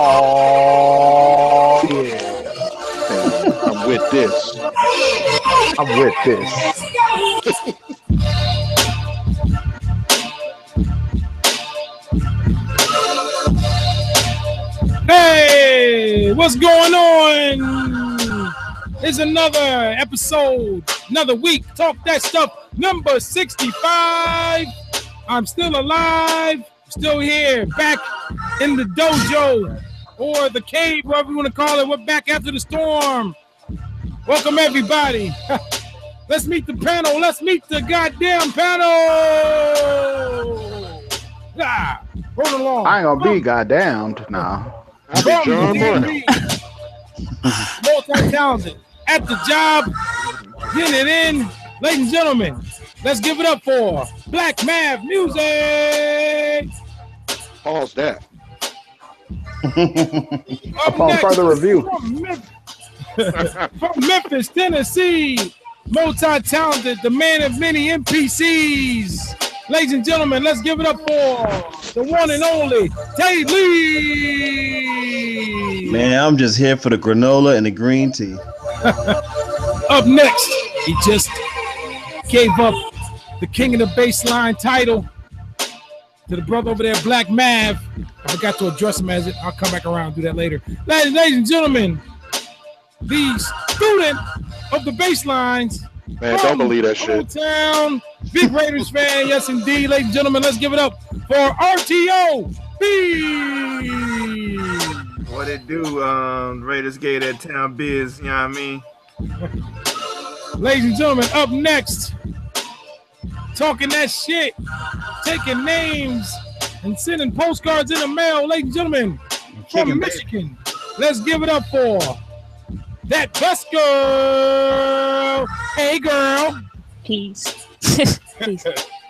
Oh, yeah. I'm with this. I'm with this. Hey, what's going on? It's another episode, another week. Talk That Stuff, number 65. I'm still alive, still here, back in the dojo or the cave, whatever you want to call it. We're back after the storm. Welcome, everybody. Let's meet the panel. Let's meet the goddamn panel. Ah, roll along. I ain't gonna be goddamn now. Multi-talented, at the job, getting it in. Ladies and gentlemen, let's give it up for Black Mav Music. Pause that. Upon further review. From Memphis, Tennessee, multi-talented, the man of many NPCs. Ladies and gentlemen, let's give it up for the one and only Tay Lee. Man, I'm just here for the granola and the green tea. Up next, he just gave up the King of the Baseline title to the brother over there, Black Mav. I forgot to address him as it. I'll come back around and do that later. Ladies and gentlemen, the student of the baselines. Man, don't believe that shit. Town, big Raiders fan, yes indeed. Ladies and gentlemen, let's give it up for RTO B. What it do? Raiders gave that town biz, you know what I mean? Ladies and gentlemen, up next, talking that shit, taking names and sending postcards in the mail. Ladies and gentlemen, from Michigan, let's give it up for that best girl. Hey, girl. Peace. Peace.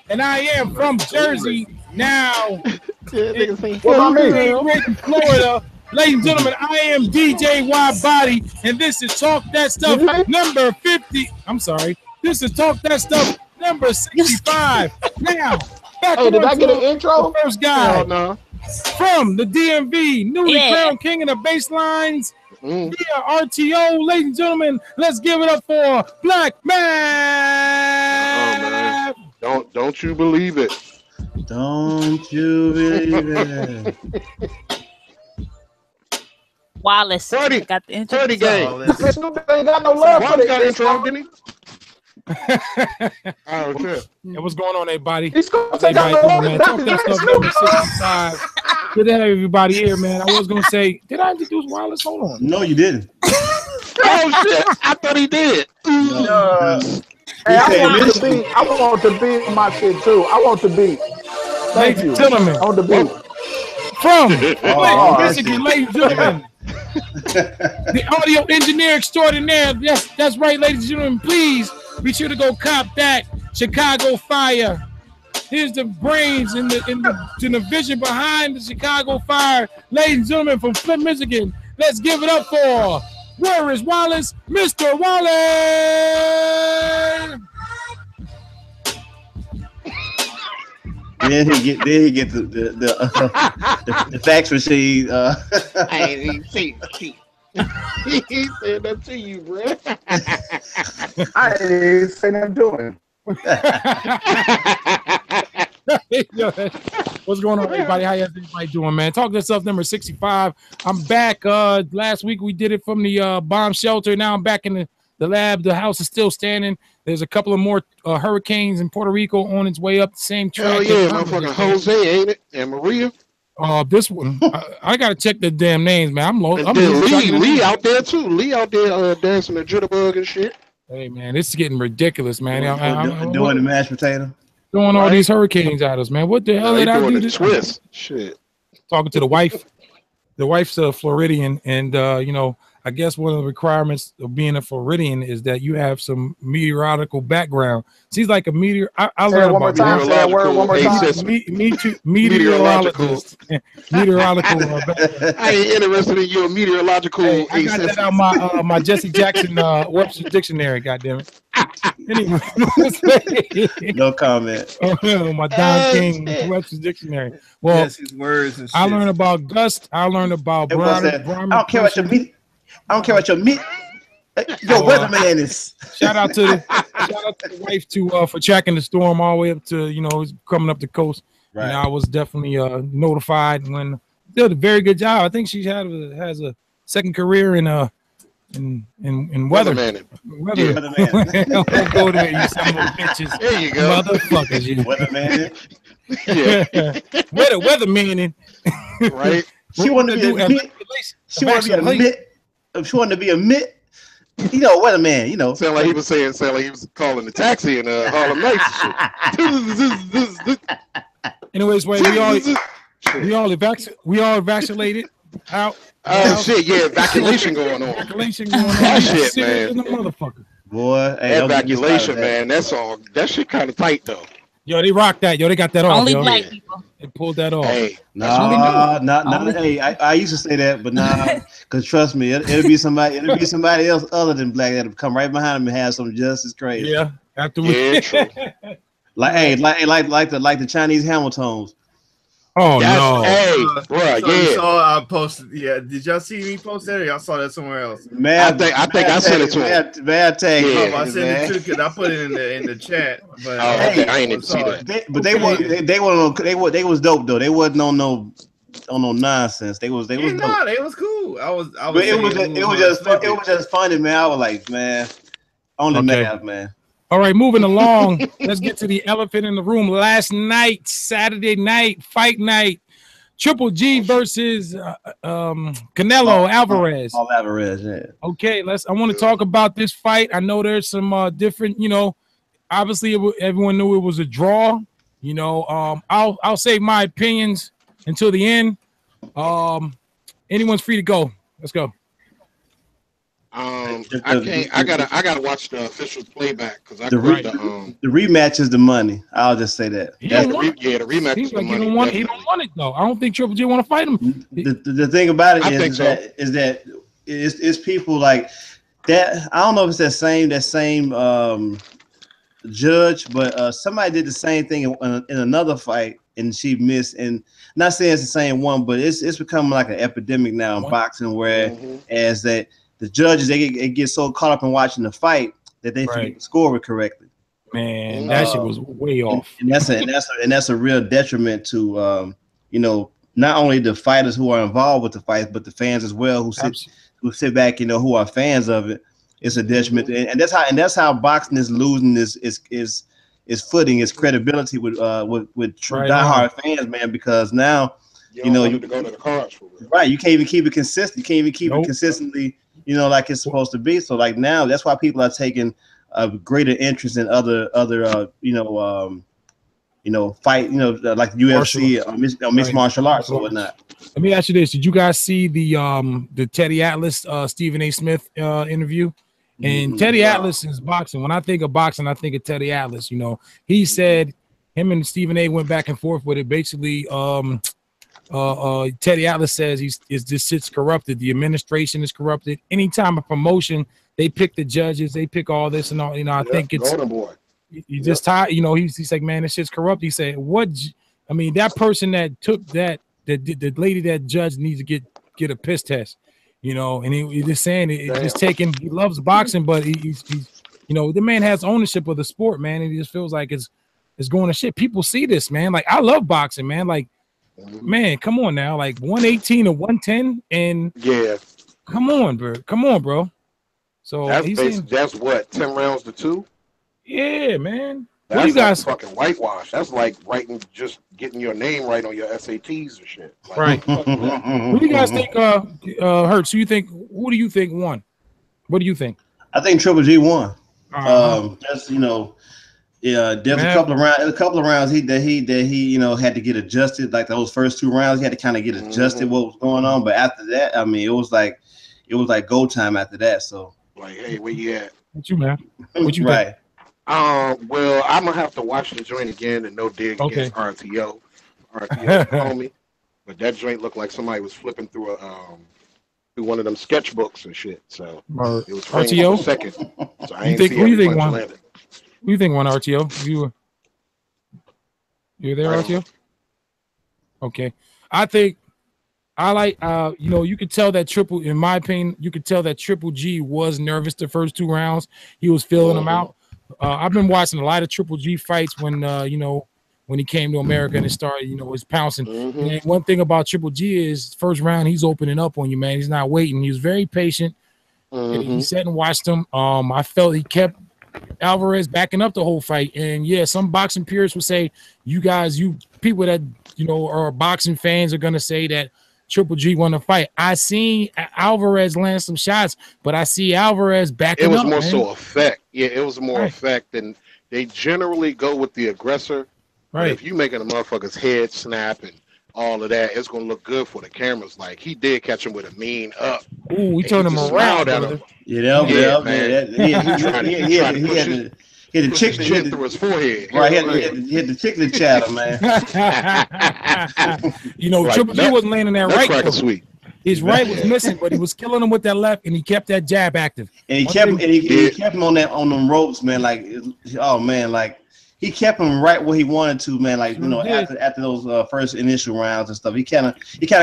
And I am from Jersey now. What about me? Florida. Ladies and gentlemen, I am DJ WIDEBODY, and this is Talk That Stuff number 50. I'm sorry. This is Talk That Stuff number 65. Now, back did I get an intro? First guy no. from the DMV, newly crowned king of the baselines. Via RTO, ladies and gentlemen, let's give it up for Black Man. Oh, don't you believe it? Don't you believe it? Wallace. 30, got the intro. 30 game. Snoop ain't got no love for got this. intro, didn't he? Oh, shit. Hey, what's going on, everybody? He's gonna Hey, take out man. Talk That Stuff number 65. Good to have everybody here, man. I was going to say, did I introduce Wallace? Hold on. No, you didn't. Oh, shit. I thought he did. Hey, I want to be my shit too. I want to be. Thank Ladies you. and gentlemen, On the beat. from Michigan, ladies and gentlemen, the audio engineer extraordinaire. Yes, that's right, ladies and gentlemen. Please be sure to go cop that Chicago Fire. Here's the brains in the vision behind the Chicago Fire. Ladies and gentlemen, from Flint, Michigan, let's give it up for where is Wallace? Mr. Wallace! Then he get the fax machine. I ain't even seen it. He said that to you, bro. I ain't even say nothing to him. What's going on, everybody? How everybody doing, man? Talk That Stuff number 65. I'm back. Last week we did it from the bomb shelter. Now I'm back in the lab. The house is still standing. There's a couple of more hurricanes in Puerto Rico on its way up the same track. Hell yeah, motherfucking Jose, ain't it? And Maria. This one, I gotta check the damn names, man. I'm low. And then Lee out there too. Lee out there dancing the jitterbug and shit. Hey man, this is getting ridiculous, man. Doing the mashed potato. Throwing all these hurricanes at us, man. What the hell did I do this? Twist. Shit. Talking to the wife. The wife's a Floridian, and you know, I guess one of the requirements of being a Floridian is that you have some meteorological background. She's like a meteor. I learned about meteorologist. Meteorological. I ain't interested in your meteorological. Hey, I got that out my Jesse Jackson Webster dictionary. Goddamn it. Anyway, No comment. oh, my Don King Webster's Dictionary. Well, Yes, his words and shit. I learned about gust. I learned about Everyone said, I don't care about your meat. I don't care about your meat. Your weatherman is. Shout out to the wife for tracking the storm all the way up to coming up the coast. Right. And I was definitely notified when did a very good job. I think she has a second career in weather. Weatherman. Don't go there, you son of a bitches. There you go. Motherfuckers, you. Weatherman. Yeah. Weatherman. Right. She wanted to be a mitt. She wanted to be a mitt. She wanted to be a mitt. Weatherman, Sound like he was calling the taxi in Harlem Nights. Anyways, wait, we all vaccinated out. Oh shit, yeah, evacuation going on. Evacuation going on. That shit, man. The motherfucker. Boy, hey, evacuation, man. That's all. That shit kind of tight though. Yo, they rocked that. Yo, they got that off. Only yo. black people. They pulled that off. Hey, not. Hey, I used to say that, but nah, because trust me, it'll be somebody else other than black that'll come right behind me and have some just as crazy. Yeah, after we. yeah, true. like the Chinese Hamiltons. Oh That's, no! Hey, bro, You yeah. saw I posted. Yeah, did y'all see me post that? Or y'all saw that somewhere else? I think I sent it to him. Bad tag. Yeah. I sent it too because I put it in the chat. But Okay, I ain't even see that. They was dope though. They wasn't on no nonsense. They was dope. No, they was cool. I was. But it was just funny, man. I was like, man, on the math, man. All right, moving along. Let's get to the elephant in the room. Last night, Saturday night, fight night, Triple G versus Canelo Alvarez. Alvarez, yeah. Okay, I want to talk about this fight. I know there's some different, obviously everyone knew it was a draw. I'll save my opinions until the end. Anyone's free to go. Let's go. I gotta watch the official playback because the rematch is the money. I'll just say that. The rematch is the money. He don't want it though. I don't think Triple G want to fight him. The thing about it is that it's people like that. I don't know if it's that same judge, but somebody did the same thing in another fight and she missed. And not saying it's the same one, but it's becoming like an epidemic now in boxing, where as that. The judges they get so caught up in watching the fight that they forget to score it correctly. Man, that shit was way off. And that's a real detriment to not only the fighters who are involved with the fight, but the fans as well who sit back, who are fans of it. It's a detriment, and that's how boxing is losing its footing, its credibility with diehard fans, man. Because now you need to go to the cards for it. Right, you can't even keep it consistent. You can't even keep it consistently. Like it's supposed to be. So like now, that's why people are taking a greater interest in other fight, like UFC or mixed martial arts or whatnot. Let me ask you this: did you guys see the Teddy Atlas Stephen A. Smith interview? And Teddy Atlas is boxing. When I think of boxing, I think of Teddy Atlas. He said him and Stephen A. went back and forth with it. Basically, Teddy Atlas says this shit's corrupted. The administration is corrupted. Anytime a promotion, they pick the judges, they pick all this and all. I think it's golden boy. You just tired. He's like, man, this shit's corrupt. He said, that person that took that, the lady that judge needs to get a piss test. And he's just saying it just taking. He loves boxing, but he's the man has ownership of the sport, man, and he just feels like it's going to shit. People see this, man. Like I love boxing, man. Like. Man, come on now, like 118 or 110, and come on, bro. So that's what 10 rounds to 2. Yeah, man. That's what do you guys fucking whitewash? That's like getting your name right on your SATs or shit. Like, right. What do you guys think? Hurts. Who do you think won? What do you think? I think Triple G won. There's a couple of rounds he had to get adjusted. Like those first 2 rounds, he had to kind of get adjusted what was going on. But after that, I mean, it was like go time after that. So like, hey, where you at? What you, man? What you right? Well, I'm gonna have to watch the joint again and no dig against RTO homie. But that joint looked like somebody was flipping through through one of them sketchbooks and shit. So it was RTO for a second. So I you ain't think, see who you think punch won? landed. Who you think won, RTO? You there, RTO? Okay. I like you could tell that in my opinion, you could tell that Triple G was nervous the first 2 rounds. He was feeling them out. I've been watching a lot of Triple G fights when when he came to America and it started, his pouncing. And one thing about Triple G is first round he's opening up on you, man. He's not waiting. He was very patient. He sat and watched him. I felt he kept Alvarez backing up the whole fight. And yeah, some boxing purists would say, you people that are boxing fans are gonna say that Triple G won the fight. I seen Alvarez land some shots, but I see Alvarez backing up. It was more so effect. Yeah, it was more effect, and they generally go with the aggressor. Right. But if you making a motherfucker's head snap and all of that, it's gonna look good for the cameras. Like he did catch him with a mean up. Ooh, we turned him around. He had the chick through his forehead. Right, he had the chicken chatter, man. Triple G wasn't landing that right. Sweet. His right was missing, but he was killing him with that left, and he kept that jab active. And he kept him on them ropes, man. Like, oh man, like he kept him right where he wanted to, man. Like after those first initial rounds and stuff, he kind of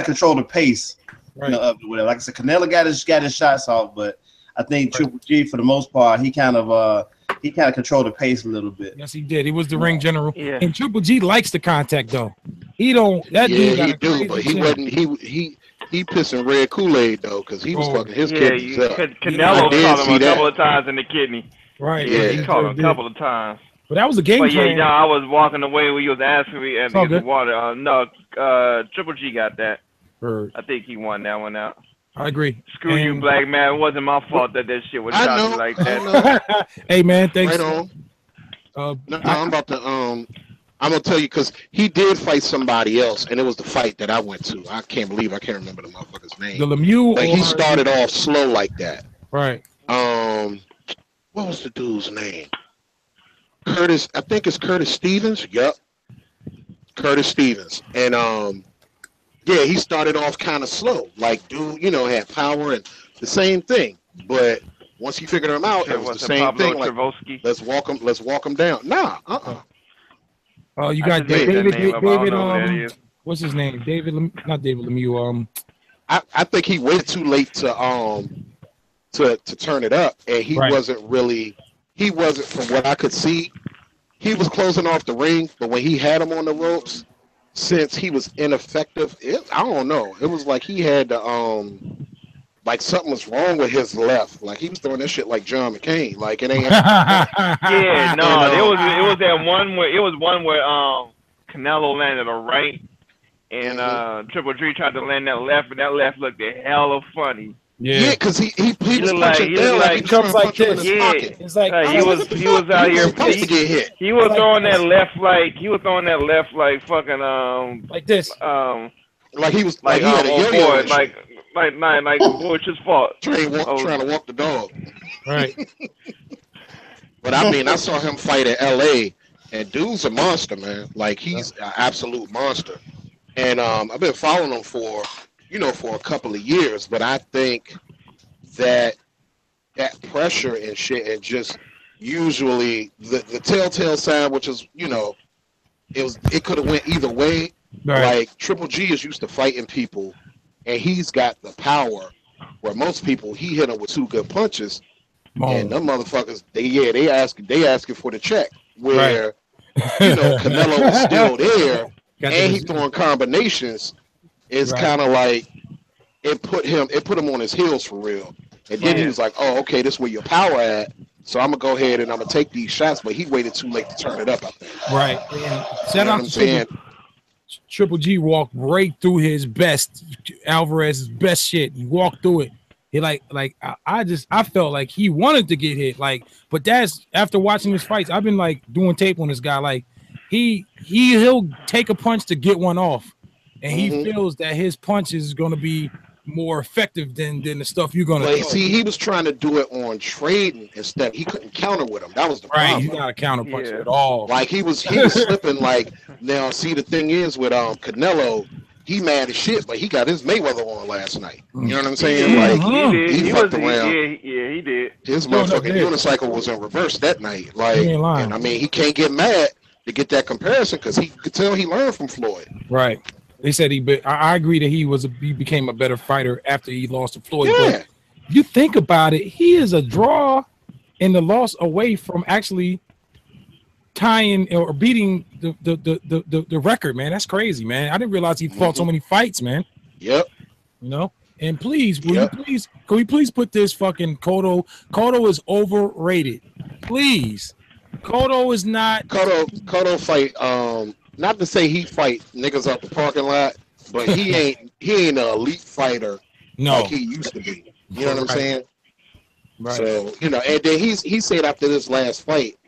controlled the pace, of whatever. Like I said, Canelo got his shots off, but I think Triple G for the most part, he kind of controlled the pace a little bit. Yes, he did. He was the ring general. Yeah. And Triple G likes the contact though. He don't. That dude. He do, but he wasn't. He pissing red Kool-Aid though, because he was fucking his kidneys up. Canelo caught him a couple of times in the kidney. Right. Yeah, he caught him a couple of times. But that was a game plan. I was walking away when he was asking me and the water. Triple G got that. I think he won that one out. I agree. Screw you, black man. It wasn't my fault that shit was shot like that. Hey, man, thanks. Right on. I'm about to I'm gonna tell you because he did fight somebody else, and it was the fight that I went to. I can't remember the motherfucker's name. The Lemieux. But he started off slow like that. Right. What was the dude's name? Curtis. I think it's Curtis Stevens. Yep. Curtis Stevens, and yeah, he started off kind of slow. Like, dude, had power and the same thing. But once he figured him out, it was the same thing. Like, let's walk him down. Nah, Oh, you got David. What's his name? Not David Lemieux. I think he waited too late to turn it up, and he wasn't from what I could see. He was closing off the ring, but when he had him on the ropes, since he was ineffective, I don't know. It was like he had like something was wrong with his left. Like he was throwing that shit like John McCain. Like it ain't. Yeah, no, it was that one where Canelo landed a right, and Triple G tried to land that left, and that left looked a hell of funny. Yeah, because he was punching down like he comes like this. Yeah, it's like he was out here. Supposed to get hit. He was throwing that left like fucking like this. Like he was like he had a yo-yo like Bush's fault. Trying to walk the dog. Right. But I mean, I saw him fight at LA, and dude's a monster, man. Like he's an absolute monster. And I've been following him for a couple of years, but I think that pressure and shit, and just usually the telltale sign, which is it could have went either way. Right. Like Triple G is used to fighting people, and he's got the power. Where most people, he hit them with 2 good punches, and them motherfuckers, they asking for the check. Where Canelo was still there, and he throwing combinations. It's kind of like it put him on his heels for real. And then he was like, "Oh, okay, this is where your power at. So I'm gonna go ahead and I'm gonna take these shots." But he waited too late to turn it up, I think. Right. Shout out to Triple G walked right through his best, Alvarez's best shit. He walked through it. He I felt like he wanted to get hit. But that's after watching his fights. I've been doing tape on this guy. Like he'll take a punch to get one off. And he feels that his punch is going to be more effective than the stuff you're going to. See, he was trying to do it on trading instead. He couldn't counter with him. That was the problem. He's not a counter puncher at all. Like he was slipping. Like now, see, the thing is with Canelo, he mad as shit, but he got his Mayweather on last night. You know what I'm saying? Like he fucked around. Yeah, he did. His motherfucking unicycle was in reverse that night. Like, and I mean, he can't get mad to get that comparison because he could tell he learned from Floyd. Right. They said I agree that he became a better fighter after he lost to Floyd. Yeah. But you think about it, he is a draw in the loss away from actually tying or beating the record, man. That's crazy, man. I didn't realize he fought so many fights, man. Yep. You know, and please, can we please put this fucking Cotto is overrated. Please. Cotto is not Cotto fight, not to say he fight niggas out the parking lot, but he ain't an elite fighter like he used to be. You know what I'm saying? Right. So, you know, and then he said after this last fight,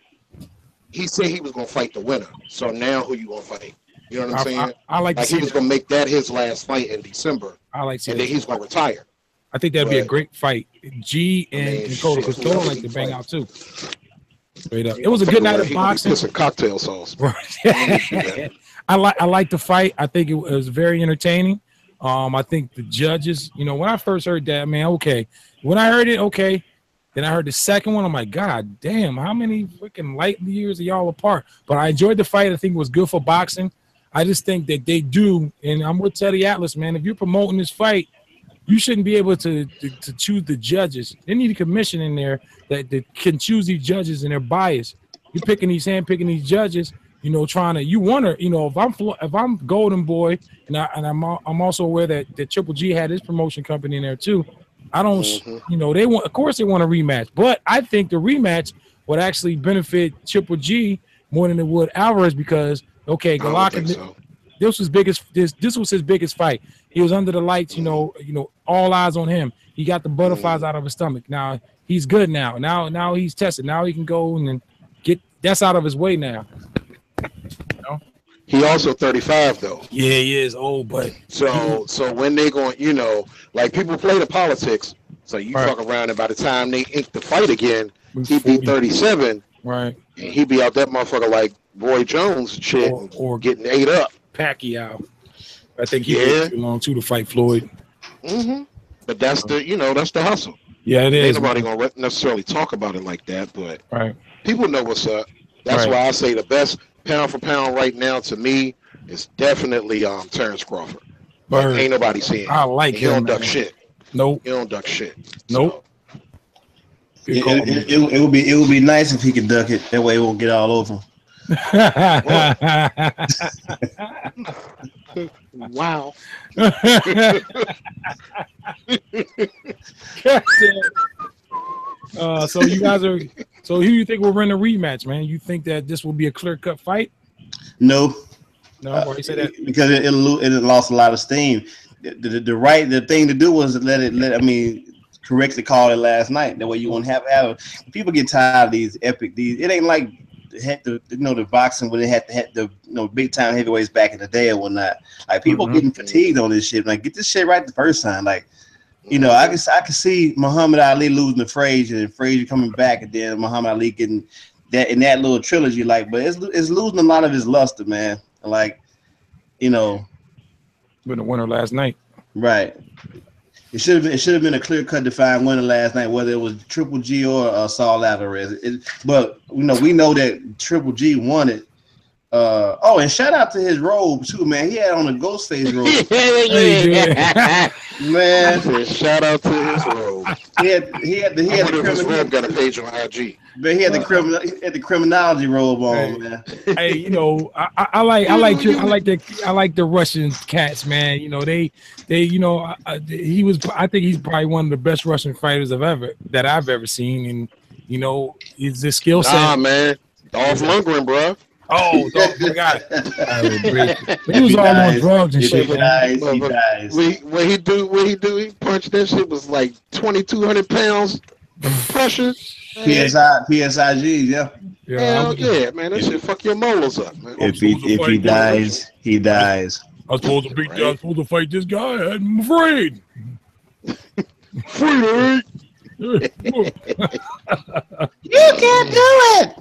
he said he was gonna fight the winner. So now who you gonna fight? You know what I'm saying? I like he was gonna make that his last fight in December. I like to and then he's gonna retire. I think that'd be a great fight. G and Cotto, because Cotto like to bang out too. Straight up. It was a good night of boxing. Some cocktail sauce. I like the fight. I think it was very entertaining. I think the judges, you know, when I first heard that, man, okay. When I heard it, okay. Then I heard the second one. I'm like, God damn, how many freaking light years are y'all apart? But I enjoyed the fight. I think it was good for boxing. I just think that they do, and I'm with Teddy Atlas, man. If you're promoting this fight, you shouldn't be able to choose the judges. They need a commission in there that can choose these judges and they're biased. You're picking these judges, you know, you want to, you know, if I'm Golden Boy, and I'm also aware that Triple G had his promotion company in there too. I don't, you know, of course they want a rematch, but I think the rematch would actually benefit Triple G more than it would Alvarez because, okay, Golovkin, this was his biggest fight. He was under the lights, you know, all eyes on him. He got the butterflies out of his stomach. Now he's good now. Now he's tested. Now he can go and get that's out of his way now. You know? He also 35 though. Yeah, he is old, but so when they going, you know, like people play the politics. So you fuck around, and by the time they ink the fight again, he'd be 37. Right. And he'd be out that motherfucker like Roy Jones and shit, or getting ate up. Pacquiao. I think he waited too long too to fight Floyd. But that's that's the hustle. Yeah, it is. Ain't nobody gonna necessarily talk about it like that, but people know what's up. That's why I say the best pound for pound right now to me is definitely Terrence Crawford. Like, ain't nobody seeing him. I like him. He don't duck shit. Nope. He don't duck shit. Nope. So. It would be nice if he could duck it. That way it won't get all over him. Wow. So you guys are. So who you think will win a rematch, man? You think that this will be a clear-cut fight? No. No, why you say that? Because it lost a lot of steam. The thing to do was correctly call it last night. That way you won't have people get tired of these. It ain't like the boxing when they had the big time heavyweights back in the day or whatnot. Like people getting fatigued on this shit. Like get this shit right the first time. Like I can see Muhammad Ali losing to Frazier and Frazier coming back, and then Muhammad Ali getting that in that little trilogy. Like, but it's losing a lot of its luster, man. Like, been a winner last night, right? It should have been a clear cut defined winner last night, whether it was Triple G or Saul Alvarez. But we know that Triple G won it. And shout out to his robe too, man. He had on a Ghostface robe. Man, shout out to his robe. He had the robe got a page on IG. But he had the criminology robe on, man. Hey, I like the Russian cats, man. I think he's probably one of the best Russian fighters that I've ever seen, and it's the skill set. Nah, man, Dolph Lundgren, bro. Oh, forgot it. He was all on drugs and shit. He dies. What he do? He punched that shit was like 2,200 pounds pressure. PSIG, yeah. Hell yeah, man. That shit fuck your molars up, man. If he dies, he dies. I was supposed to fight this guy. I'm afraid. Free. You can't do it.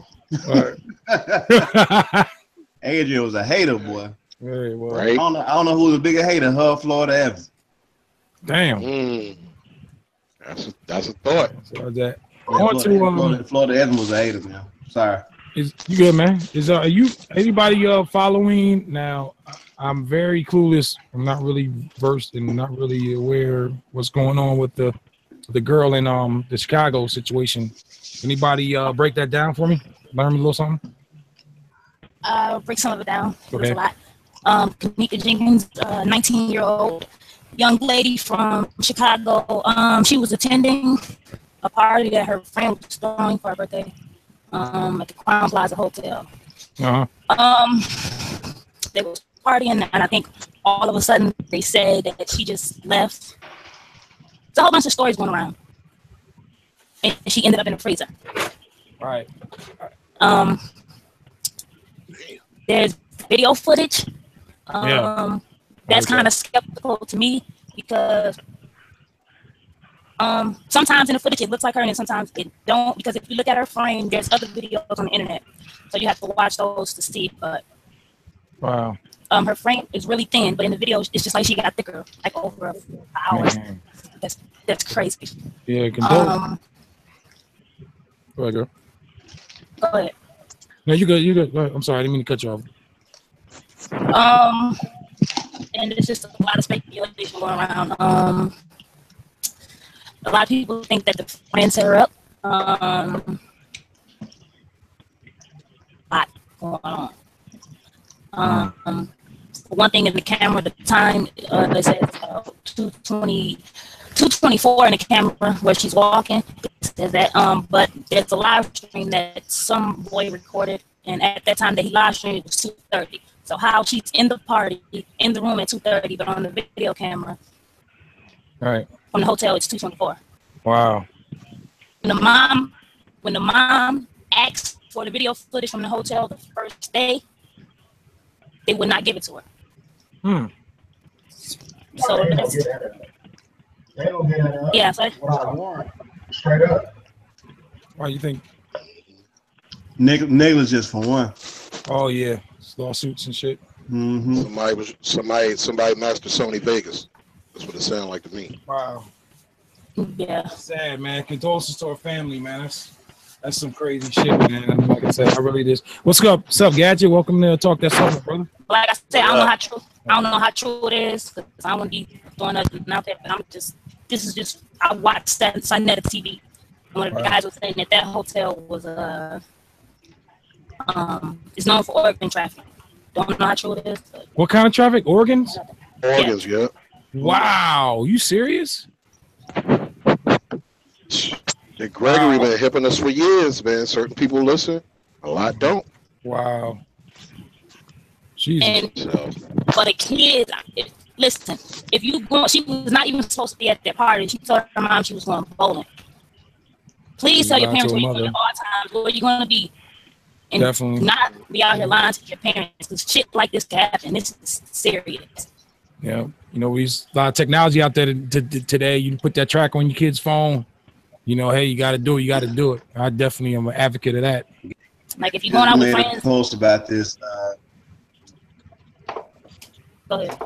Adrian was a hater, boy. Very well. Right? I don't know who's a bigger hater, her or Florida Evans. Damn. That's a thought. So that. Florida Evans was a hater, man. Sorry. You good, man? Are you anybody following now? I'm very clueless. I'm not really versed and not really aware what's going on with the girl in the Chicago situation. Anybody break that down for me? Learn me a little something. Break some of it down. It was Okay. a lot. Kanika Jenkins, 19-year-old young lady from Chicago. She was attending a party that her friend was throwing for her birthday at the Crown Plaza Hotel. Uh-huh. They were partying, and I think all of a sudden they said that she just left. There's a whole bunch of stories going around, and she ended up in the freezer. Right. There's video footage. That's kind of skeptical to me because sometimes in the footage it looks like her and sometimes it don't, because if you look at her frame, there's other videos on the internet, so you have to watch those to see. But wow, her frame is really thin, but in the video it's just like she got thicker, like over an hour. Man. That's crazy. Yeah, Go ahead, girl. Go ahead. No, you good. You good. Go ahead. I'm sorry, I didn't mean to cut you off. And it's just a lot of speculation going around. A lot of people think that the friend set her up. A lot going on. One thing in the camera at the time, it says 224 in the camera where she's walking. It says that, but there's a live stream that some boy recorded, and at that time that he live streamed, it was 2:30. So how she's in the party, in the room at 2:30, but on the video camera, right, from the hotel, it's 2:24. Wow. When the mom asked for the video footage from the hotel the first day, they would not give it to her. So they don't get that. Yeah, so Without warrant, straight up. Why you think? Negligence for one. Oh yeah, lawsuits and shit. Mm-hmm. Somebody mastered Sony Vegas. That's what it sounded like to me. Wow. Yeah. Sad, man. Condolences to her family, man. That's some crazy shit, man. Like I said, I really just. What's up? What's up, Gadget? Welcome to Talk That Stuff, brother. Like I said, I don't know how true it is, because I don't want to be throwing nothing out there, but this is just, I watched that Sunnet TV. One of the guys was saying that hotel was is known for organ trafficking. Don't know how true it is. What kind of traffic? Organs? Organs, yeah. Wow, you serious? Yeah, Gregory been hipping us for years, man. Certain people listen, a lot don't. Wow. Jesus. For the kids, listen, if you go, she was not even supposed to be at that party. She told her mom she was going bowling. Please tell your parents where you're going at all times, where you're going to be. And definitely not be out here lying to your parents, because shit like this can happen. This is serious. Yeah, you know, there's a lot of technology out there today. You can put that track on your kid's phone. You know, hey, you got to do it. You got to do it. I definitely am an advocate of that. Like if you're going out with friends. Post about this. Go ahead.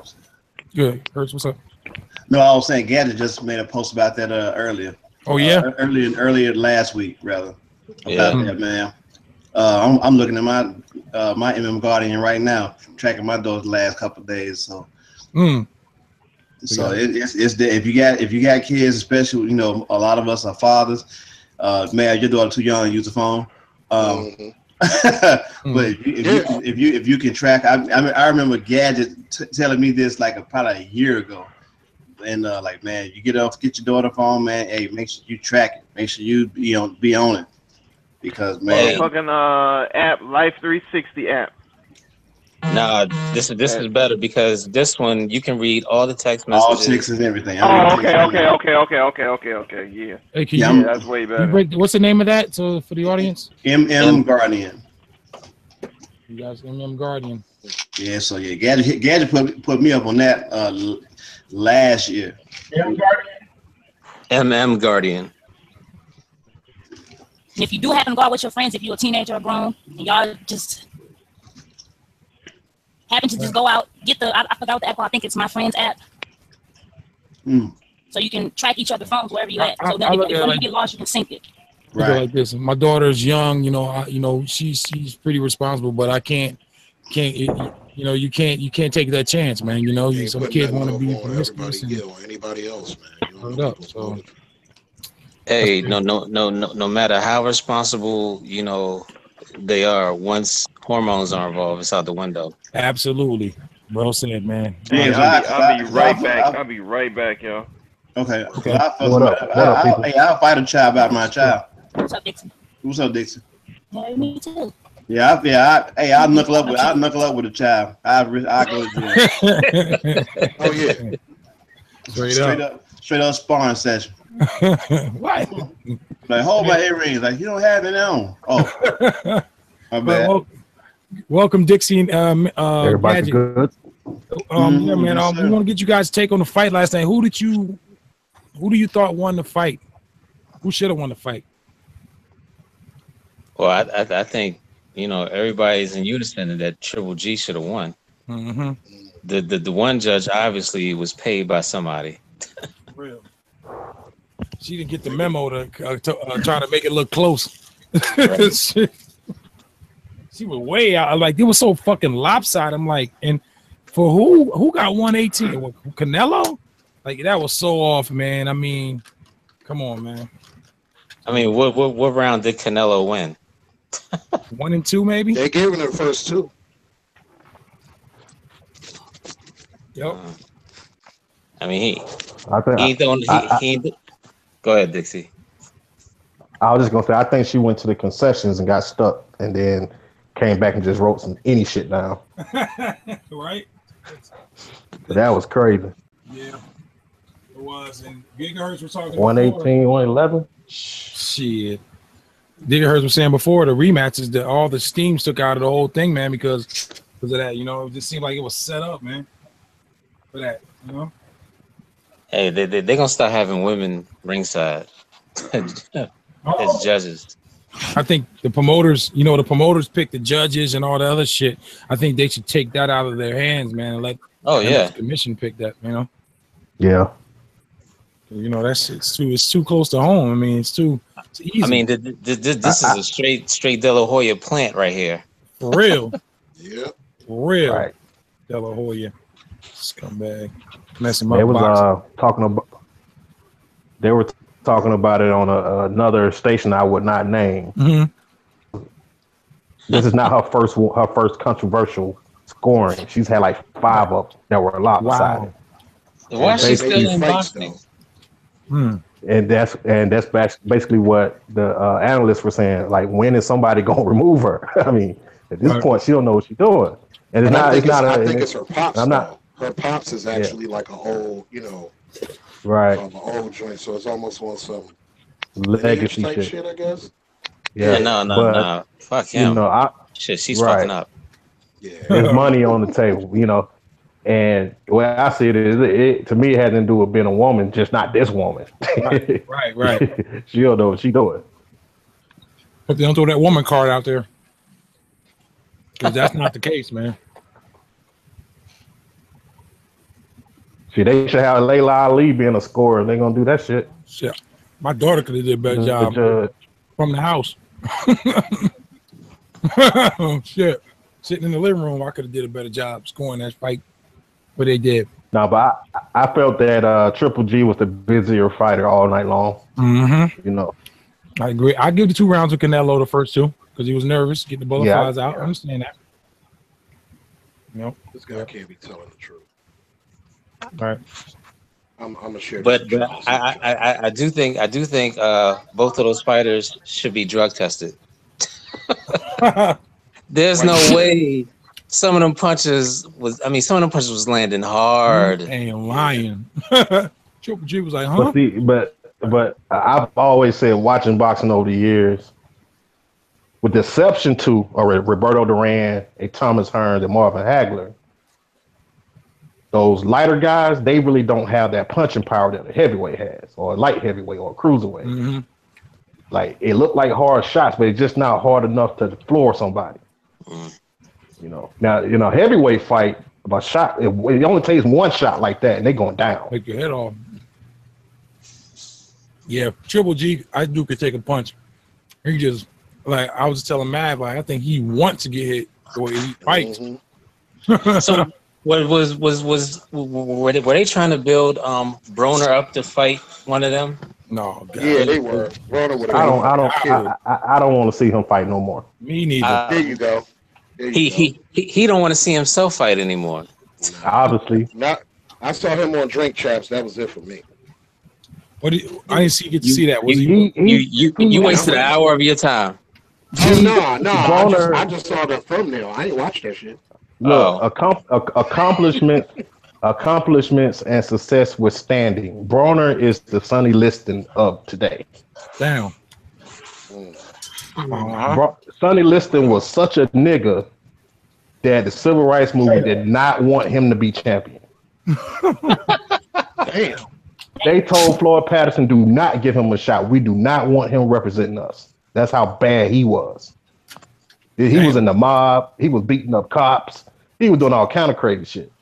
Good. Hertz, what's up? No, I was saying Gadget just made a post about that earlier. Oh yeah. Earlier last week, rather. About that, man. I'm looking at my MM Guardian right now, tracking my daughter's last couple of days. So, it's there. If you got kids, especially, you know, a lot of us are fathers. Man, your daughter too young to use the phone. But if you can track, I remember Gadget telling me this like probably a year ago, and like, man, you get your daughter phone, man. Hey, make sure you track it. Make sure you be on it. Because, man, fucking app, Life 360 app. Nah, this is better, because this one you can read all the text messages. All texts and everything. Okay. Yeah. Hey, That's way better. What's the name of that? So for the audience, MM Guardian. You guys, MM Guardian. Yeah. So yeah, Gadget put me up on that last year. MM Guardian. And if you do happen to go out with your friends, if you're a teenager or grown, and y'all just happen to just go out, get the I forgot what the app. I think it's My Friends app. So you can track each other's phones wherever you're at. So then if you get lost, you can sync it. Right. Like this. My daughter's young, she's pretty responsible, but I can't. You can't take that chance, man. Some kids want to be promiscuous and anybody else, man. So. Hey, no matter how responsible they are, once hormones are involved, it's out the window. Absolutely, well said, man. I'll be right back. I'll be right back, y'all. Okay. What up, people? I'll fight a child about my child. What's up, Dixon? What's up, Dixon? Yeah, me too. I'll knuckle up with a child. I'll go to jail. Oh yeah. Straight up sparring session. What? Like, hold my earrings. Like, you don't have it on. Oh, my bad. Welcome, Dixie and Everybody's Magic. good. Yeah, man. We want to get you guys' take on the fight last night. Who do you thought won the fight? Who should have won the fight? Well, I think everybody's in unison that Triple G should have won. Mm-hmm. The one judge obviously was paid by somebody. Real. She didn't get the memo to try to make it look close. Right. She was way out. Like, it was so fucking lopsided. I'm like, and for who got 118? Canelo? Like, that was so off, man. I mean, come on, man. I mean, what round did Canelo win? 1 and 2, maybe. They gave him the first 2. Yep. I mean, he Go ahead, Dixie. I was just gonna say, I think she went to the concessions and got stuck, and then came back and just wrote any shit down. Right. But that was crazy. Yeah, it was. And Gigahertz was talking 118, 111. Shit. Gigahertz was saying before the rematches that all the steam took out of the whole thing, man, because of that. It just seemed like it was set up, man, for that. Hey, they're gonna start having women ringside as judges. I think the promoters, the promoters pick the judges and all the other shit. I think they should take that out of their hands, man, and let the commission pick that. Yeah. It's too close to home. I mean, it's too easy. I mean, this is a straight De La Hoya plant right here. For real. Yeah. For real. Right. De La Hoya. Scumbag. Messing up. They was They were talking about it on another station I would not name. Mm-hmm. This is not her first controversial scoring. She's had like 5 of them that were lopsided. Wow. Why is she still in boxing? And that's basically what the analysts were saying. Like, when is somebody gonna remove her? I mean, at this point, she don't know what she's doing. And I think it's her pops. Her pops is actually like an old, right, an old joint. So it's almost on some legacy shit, I guess. Yeah, no. Fuck him. She's fucking up. Yeah, there's money on the table, And the way I see it is, to me, it has to do with being a woman, just not this woman. Right. She don't know what she's doing. But they don't throw that woman card out there, because that's not the case, man. See, they should have Layla Ali being a scorer. They're gonna do that shit. Shit, my daughter could have did a better job from the house. Shit, sitting in the living room, I could have did a better job scoring that fight, but they did. No, but I felt that Triple G was the busier fighter all night long. Mm-hmm. I agree. I give the 2 rounds to Canelo, the first 2, because he was nervous, getting the butterflies out. I understand that. This guy can't be telling the truth. Right. I'm gonna share. But I do think both of those fighters should be drug tested. There's no way some of them punches was landing hard. You ain't lying. Triple G was like, huh? But I've always said, watching boxing over the years, with the exception to Roberto Duran, a Thomas Hearns, and Marvin Hagler, those lighter guys, they really don't have that punching power that a heavyweight has, or a light heavyweight, or a cruiserweight. Mm-hmm. Like, it looked like hard shots, but it's just not hard enough to floor somebody. Now, heavyweight fight, a shot, it only takes one shot like that, and they going down. Take your head off. Yeah, Triple G, I do could take a punch. He just, like, I was telling Mav, like, I think he wants to get hit the way he fights. So, were they trying to build Broner up to fight one of them? No, God. Yeah, they were. Broner would I don't want to see him fight no more. Me neither. There you go. He don't want to see himself fight anymore. Obviously. I saw him on Drink Champs. That was it for me. I didn't get to see that. Was you wasted an hour of your time. Oh, no. I just saw the thumbnail. I ain't watched that shit. Look, accomplishments and success withstanding. Broner is the Sonny Liston of today. Damn. Sonny Liston was such a nigga that the civil rights movement did not want him to be champion. Damn. They told Floyd Patterson, do not give him a shot. We do not want him representing us. That's how bad he was. He was in the mob. He was beating up cops. He was doing all kind of crazy shit.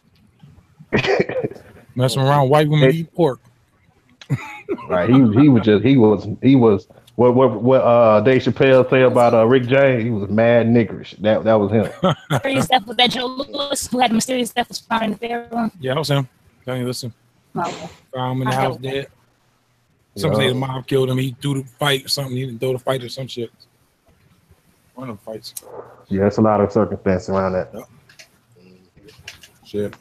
Messing around white women eat pork. Right. He was what Dave Chappelle say about Rick James. He was mad niggerish. That was him. Mysterious Death with that Joe Lewis who had Mysterious Death was found in the bedroom. Yeah, that was him. Tell you, listen. Okay. Found him in the house dead. Some say the mob killed him. He threw the fight or something. He didn't throw the fight or some shit. One of them fights. Yeah, it's a lot of circumstances around that. Yep. Shit.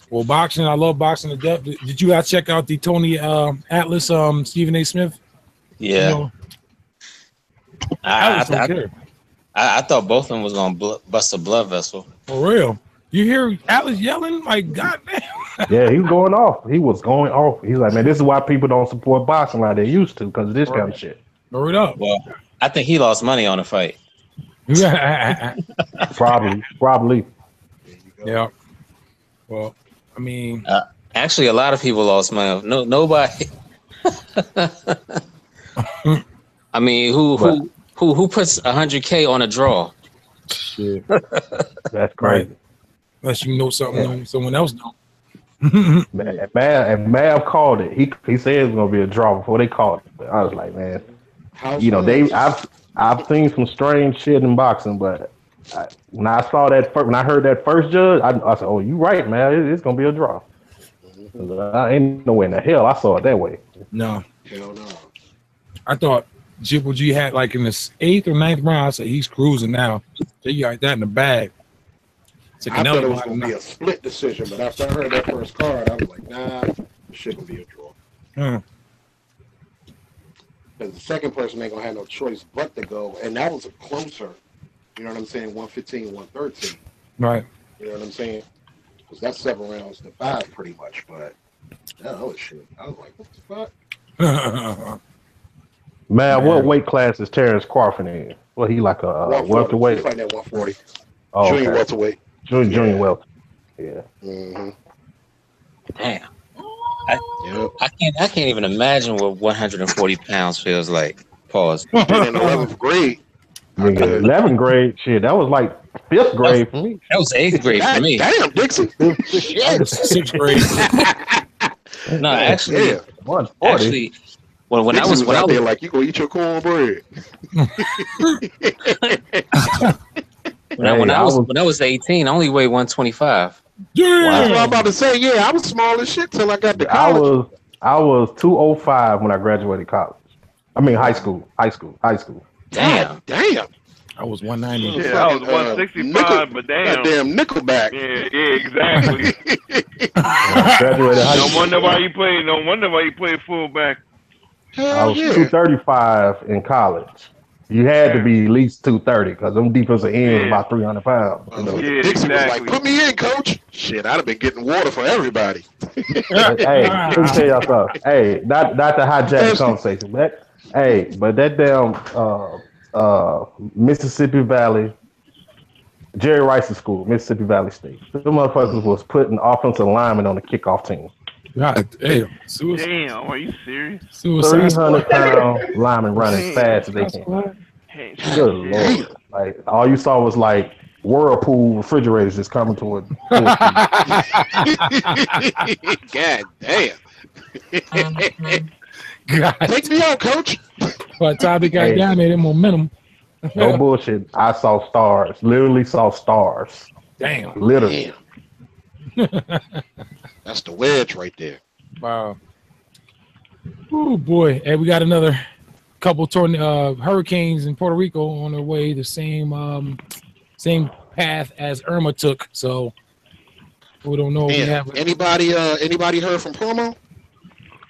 Well, boxing, I love boxing to death. Did you guys check out the Tony Atlas, Stephen A. Smith? Yeah. You know, I thought both of them was gonna bust a blood vessel. For real. You hear Atlas yelling like, goddamn. Yeah, he was going off. He was going off. He's like, man, this is why people don't support boxing like they used to, because of this kind of shit. Hurry up. Well, I think he lost money on the fight. Probably. Yeah. Well, I mean, actually, a lot of people lost money. Nobody. I mean, who puts $100K on a draw? Shit, that's crazy. Right. Unless you know something someone else don't. Mav called it. He said it was gonna be a draw before they called it. But I was like, man, I've seen some strange shit in boxing, but when I heard that first judge, I said, oh, you right, man, it's gonna be a draw. I ain't no way in the hell I saw it that way. No. Hell no. I thought Triple G had like in the 8th or 9th round. I said he's cruising now. They got that in the bag. I thought it was going to be a split decision, but after I heard that first card, I was like, nah, it shouldn't be a draw. Because the second person ain't going to have no choice but to go. And that was a closer, you know what I'm saying, 115, 113. Right. You know what I'm saying? Because that's 7 rounds to 5 pretty much. But that was shit. I was like, what the fuck? Man, what weight class is Terrence Crawford in? Well, he like a welterweight? He's fighting at 140. Oh, Junior welterweight. Junior welter. Yeah. Mm-hmm. Damn. I can't even imagine what 140 pounds feels like. Pause. Been in 11th grade. Nigga, 11th grade, shit. That was like 5th grade for me. That was 8th grade for me. Damn, Dixon. That was 6th grade. No, actually, 140. When I was there, like, you gonna eat your cornbread. When I was 18, I only weighed 125. Yeah. That's what I'm about to say. Yeah, I was small as shit till I got to college. I was 205 when I graduated college. I mean high school. Damn. I was 190. Yeah, I was 165, but damn. Goddamn Nickelback. Yeah, exactly. Graduated high school. No wonder why you played fullback. I was 235 in college. You had to be at least 230 because them defensive ends about 300 pounds. You know? Dixon was like, put me in, coach. Shit, I'd have been getting water for everybody. Hey, let me tell y'all something. Hey, not to hijack the conversation, but hey, but that damn Mississippi Valley, Jerry Rice's school, Mississippi Valley State. The motherfuckers was putting offensive linemen on the kickoff team. God damn. Damn, are you serious? 300-pound linemen running as fast as they can. Good Lord. Like, all you saw was like Whirlpool refrigerators just coming toward. God damn. God. Take me out, coach. By the time they got down there, momentum. No bullshit. I saw stars. Literally saw stars. Damn. Literally. Damn. That's the wedge right there. Wow. Oh boy. Hey, we got another couple hurricanes in Puerto Rico on their way the same path as Irma took. So we don't know if we have anybody heard from Promo?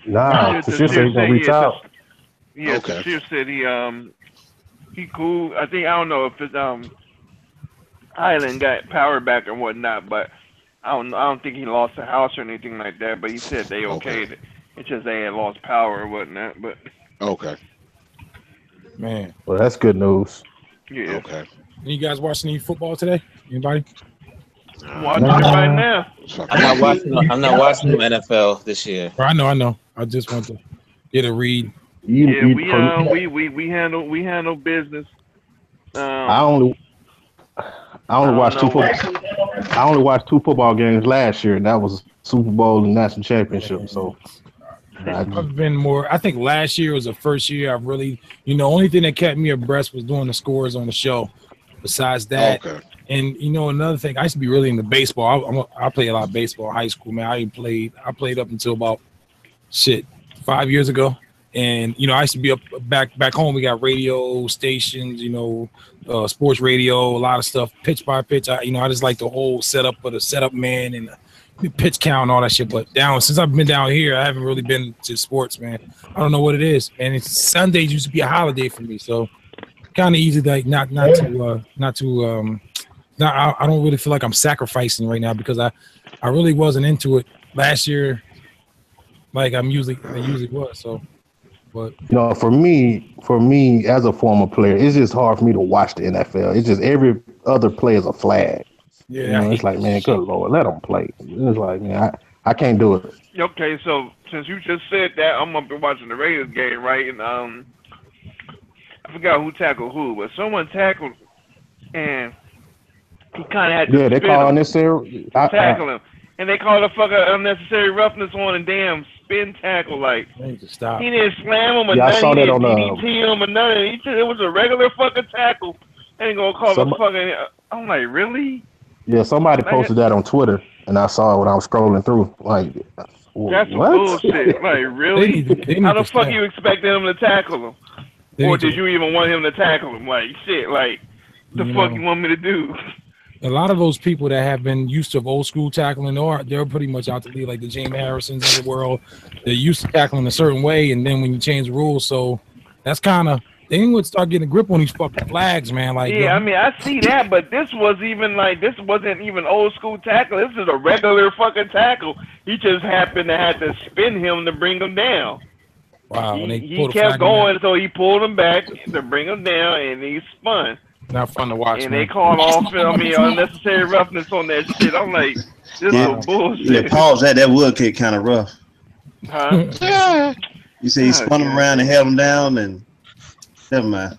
Nah, for sure said he's gonna reach out. Yeah, okay. Shir said he cool. I think I don't know if his island got power back or whatnot, but I don't think he lost the house or anything like that. But he said they okayed it. It's just they had lost power or whatnot. But okay, man. Well, that's good news. Yeah. Okay. You guys watching any football today? Anybody? I'm watching it right now. I'm not watching the NFL this year. I know. I just want to get a read. We handle business. I only watched two football games last year, and that was Super Bowl and national championship. So I've been more. I think last year was the first year I really, only thing that kept me abreast was doing the scores on the show. Besides that, and another thing, I used to be really into baseball. I played a lot of baseball in high school, man. I played up until about 5 years ago. And I used to be up back home. We got radio stations, sports radio, a lot of stuff, pitch by pitch. I just like the whole setup of the setup man and the pitch count and all that shit. But since I've been down here, I haven't really been to sports, man. I don't know what it is. And Sundays used to be a holiday for me, so kind of easy to I don't really feel like I'm sacrificing right now because I really wasn't into it last year like I usually was. So. But for me as a former player, it's just hard for me to watch the NFL. It's just every other play is a flag. Yeah, it's like, man, good Lord, let them play. It's like, man, I can't do it. Okay, so since you just said that, I'm up and watching the Raiders game, right? And I forgot who tackled who, but someone tackled, and he kind of had to they call unnecessary tackle him, and they called a fucking unnecessary roughness on a damn spin tackle. Like he didn't slam him or I nothing. saw that on DDT him or nothing. It was a regular fucking tackle. They ain't gonna call a fucking. I'm like, really? Yeah, somebody posted that on Twitter, and I saw it when I was scrolling through. Like, that's some bullshit. Like, really? How the fuck you expecting him to tackle him? Or did you even want him to tackle him? Like, shit, like, the fuck you want me to do? A lot of those people that have been used to old school tackling, they're pretty much out to leave, like the James Harrisons of the world. They're used to tackling a certain way, and then when you change the rules, so that's kind of they would start getting a grip on these fucking flags, man. Like, I mean, I see that, but this wasn't even old school tackle. This is a regular fucking tackle. He just happened to have to spin him to bring him down. Wow, he kept going, so he pulled him back to bring him down, and he spun. Not fun to watch. And they called off unnecessary roughness on that shit. I'm like, this is bullshit. Yeah, pause that. That would get kind of rough. Huh? Yeah. You see, he spun him around and held him down, and never mind.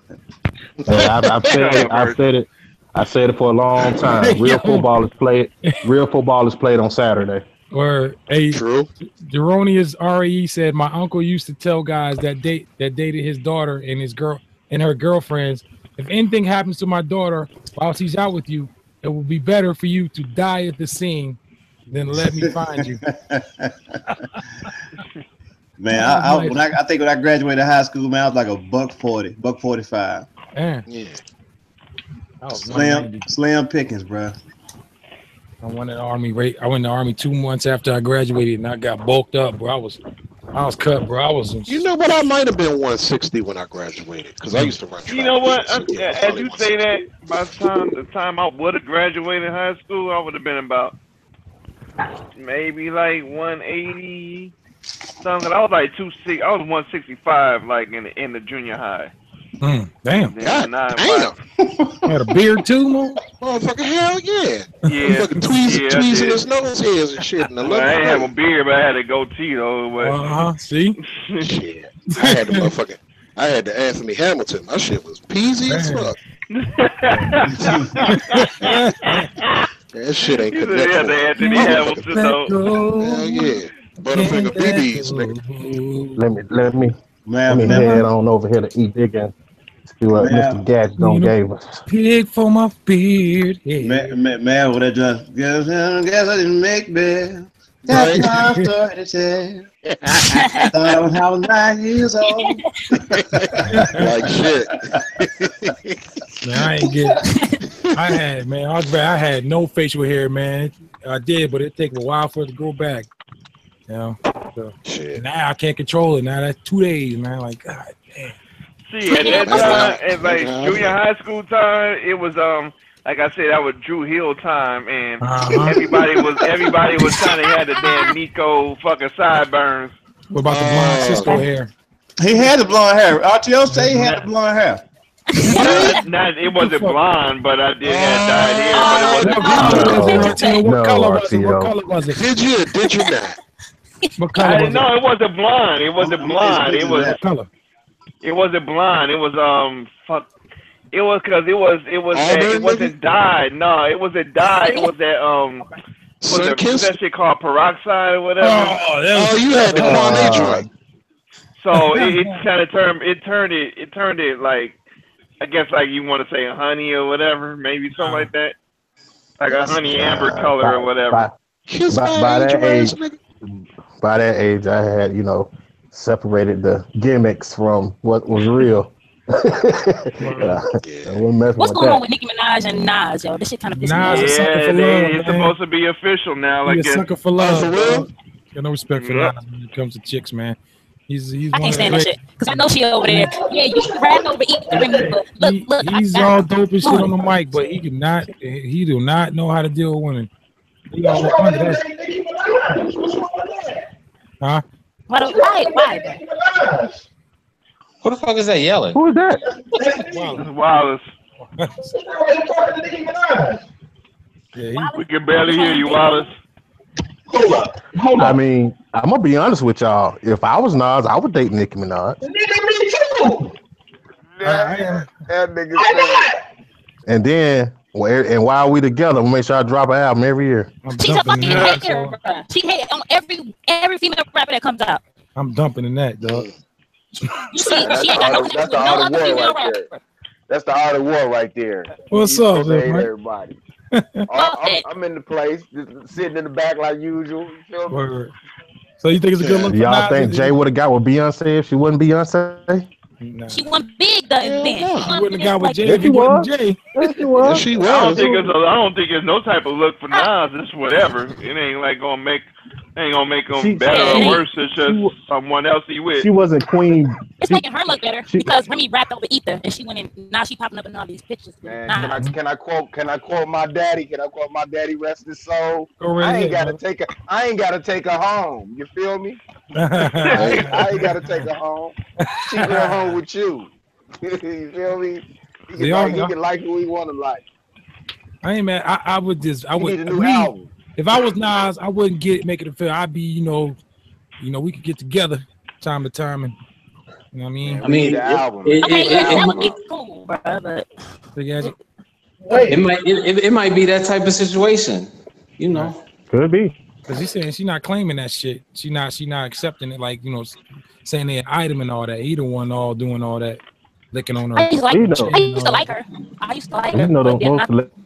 I've said it. I said it for a long time. Real football is played on Saturday. Or true. Jeronius RAE said, my uncle used to tell guys that dated his daughter and her girlfriends, if anything happens to my daughter while she's out with you, it will be better for you to die at the scene than let me find you. Man, I think when I graduated high school, man, I was like a $140, $145. Yeah. Slim pickings, bro. I went in the Army 2 months after I graduated, and I got bulked up, bro. I was cut, bro. You know what? I might have been 160 when I graduated because I used to run track. You know what? As you say that, by the time I would have graduated high school, I would have been about maybe like 180 something. I was like 260. I was 165 like in the junior high. Damn. Damn. Had a beard too, man? Motherfucker, hell yeah. Yeah. Fucking tweezing his nose hairs and shit. Well, I didn't have a beard, but I had a goatee though. But... See? Shit. I had the Anthony Hamilton. My shit was peasy as fuck. That shit ain't Yeah, connected. the Anthony Hamilton though. Hell yeah. Butterfinger BBs, nigga. Let me head on over here to eat digging. See what Mr. Gadget don't gave us. Pig for my beard. Yeah. Man, what that just guess I didn't make bed. That's my story to tell. Thought I was 9 years old. Like shit. Man, I had no facial hair, man. I did, but it take a while for it to go back. You know, so now I can't control it. Now that's 2 days, man. Like, God damn. See, at that time, at like junior high school time, it was like I said, that was Drew Hill time, and everybody was trying to have the damn Nico fucking sideburns. What about the blonde Cisco hair? He had the blonde hair. RTO say he had the blonde hair. It wasn't blonde, but I did have dyed hair, but it wasn't blonde. What color was it? Did you not? What color was it? No, it wasn't blonde. It wasn't blonde. It was color. It wasn't blonde. It was fuck. It was because it wasn't dyed. No, it wasn't dyed. It was that what's that shit called peroxide or whatever. Oh, you had the blonde joint. So it kind of turned it like, I guess like you want to say a honey or whatever, maybe something like that, like a honey amber color or whatever. By that age, I had separated the gimmicks from what was real. What's going on with Nicki Minaj and Nas, yo? This shit kind of pisses me off. It's supposed to be official now. Like, he's a sucker for love. For real? Got no respect for that when it comes to chicks, man. He's I can't stand that shit because I know she over there. Yeah, you ran over eating, but look. He's all dope and shit on the mic, but he do not know how to deal with women. He all under that. Huh? Why? Who the fuck is that yelling? Who is that? Wallace. We can barely hear you, Wallace. Hold up. I mean, I'm gonna be honest with y'all. If I was Nas, I would date Nicki Minaj. Nigga, me too. That nigga and then, while we together, we'll make sure I drop an album every year. She's a fucking hater, bro. She hates on every female rapper that comes out. I'm dumping in that, dog. You see, she ain't got no other female rapper. That's the art of war right there. What's up, man? Everybody. I'm in the place, just sitting in the back like usual. You feel me? So you think it's a good look? Y'all think Jay would have got with Beyonce if she wasn't Beyonce? No. She wasn't big then. She wouldn't have got with Jay if he wasn't Jay. Yes, she was. She was. I don't think it's no type of look for Nas. It's whatever. It ain't like gonna make them better or worse. It's just someone else he with. She wasn't queen. It's making her look better because Remy rapped over Ether and she went in. Now she popping up in all these pictures. Man, can I quote my daddy? Can I quote my daddy? Rest his soul. I ain't gotta take her home. You feel me? I ain't gotta take her home. She go home with you. You feel me? He can like who he want to like. I ain't mad. I would need a new album. If I was Nas, I wouldn't make it a fail. I'd be, we could get together time to time, and you know what I mean. I mean, that would be cool, bro. But it might be that type of situation, Could be. Because he's saying she's not claiming that shit. She not accepting it, like saying they're an item and all that. He the one all doing all that, licking on her. I used to like her. Most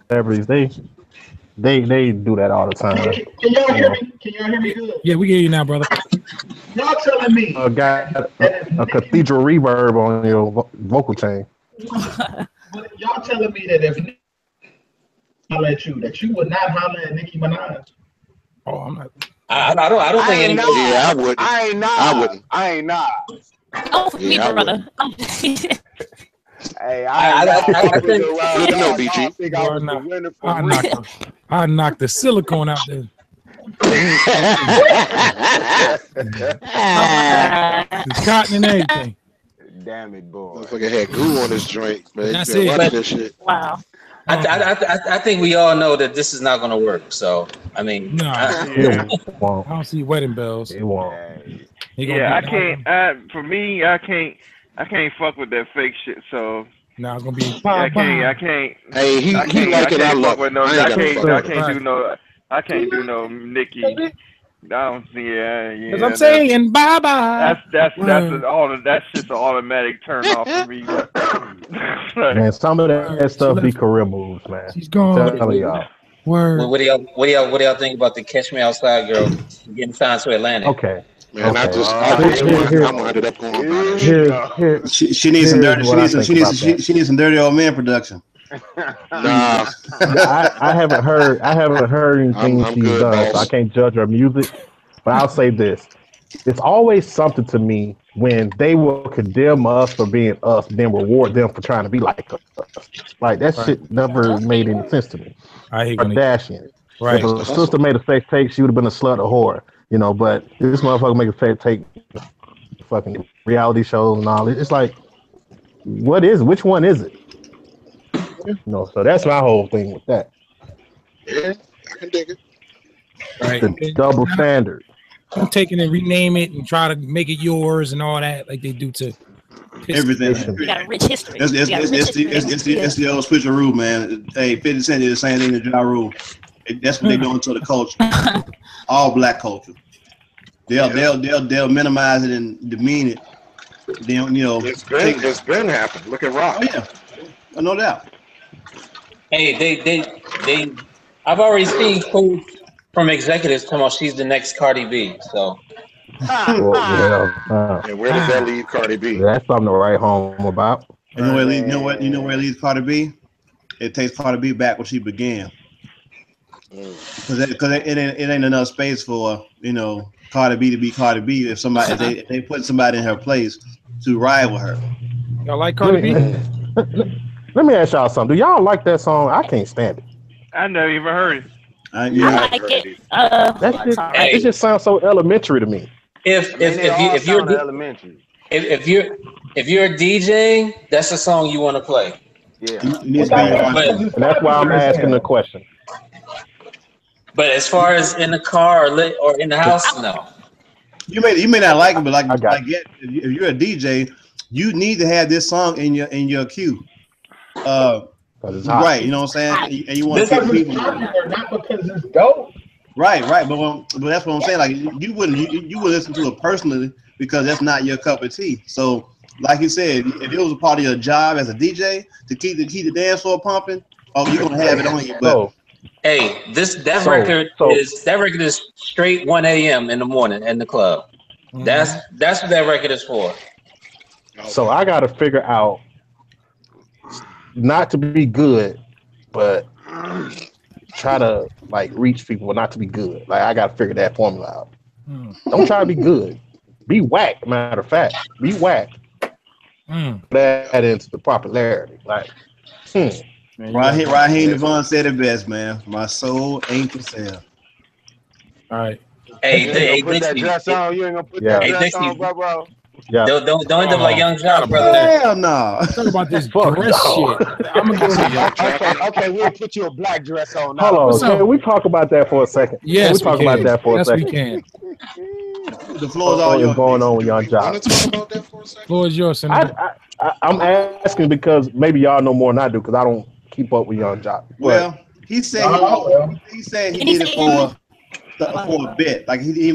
celebrities they do that all the time. Can y'all hear me? Can y'all hear me good? Yeah, we can hear you now, brother. Y'all telling me got a cathedral reverb on your vocal chain. Y'all telling me that if holler at you, that you would not holler at Nicki Minaj? Oh, I'm not. I don't think anybody. Yeah, I wouldn't. I ain't not. Oh, for me, brother. Hey, I think I knocked the silicone out there. The cotton and everything. Damn it, boy. Motherfucker had glue on his joint, man. That's it. Watch that shit. Wow. I think we all know that this is not going to work. So I mean, I don't see wedding bells. It won't. Yeah, I can't. For me, I can't fuck with that fake shit. So Now it's gonna be. I can't. Hey, he like it. I love it. I can't do no Nicki. I don't see. Yeah. Cause I'm saying bye bye. That's just an automatic turn off for me. Man, some of that stuff be career moves, man. She's gone. Tell y'all. What do y'all think about the Catch Me Outside girl getting signed to Atlantic? Okay. Man, okay. I'm ended up going. She needs some dirty. She needs some dirty old man production. Nah, I haven't heard anything she's done, so I can't judge her music. But I'll say this: it's always something to me when they will condemn us for being us, then reward them for trying to be like us. Like that shit never made any sense to me. I hate Kardashian. Right. If a sister made a sex tape, she would have been a slut or whore, you know. But this motherfucker make a sex tape, fucking reality shows and all. It's like, which one is it? You know, so that's my whole thing with that. Yeah, I can dig it. Right. The double standard. Don't take it and rename it and try to make it yours and all that like they do to everything. We got a rich history. It's the old switcheroo, man. Hey, 50 Cent did the same thing to Ja Rule. That's what they're doing to the culture. All black culture. They'll minimize it and demean it. Then it's been happening. Look at Rock. Oh yeah, no doubt. Hey, they I've already seen quotes from executives talking about she's the next Cardi B. So. And where does that leave Cardi B? That's something to write home about. You know where it leaves Cardi B? It takes Cardi B back where she began. Because it ain't enough space for Cardi B to be Cardi B if they put somebody in her place to ride with her. Y'all like Cardi B? Let me ask y'all something. Do y'all like that song? I can't stand it. I never even heard it. I like it. It just sounds so elementary to me. If you're DJing, that's the song you want to play. Yeah. And that's why I'm asking the question. But as far as in the car or in the house, no. You may not like it, but if you're a DJ, you need to have this song in your queue. Right, you know what I'm saying? And you want to keep people not because it's dope. Right, but that's what I'm saying. Like you wouldn't listen to it personally because that's not your cup of tea. So, like you said, if it was a part of your job as a DJ to keep the dance floor pumping, you're gonna have it on you. But hey, that record is straight 1 a.m. in the morning in the club. Mm-hmm. That's what that record is for. So I got to figure out not to be good, but try to reach people, but not to be good. Like I got to figure that formula out. Don't try to be good. Be whack. Matter of fact, be whack. That into the popularity. Raheem Devon said it best, man. My soul ain't for sale. All right. Hey, put that dress on. You ain't gonna put that dress on, bro. Yeah. Don't end up like Young John, brother. Hell no. Talk about this dress shit. I'm gonna Okay, we'll put you a black dress on. Hold on. Can we talk about that for a second? Yes, we talk about that for a second. Yes, we can. The floor is all yours. Going on with Young John. Floor is yours, Senator. I'm asking because maybe y'all know more than I do because I don't keep up with Young John. Well, he said he did it for a bet. Like he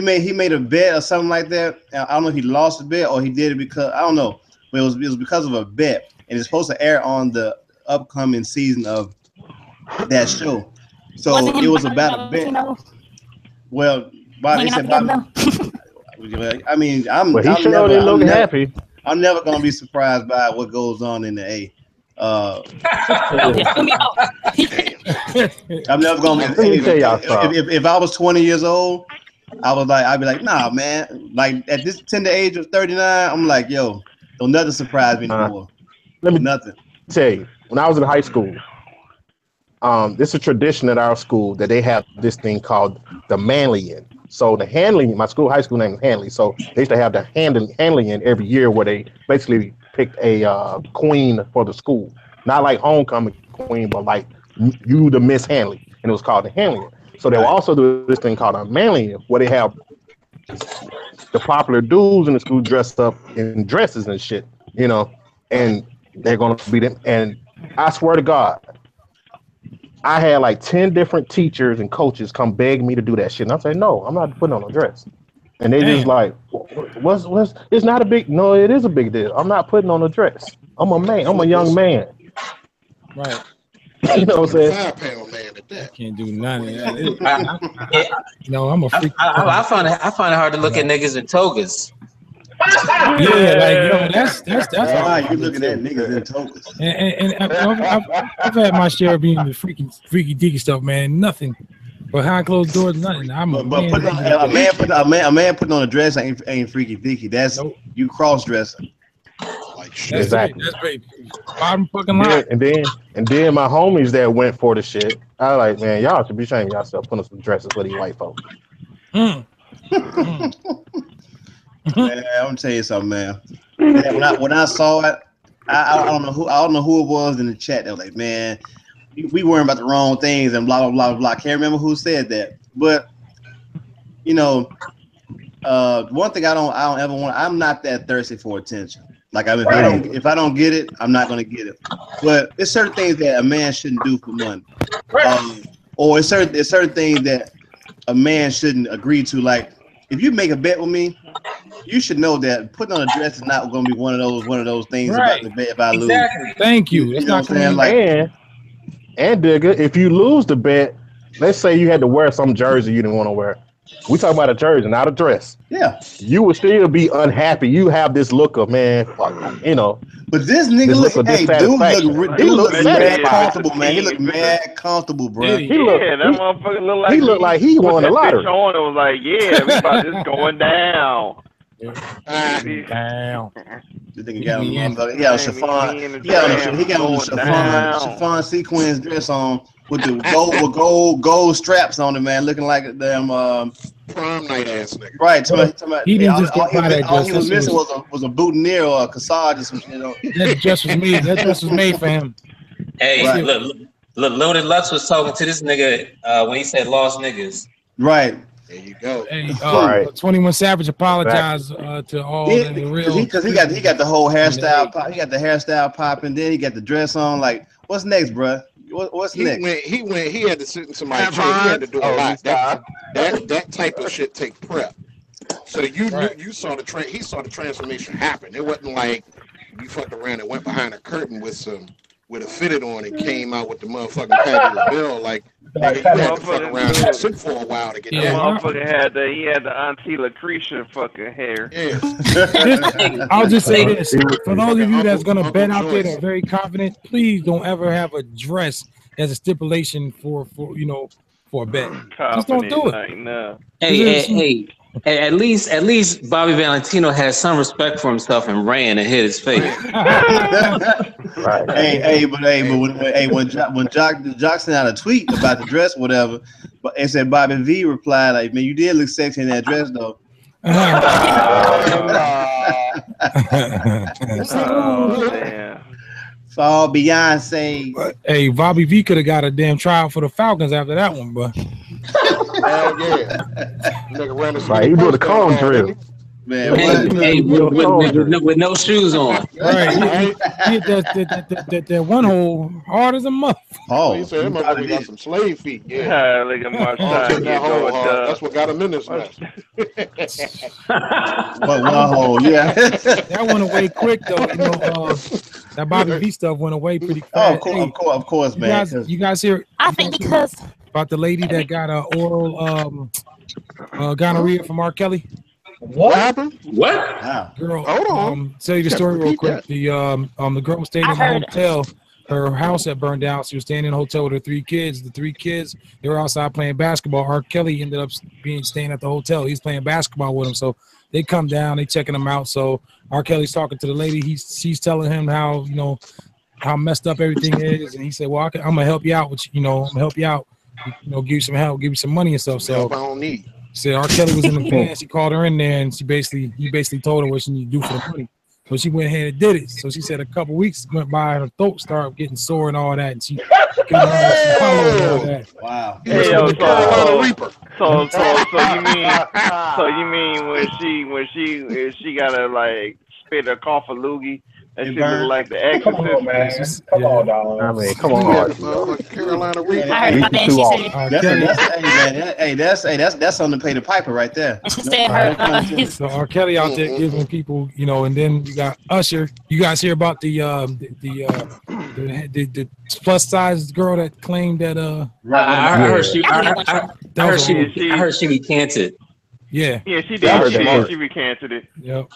made a bet or something like that. I don't know if he lost the bet or he did it because I don't know. But it was because of a bet, and it's supposed to air on the upcoming season of that show. So it was about a bet. Well, Bobby said, I mean, I'm never happy. I'm never gonna be surprised by what goes on in the A. I'm never gonna. If I was 20 years old, I'd be like, nah, man. Like at this tender age of 39, I'm like, yo, don't nothing surprise me anymore. Nothing. Tell you, when I was in high school, this is a tradition at our school that they have this thing called the Manley-in. So the Hanley, my high school name is Hanley. So they used to have the Hanley-in every year where they basically picked a queen for the school. Not like homecoming queen, but like you the Miss Hanley. And it was called the Hanley-in. So they will also do this thing called a Manley-in where they have the popular dudes in the school dressed up in dresses and shit, and they're gonna be them. And I swear to God, I had like 10 different teachers and coaches come beg me to do that shit. And I say, no, I'm not putting on a dress. And they just like, what's it's not a big, no, it is a big deal. I'm not putting on a dress. I'm a man. I'm a young man. Right. You know what I'm saying? 5-pound man at that. Can't do none of that. I'm a freak. I find it hard to look at niggas in togas. Yeah, like that's why you looking at niggas in togas. And I've had my share of being the freaky deaky stuff, man. Nothing but behind closed doors, nothing. A man putting on a dress ain't freaky deaky. That's you cross dressing. Like shit. Exactly. That's great. Bottom fucking line. And then my homies that went for the shit, I like, man, y'all should be shaming yourself putting some dresses for these white folks. Man, I'm gonna tell you something, man. When I saw it, I don't know who it was in the chat. They were like, man, we worrying about the wrong things and blah blah blah blah. I can't remember who said that, but one thing I don't ever want. I'm not that thirsty for attention. Like if I don't get it, I'm not gonna get it. But it's certain things that a man shouldn't do for money, or it's certain things that a man shouldn't agree to. Like if you make a bet with me, you should know that putting on a dress is not going to be one of those things about the bet if I lose. Exactly. Thank you. You know what I'm saying? Like, and Digga, if you lose the bet, let's say you had to wear some jersey you didn't want to wear. We talk about a jersey, not a dress. Yeah. You would still be unhappy. You have this look of, man, fuck, But this nigga dude look mad comfortable, man. He look mad comfortable, bro. That motherfucker look like he looked like he won the lottery. It was like, yeah, we about this going down. Damn. This nigga got a chiffon sequins dress on with the gold straps on it, man, looking like a damn prom night ass nigga. Right, he didn't just get by that all dress. he was missing was a boutonniere or a corsage or some shit. That dress was made. That dress was made for him. Hey, look, Loaded Lux was talking to this nigga when he said lost niggas. Right. There you go. Hey, 21 Savage apologized to all the real because he got the whole hairstyle pop. He got the hairstyle popping. Then he got the dress on. Like, what's next, bro? What's next? He had to sit in somebody's chair. He had to do a lot. That type of shit take prep. So you saw he saw the transformation happen. It wasn't like you fucked around and went behind a curtain with a fitted on and came out with the motherfucking Patty LaBelle. Like, nigga, you had to fuck around and sit for a while to get that. Motherfucker had the Auntie Lucretia fucking hair. Yeah. I'll just say this. For those of you that's gonna bet out there that are very confident, please don't ever have a dress as a stipulation for a bet. Just don't do it. Hey, at least Bobby Valentino had some respect for himself and ran and hit his face. Right. When Jock sent out a tweet about the dress, whatever, but it said Bobby V replied like, "Man, you did look sexy in that dress, though." Oh, damn. For Beyonce. Hey, Bobby V could have got a damn trial for the Falcons after that one, bro. Hell yeah. Nigga ran right, he did a comb drill. Man, with no shoes on. Right, he hit that one hole hard as a muff. Oh, he said that motherfucker got some slave feet. Yeah, look at my side. That's what got him in this mess. But one hole, yeah. That went away quick though. That Bobby V stuff went away pretty fast. Oh, of course, man. You guys hear? I think because about the lady that got oral gonorrhea from R. Kelly. What happened? What? Wow. Girl, hold on. Tell you the story real quick. The girl stayed in the hotel. Her house had burned down. She was staying in a hotel with her 3 kids. The 3 kids, they were outside playing basketball. R. Kelly ended up staying at the hotel. He's playing basketball with them. So they come down, they checking him out. So R. Kelly's talking to the lady. She's telling him how how messed up everything is, and he said, "Well, I'm gonna help you out. I'm gonna help you out. Give you some help, give you some money and stuff." So I don't need. Said R. Kelly was in the van. She called her in there, and he basically told her what she needed to do for the money. So she went ahead and did it. So she said a couple weeks went by, and her throat started getting sore and all that, and she couldn't all that. Wow. Hey, so you mean when she gotta like spit or cough a loogie, That shit look like the Exorcist. Come on, man. Come on, dog. I mean, come on, RG. Carolina I Reaper. heard about that. Too She often. said, That's something to pay the piper right there. she said her, So R. Kelly out there giving people, you know, and then you got Usher. You guys hear about the plus size girl that claimed that I heard she recanted. Yeah, she did. I heard that. She recanted it. Yep.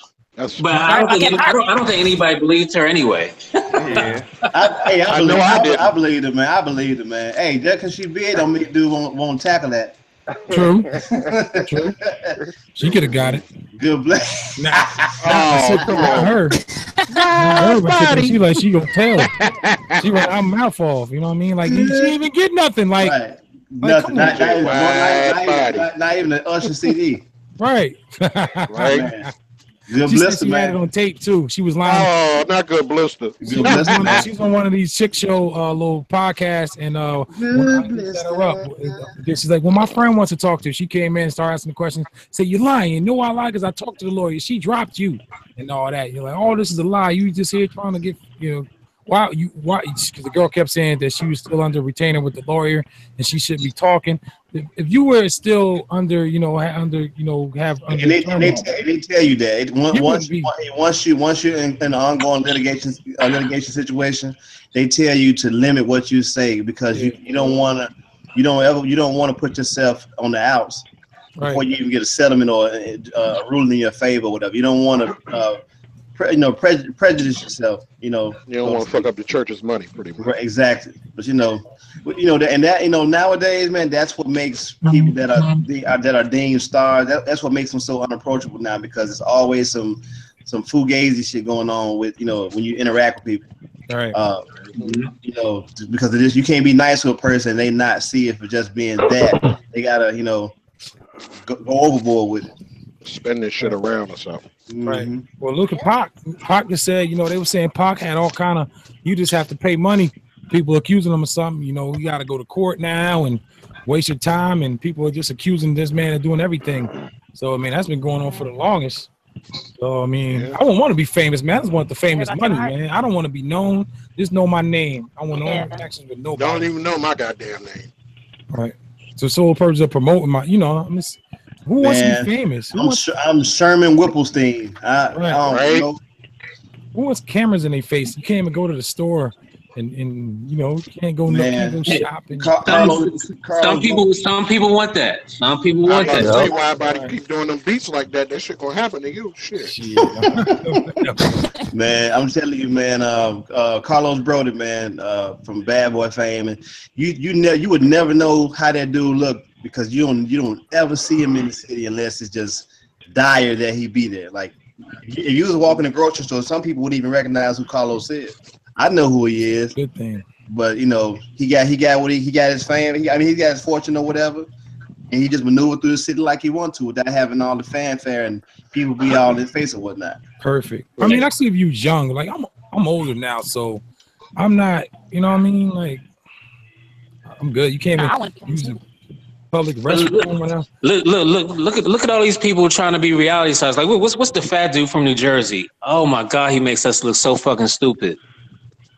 But I don't think anybody believed her anyway. Yeah. I believe it, man. I believe it, man. Hey, just because she big don't make dude won't tackle that. True. True. She could have got it. Good bless. Nah. Not her. But she like she gonna tell. She went our mouth off. You know what I mean? Like she didn't even get nothing. Like, right. Nothing. Not even an Usher CD. Right. Right. Man. Good She blister, said she had it man. on tape too. She was lying. Oh, not good blister. Good blister, man. She's on one of these chick show little podcasts, and when I set her up, she's like, "Well, my friend wants to talk to her." She came in and started asking the questions. Said, "You're lying. You know I lie because I talked to the lawyer. She dropped you and all that." You're like, "Oh, this is a lie. You just here trying to get, you know, why?" Because the girl kept saying that she was still under retainer with the lawyer and she shouldn't be talking. If you were still under, have under. And they tell you that once you're in an ongoing litigation situation, they tell you to limit what you say because you don't want to put yourself on the outs before you even get a settlement or a ruling in your favor or whatever. You don't want to prejudice yourself. You don't want to fuck up the church's money, pretty much. Right, exactly. But nowadays, man, that's what makes people that are deemed stars. That's what makes them so unapproachable now because it's always some fugazi shit going on with when you interact with people. Right. Because of this, you can't be nice to a person and they not see it for just being that. They gotta go overboard with it. Spend this shit around or something. Right. Well, look at Pac. Pac just said, they were saying Pac had all kind of. You just have to pay money. People accusing him of something. You got to go to court now and waste your time. And people are just accusing this man of doing everything. So I mean, that's been going on for the longest. So I mean, I don't want to be famous, man. I just want the famous money, man. I don't want to be known. Just know my name. I want no interactions with nobody. Don't even know my goddamn name. Right. So sole purpose of promoting my, who wants to be famous? I'm Sherman Whipplestein. I don't know. Who wants cameras in their face? You can't even go to the store and you can't go shopping. Some people want that. Some people want that. I'll tell you why everybody keep doing them beats like that. That shit gonna happen to you. Shit. Man, I'm telling you, man. Carlos Brody, man, from Bad Boy fame, and you would never know how that dude looked because you don't ever see him in the city unless it's just dire that he be there. Like if you was walking in the grocery store, some people wouldn't even recognize who Carlos is. I know who he is. Good thing. But he got his fame. He got his fortune or whatever, and he just maneuvered through the city like he wanted to without having all the fanfare and people be all in his face or whatnot. Perfect. I mean, I see if you young. Like I'm older now, so I'm not. You know what I mean? Like I'm good. You can't even use the public restroom. Look at all these people trying to be reality stars. Like what's the fat dude from New Jersey? Oh my God, he makes us look so fucking stupid.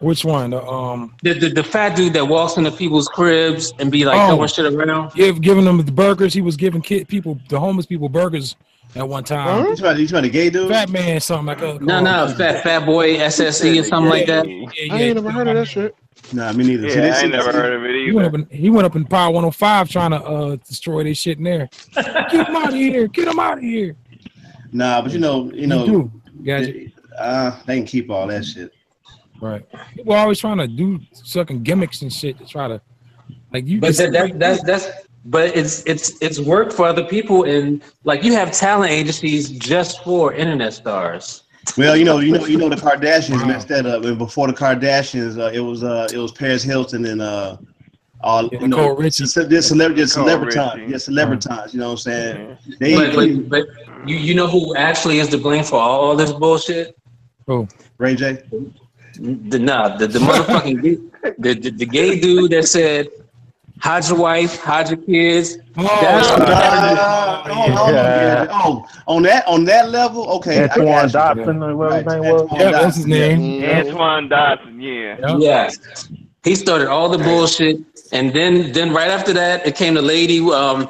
Which one? The fat dude that walks into people's cribs and be like throwing shit around. Giving them the burgers. He was giving the homeless people burgers at one time. You talking about a gay dude? Fat man, something like that. No, fat boy SSC or something like that. I ain't never heard of that shit. Nah, me neither. Yeah, I ain't never heard of it either. He went up in Power 105 trying to destroy their shit in there. Get him out of here! Get him out of here! Nah, but they can keep all that shit. Right. People are always trying to do sucking gimmicks and shit to try to like you. But but it's work for other people, and like you have talent agencies just for internet stars. Well, the Kardashians messed that up, and before the Kardashians, it was Paris Hilton and Nicole Richie. Celebrities. You know what I'm saying? But you know who actually is to blame for all this bullshit? Who? Ray J. The motherfucking the gay dude that said hide your wife, hide your kids. On that level, okay. Antoine Dotson, or whatever his name was. Yeah, that's his name. Antoine Dotson, yeah. Yes. He started all the bullshit, and then right after that, it came the lady. What's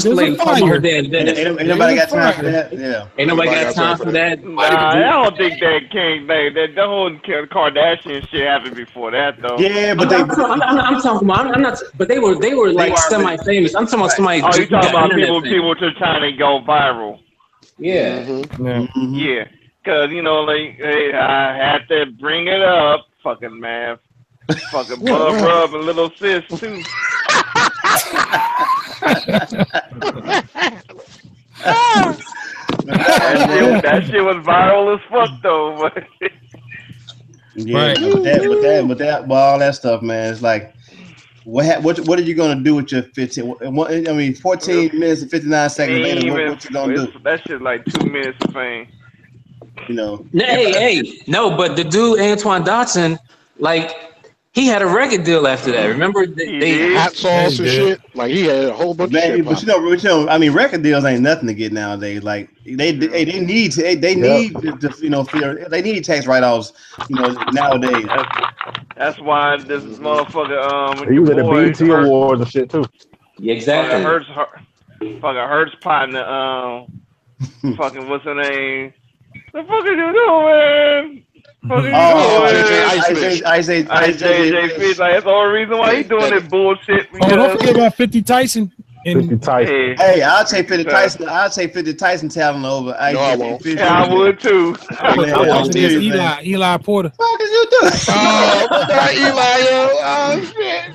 the lady? Ain't nobody got time for that. Yeah. Ain't nobody got time for that. Nah, I don't think that came. The whole Kardashian shit happened before that, though. Yeah, but I'm talking about. I'm not. But they were like semi-famous. I'm talking about somebody. Oh, you talking about people just trying to go viral? Yeah. Yeah. Cause like, hey, I had to bring it up, fucking man. Fucking Bub and Little Sis too. that shit was viral as fuck though. Yeah, but all that stuff, man. It's like, what are you gonna do with your 14 minutes and 59 seconds later? What you gonna do? That shit like 2 minutes of fame. No, but the dude Antoine Dotson, like. He had a record deal after that. Remember, they hot sauce and shit. Like he had a whole bunch of shit. But I mean, record deals ain't nothing to get nowadays. Like they need tax write-offs. Nowadays. That's why this motherfucker. He was at the BET Awards and shit too. Yeah, exactly. Hurts partner. Fucking what's her name? The fuck are you doing? Isaiah Fish. Like, that's the only reason why he's doing this bullshit. Don't forget about 50 Tyson. 50 Tyson. Hey, I'll take 50 Tyson. I'll take 50 Tyson talent over. I would too. Eli Porter. What is you doing?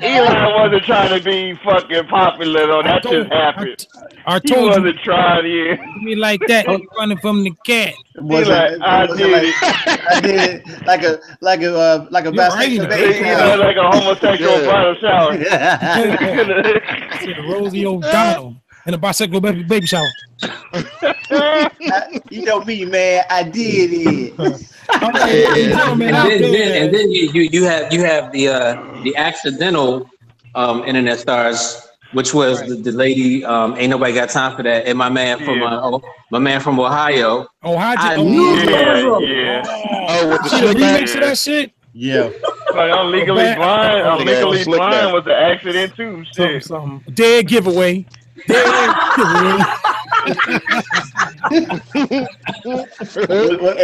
Eli wasn't trying to be fucking popular though. That just happened. I told he wasn't trying. Yeah. Me like that. Running from the cat. I did it like a basketball like a homosexual bridal shower. Rosie O'Donnell in a bisexual baby shower. You know me, man. I did it. and then you have the accidental internet stars, which was the lady. Ain't nobody got time for that. And my man from Ohio. Ohio. With the remix of that shit. Yeah. Like I'm legally blind. I'm legally blind was an accident too. Shit. Something. Dead giveaway. Hey,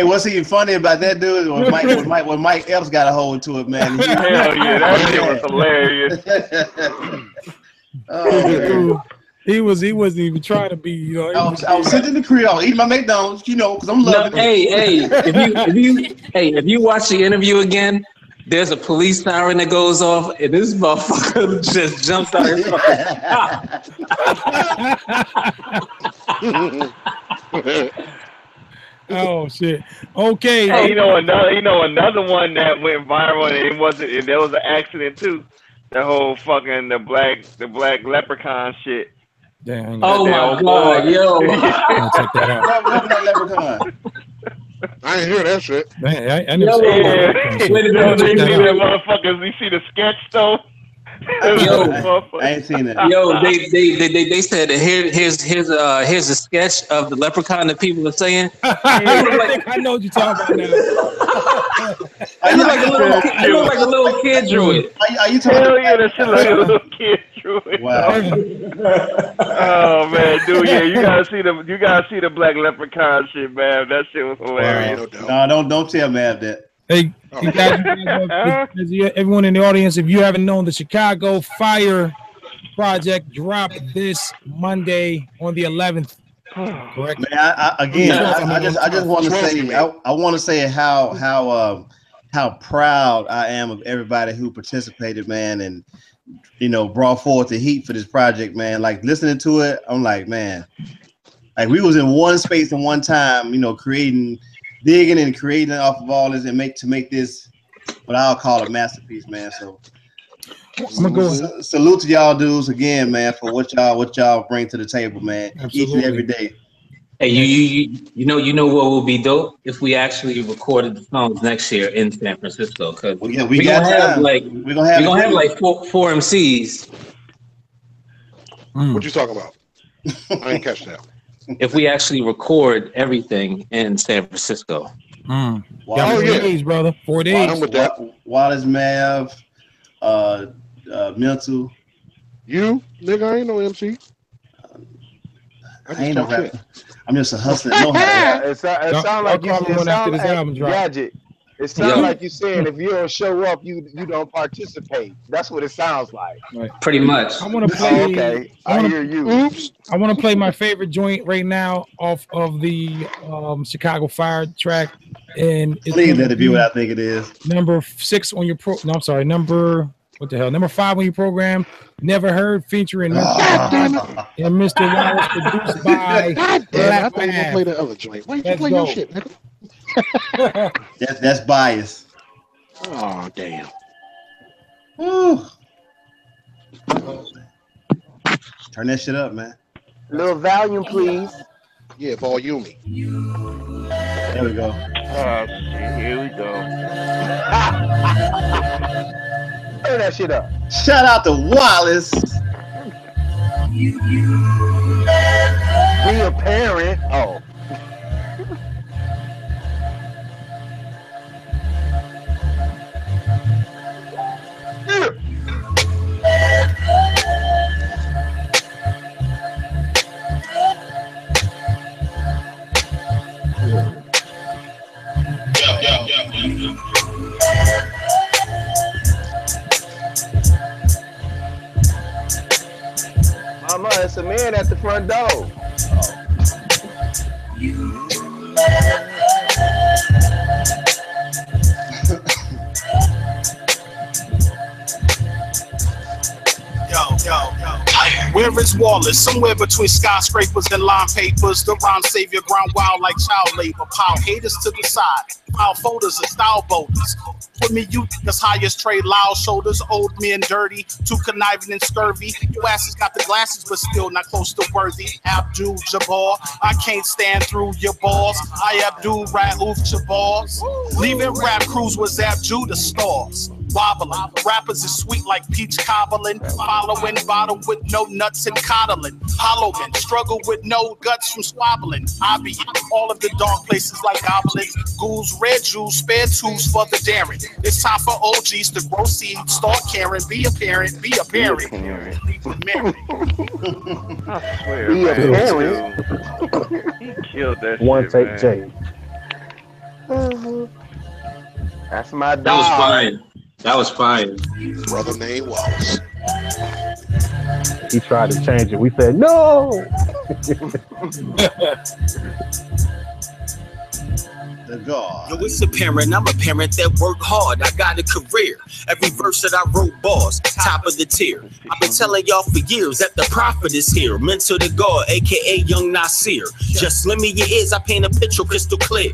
what's even funny about that dude was when Mike Epps got a hold to it, man. Hell yeah, that shit was hilarious. He wasn't even trying to be, I was sitting in the crib, I was eating my McDonald's, because I'm loving it. If you watch the interview again, there's a police siren that goes off, and this motherfucker just jumps out his Oh shit! Okay. Hey, another one that went viral, and there was an accident too. The whole fucking the black leprechaun shit. Damn, oh my god, yo! Check that out. That leprechaun. I didn't hear that shit. Man, I never saw that motherfuckers. You see the sketch though? Yo, I ain't seen it. Yo, they said that here's a sketch of the leprechaun that people are saying. I know what you're talking about now. I look like a little kid drew it. Are you talking? Hell yeah, that shit like a little kid drew it. Wow. Oh man, dude, yeah, you gotta see the black leprechaun shit, man. That shit was hilarious. Wow. No, don't tell Mav that. Hey, you guys, everyone in the audience, if you haven't known, the Chicago Fire Project dropped this Monday on the 11th. Correct. Man, I just want to say, I want to say how proud I am of everybody who participated, man, and brought forth the heat for this project, man. Like listening to it, I'm like, man, like we was in one space and one time, digging and creating off of all this and make this what I'll call a masterpiece, man. So salute to y'all dudes again, man, for what y'all bring to the table, man. Absolutely. Each and every day. Hey, you know what will be dope if we actually recorded the songs next year in San Francisco, because we we're got gonna have time. like we're gonna have like four MCs. What you talking about? I didn't catch that. If we actually record everything in San Francisco. Got 4 days, brother. 4 days. I'm with that. Wallace, Mav, Mental. You, nigga, I ain't no MC. I ain't no rapper. I'm just a hustler. Know how to rap. It sounds like you Gadget. It sounds like you're saying if you don't show up, you don't participate. That's what it sounds like. Right. Pretty much. I want to play. Okay, I hear you. Oops. I want to play my favorite joint right now off of the Chicago Fire track, and please let it be what I think it is. Number 6 on your number. What the hell? Number 5 on your program. Never Heard, featuring and Mr. Wallace, produced by God damn, I thought you were gonna play the other joint. Why didn't you play your shit, nigga? That's bias. Oh damn. Woo. Turn that shit up, man. Little volume, please. Yeah, volume. There we go. Here we go. Turn that shit up. Shout out to Wallace. Be a parent. Oh. Mama, it's a man at the front door. Where is Wallace? Somewhere between skyscrapers and line papers. The rhyme savior ground wild like child labor. Pile haters to the side. Pile folders and style boulders. Put me you as high as trade loud shoulders. Old men dirty. Too conniving and scurvy. You asses got the glasses but still not close to worthy. Abdul Jabbar. I can't stand through your balls. I Abdul Raouf Jabars. Leaving rap crews was Abdul the stars. Wobbling. Rappers is sweet like peach cobbling. Following bottle with no nuts and coddling. Hollow men struggle with no guts from squabbling. I be in all of the dark places like goblins. Ghouls, red jewels, spare tools for the daring. It's time for OGs to grow seed, start caring, be a parent, be a parent. Leave with Mary. I swear, Be a man. parent. He killed that One shit, take, man. Jay. That's my dog. That was fine. That was fine. Brother named Wallace. He tried to change it. We said no. The God. Yo, it's apparent I'm a parent that worked hard. I got a career. Every verse that I wrote, bars, top of the tier. I've been telling y'all for years that the prophet is here. Mentor to God, aka Young Nasir. Just lend me your ears, I paint a picture crystal clear.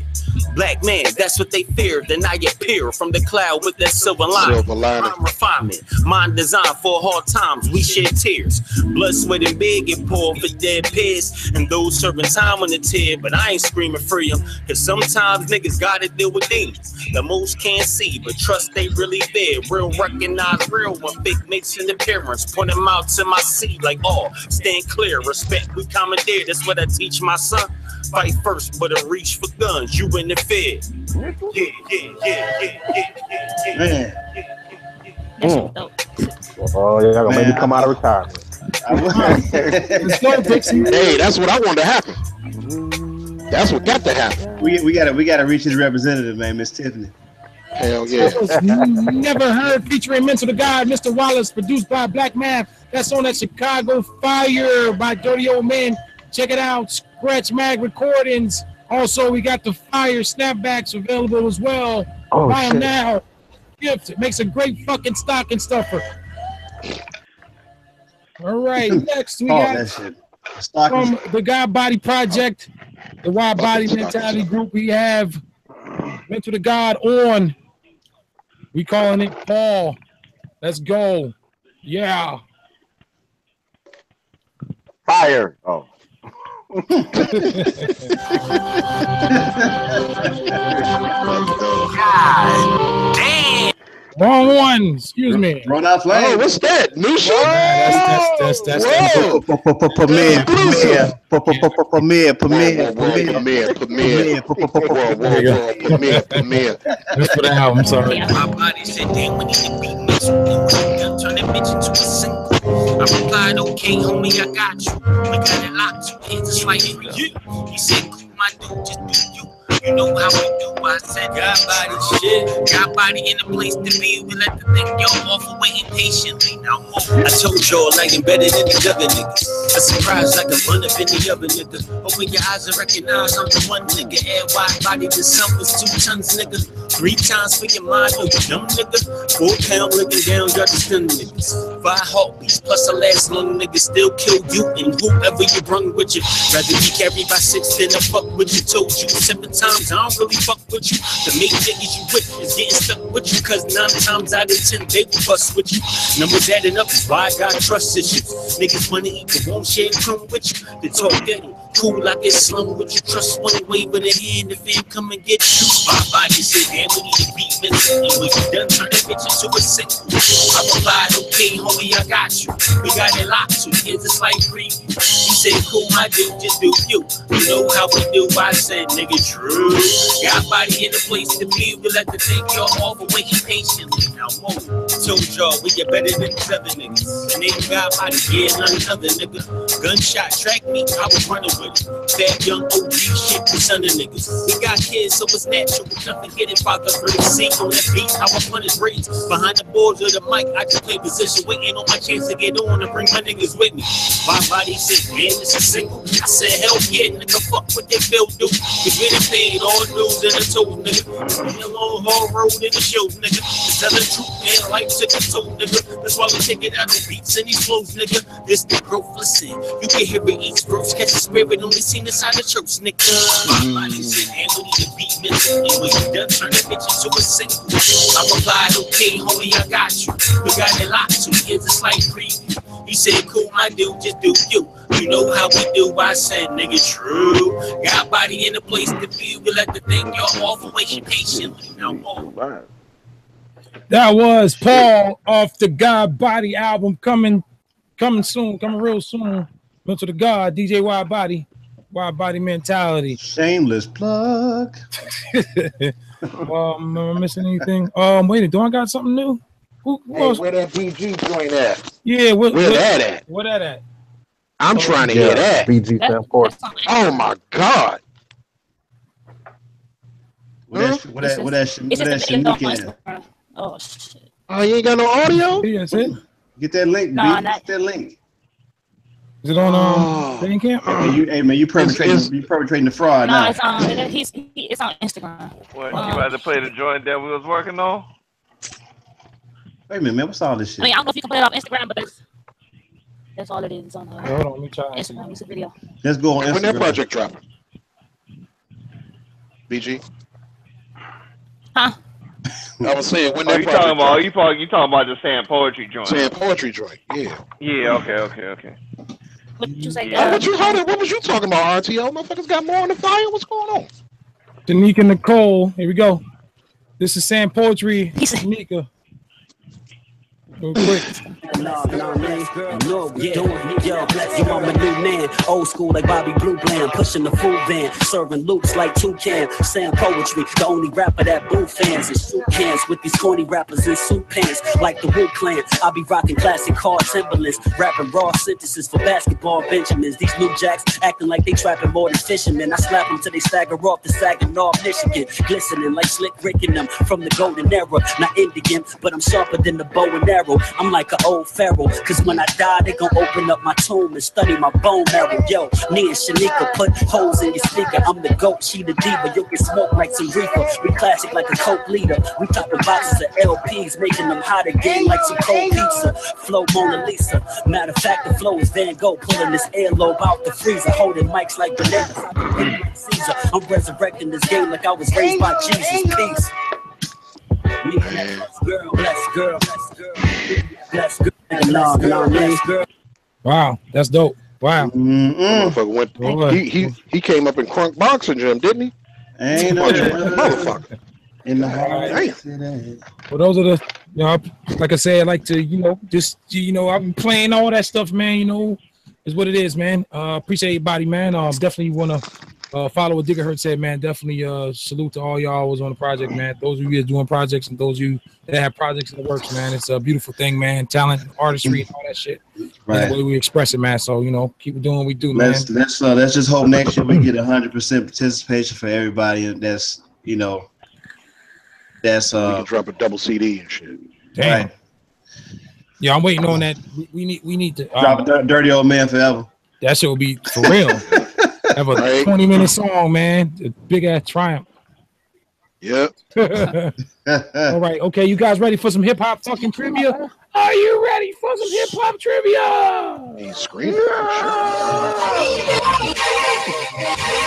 Black man, that's what they fear. Then I appear from the cloud with that silver line. I'm refinement, mind designed for hard times. We shed tears. Blood, sweat, and big get poured for dead peers. And those serving time on the tear. But I ain't screaming free them. Cause sometimes niggas gotta deal with demons. The most can't see, but trust they really there. Real recognize real when fake makes an appearance. Point them out to my seed like, oh, stand clear. Respect, we commandeer. That's what I teach my son. Fight first, but a reach for guns. You in the fed. Man. Oh, y'all gonna make me come out of retirement. Hey, that's what I want to happen. That's what got to happen. We gotta reach his representative, man, Miss Tiffany. Hell yeah. Never Heard, featuring Mental to God, Mr. Wallace, produced by Black Man. That's on that Chicago Fire by Dirty Old Men. Check it out. Scratch Mag Recordings. Also, we got the Fire snapbacks available as well. Oh, buy them shit. now. Gift. It makes a great fucking stocking stuffer. All right. Next, we got from the God Body Project, the Wide Body Mentality Group. We have Mental to God on. We calling it Paul. Let's go. Yeah. Fire. Oh. God damn. Wrong one. Excuse me. Run out flame. Oh, what's that? New shit? That's Whoa. Premiere. That's for the album. Sorry. My body said, damn, we need to beat me. So done turn that bitch into a single. I replied, okay, homie, I got you. We got it locked, 2 hands just like you. He said, cool, my dude, just do you. You know how we do. I said, got body shit. Got body in a place to be. We let the thing go off and waiting patiently. Now, I told y'all like embedded in the other niggas. A surprise like a run up in the other nigga. Open your eyes and recognize I'm the one nigga. Air wide body, the sun was 2 tons, nigga. 3 times for your mind, oh, dumb nigga. 4 pound looking down, got the stun niggas. 5 heartbeats plus a last lung nigga. Still kill you and whoever you brung with you. Rather be carried by 6 than a fuck with you. Told you 7 times, I don't really fuck with you. The main niggas you with is getting stuck with you. Cause 9 times out of 10 they will bust with you. Numbers adding up is why I got trust issues. Niggas wanna eat but won't share crumb with you. They talk dirty, cool like it's slum with you. Trust one way with a hand if fam come and get you. My body said damn we need to beat missing. And when you done turn that bitch into a single. I replied okay homie I got you. We got it locked 2 years it's like free. He said cool my dude just do you. You know how we do. I said nigga true. Got body in the place to be. We let the thing go off and waiting patiently. Now move. Told y'all we get better than these other niggas. And they got body, yeah, none other nigga. Gunshot track me, I was running with it. Fat young OG shit with son of niggas. We got kids, so it's natural. Nothing getting father for the seat on that beat. How I punish braids. Behind the boards of the mic, I can play position, waiting on my chance to get on and bring my niggas with me. My body said, man, this is single. I said, hell yeah, nigga, fuck what they feel do. Cause we done paid all dues and the toes, nigga. It's been a long, hard road in the shows, nigga. Tell the truth, man, life took a toll, nigga. That's why we take it out the beats and these flows, nigga. This the growth, listen. You can hear it each verse, catch the spirit, only seen inside the church, nigga. My body said, and we need to beat missing. And when you done, turn that bitch into a single. I replied, okay, homie, I got you. We got it locked, 2 years, it's like free. He said, cool, my dude, just do you. You know how we do. I said, nigga, true. Got body in the place to be. We let the thing go off and wait patiently. Now, move. That was Paul off the God Body album coming soon, coming real soon. Went to the God, DJ Wide Body Mentality. Shameless plug. Am I missing anything? Wait, do I got something new? Who else? Where that BG joint at? Yeah, where that at? Where that at? I'm trying to hear that. BG Fanforce. Oh my God. What that Shanika? Oh shit. Oh, you ain't got no audio? Yeah, that's it. Get that link, No, Get that link. Is it on Bandcamp? Hey man, you perpetrating the fraud now. No, it's on Instagram. What, you about to play the joint that we was working on? Wait a minute, man. What's all this shit? I mean, I don't know if you can play it off Instagram, but that's all it is. It's on Hold on, let me try. Instagram music video. Let's go on Instagram. When that project dropping? BG? Huh? I was saying when that you talking about you talking about the saying poetry joint. Saying poetry joint, yeah. Yeah, okay. What you say, What was you talking about, RTO? Motherfuckers got more on the fire? What's going on? Danica Nicole, here we go. This is Sam Poetry. Danica. Real quick. Yo, I'm a new man, old school like Bobby Blue Bland, pushing the food van, serving loops like Toucan, saying poetry, the only rapper that boo fans and shoot cans with these corny rappers in suit pants like the Wu Clan. I be rocking classic car Timberlands, rapping raw sentences for basketball Benjamins. These new jacks acting like they trapping more than fishermen. I slap them till they stagger off the Saginaw, Michigan, glistening like Slick Rick in them from the golden era. Not Indian, but I'm sharper than the bow and arrow. I'm like an old pharaoh, cause when I die, they gon' open up my tomb and study my bone marrow. Yo, me and Shanika put holes in your speaker. I'm the GOAT, she the diva. You can smoke like some reefer. We classic like a Coke leader. We topping boxes of LPs, making them hot again like some cold pizza. Flow Mona Lisa. Matter of fact, the flow is Van Gogh, pulling this airlobe out the freezer, holding mics like bananas. Caesar. I'm resurrecting this game like I was raised by Jesus. Peace. Bless girl. Wow, that's dope. Wow. Motherfucker went. He came up in Crunk Boxing Gym, didn't he? Ain't no motherfucker. In the heart. Well, those are the, you know, like I said, I like to, you know, just, you know, I've been playing all that stuff, man. You know, is what it is, man. Appreciate everybody, man. Definitely want to follow what Digger Hurt said, man. Definitely salute to all y'all was on the project, man. Those of you that are doing projects and those of you that have projects in the works, man. It's a beautiful thing, man. Talent, artistry, and all that shit. Right. And the way we express it, man. So, you know, keep doing what we do, man. Let's just hope next year we get 100% participation for everybody, and that's, you know, that's we can drop a double CD and shit. Damn. Right. Yeah, I'm waiting on that. We need to drop a Dirty Old Man Forever. That shit will be for real. Have a 20-minute song, man. A big ass triumph. Yep. All right. Okay, you guys ready for some hip hop fucking trivia? Are you ready for some hip hop trivia? He's screaming.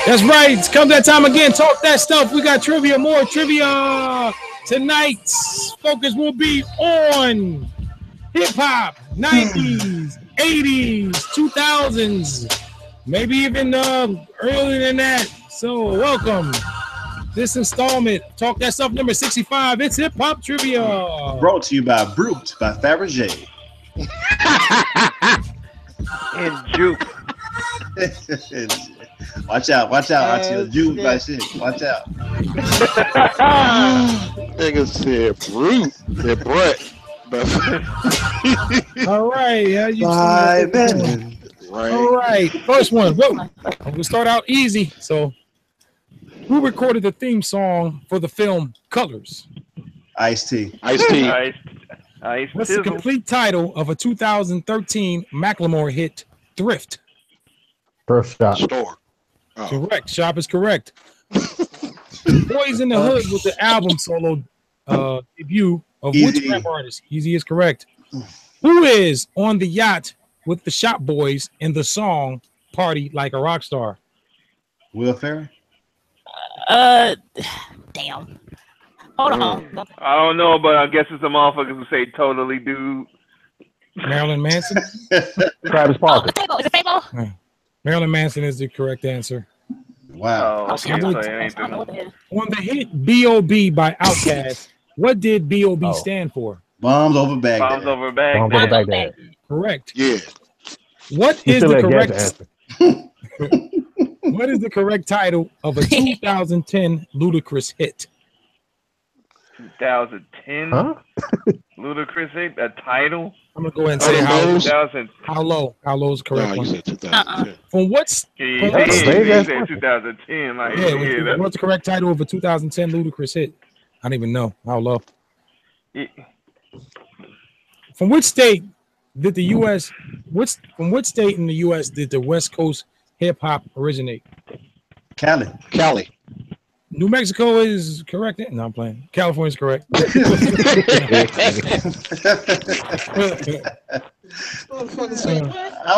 That's right. It's come that time again. Talk that stuff. We got trivia, more trivia. Tonight's focus will be on hip hop, 90s, 80s, 2000s, maybe even earlier than that. So welcome. This installment, Talk That Stuff number 65. It's hip hop trivia. Brought to you by Brute by Fabergé. And Juke. Watch out, Auntie. Juke by shit. Watch out. Nigga said Brute. They're Brett. All right. How you right. All right. First one. We'll start out easy. So, who recorded the theme song for the film Colors? Ice-T. Ice-T. What's the complete title of a 2013 Macklemore hit, Thrift? Thrift Shop. Store. Oh. Correct. Shop is correct. Boys in the Hood was the album solo debut of which rap artist? Easy is correct. Who is on the yacht with the Shop Boys in the song Party Like a Rock Star? Will Ferrell? Damn. Hold on. I don't know, but I guess it's the motherfuckers who say totally dude. Marilyn Manson? Travis Parker. Is it Fable? Marilyn Manson is the correct answer. Wow. Oh, okay, so it ain't the... On the hit B.O.B. by Outkast, what did B.O.B. stand for? Bombs Over Baghdad. Bombs Over Baghdad. Correct. Yeah. What is the correct What is the correct title of a 2010 Ludacris hit? 2010 Ludacris hit? A title? I'm gonna go ahead and say how low. How low is the correct one? You said 2010. From what's he said 2010? Like, what's the correct title of a 2010 Ludacris hit? I don't even know how low. Yeah. From which state did the U.S. From which state in the U.S. did the West Coast hip hop originate? Cali. New Mexico is correct. No, I'm playing. California is correct. I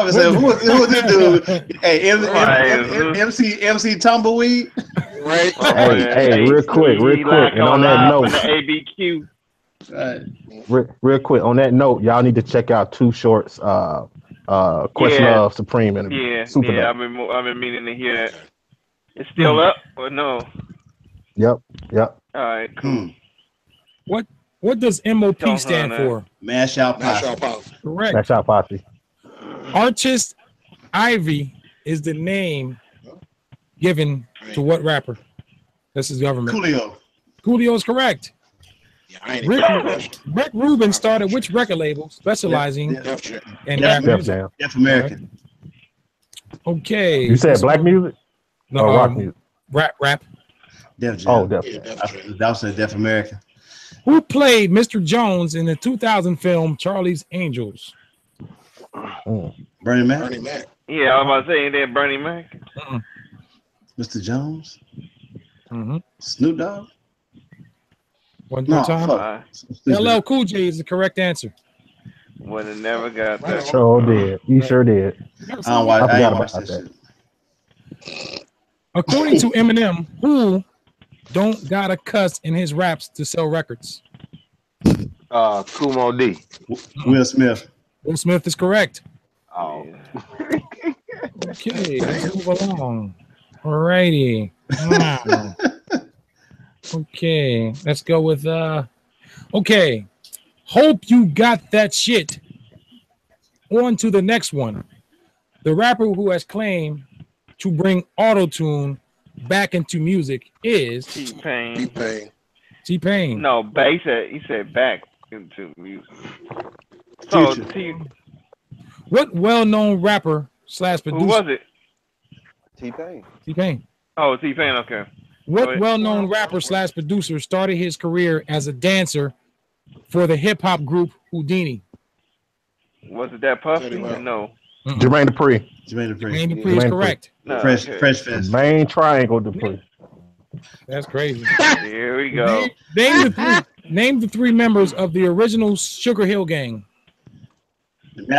was saying, who this dude? Hey, MC Tumbleweed. Right. Hey, real quick. And on that note, ABQ. Real quick. On that note, y'all need to check out Too Short's Question of Supreme interview. Yeah. I've been meaning to hear that. It's still up or no? Yep. All right, cool. What does MOP stand for? Mash Out Posse. Correct. Mash Out Posse. Artist Ivy is the name given to what rapper? This is government. Coolio is correct. Yeah, Rick Rubin started which record label specializing in rap music? Def American. Okay. You said black music? No, rock music. Rap. Def Jam. Def Jam. That was a Def American. Who played Mr. Jones in the 2000 film Charlie's Angels? Bernie Mac. Yeah, I was about to say, ain't that Bernie Mac? Mr. Jones. Mm-hmm. Snoop Dogg. One more time. LL Cool J is the correct answer. Would have never got that. Sure did. You sure did. I forgot about that. According to Eminem, who don't gotta cuss in his raps to sell records? Kumo D. Will Smith. Will Smith is correct. Oh. Okay, let's move along. Alrighty. Wow. Okay, let's go with okay. Hope you got that shit. On to the next one. The rapper who has claimed to bring auto-tune back into music is T-Pain. T-Pain. T-Pain. No, but he said back into music. So What well-known rapper / producer? Who was it? T-Pain. T-Pain. Oh, T-Pain. Okay. What well-known rapper / producer started his career as a dancer for the hip-hop group Houdini? Was it that Puffy? No. Jermaine Dupri. Jermaine Dupri. Jermaine Dupri is correct. No, Fresh Fest. Main triangle Dupri. That's crazy. Here we go. Name the three members of the original Sugar Hill Gang.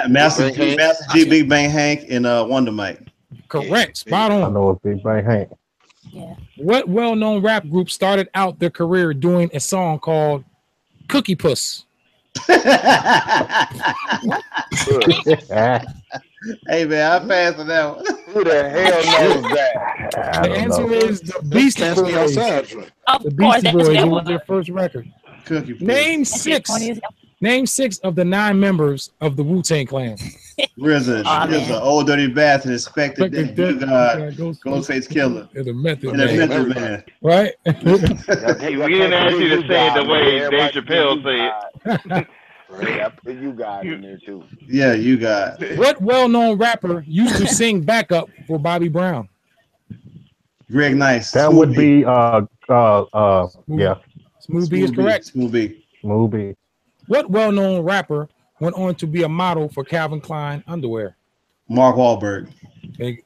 Master G, Big Bang Hank, and Wonder Mike. Correct. Spot on. I know it's Big Bang Hank. Yeah. What well-known rap group started out their career doing a song called Cookie Puss? Hey man, I passed on that one. Who the hell knows that? The answer is the Beastie Boys. The Beastie Boys. It was their first record. Cookie Puss. Name six of the 9 members of the Wu-Tang Clan. RZA, Old Dirty Bastard, Inspector Death, Ghostface Killer, and the Method Man. Right? We didn't ask you to say it the way Dave Chappelle say it. I put you guys in there too. Yeah, you got. What well-known rapper used to sing backup for Bobby Brown? Greg Nice. That would be Smooth B is correct. Smooth B. What well-known rapper went on to be a model for Calvin Klein underwear? Mark Wahlberg.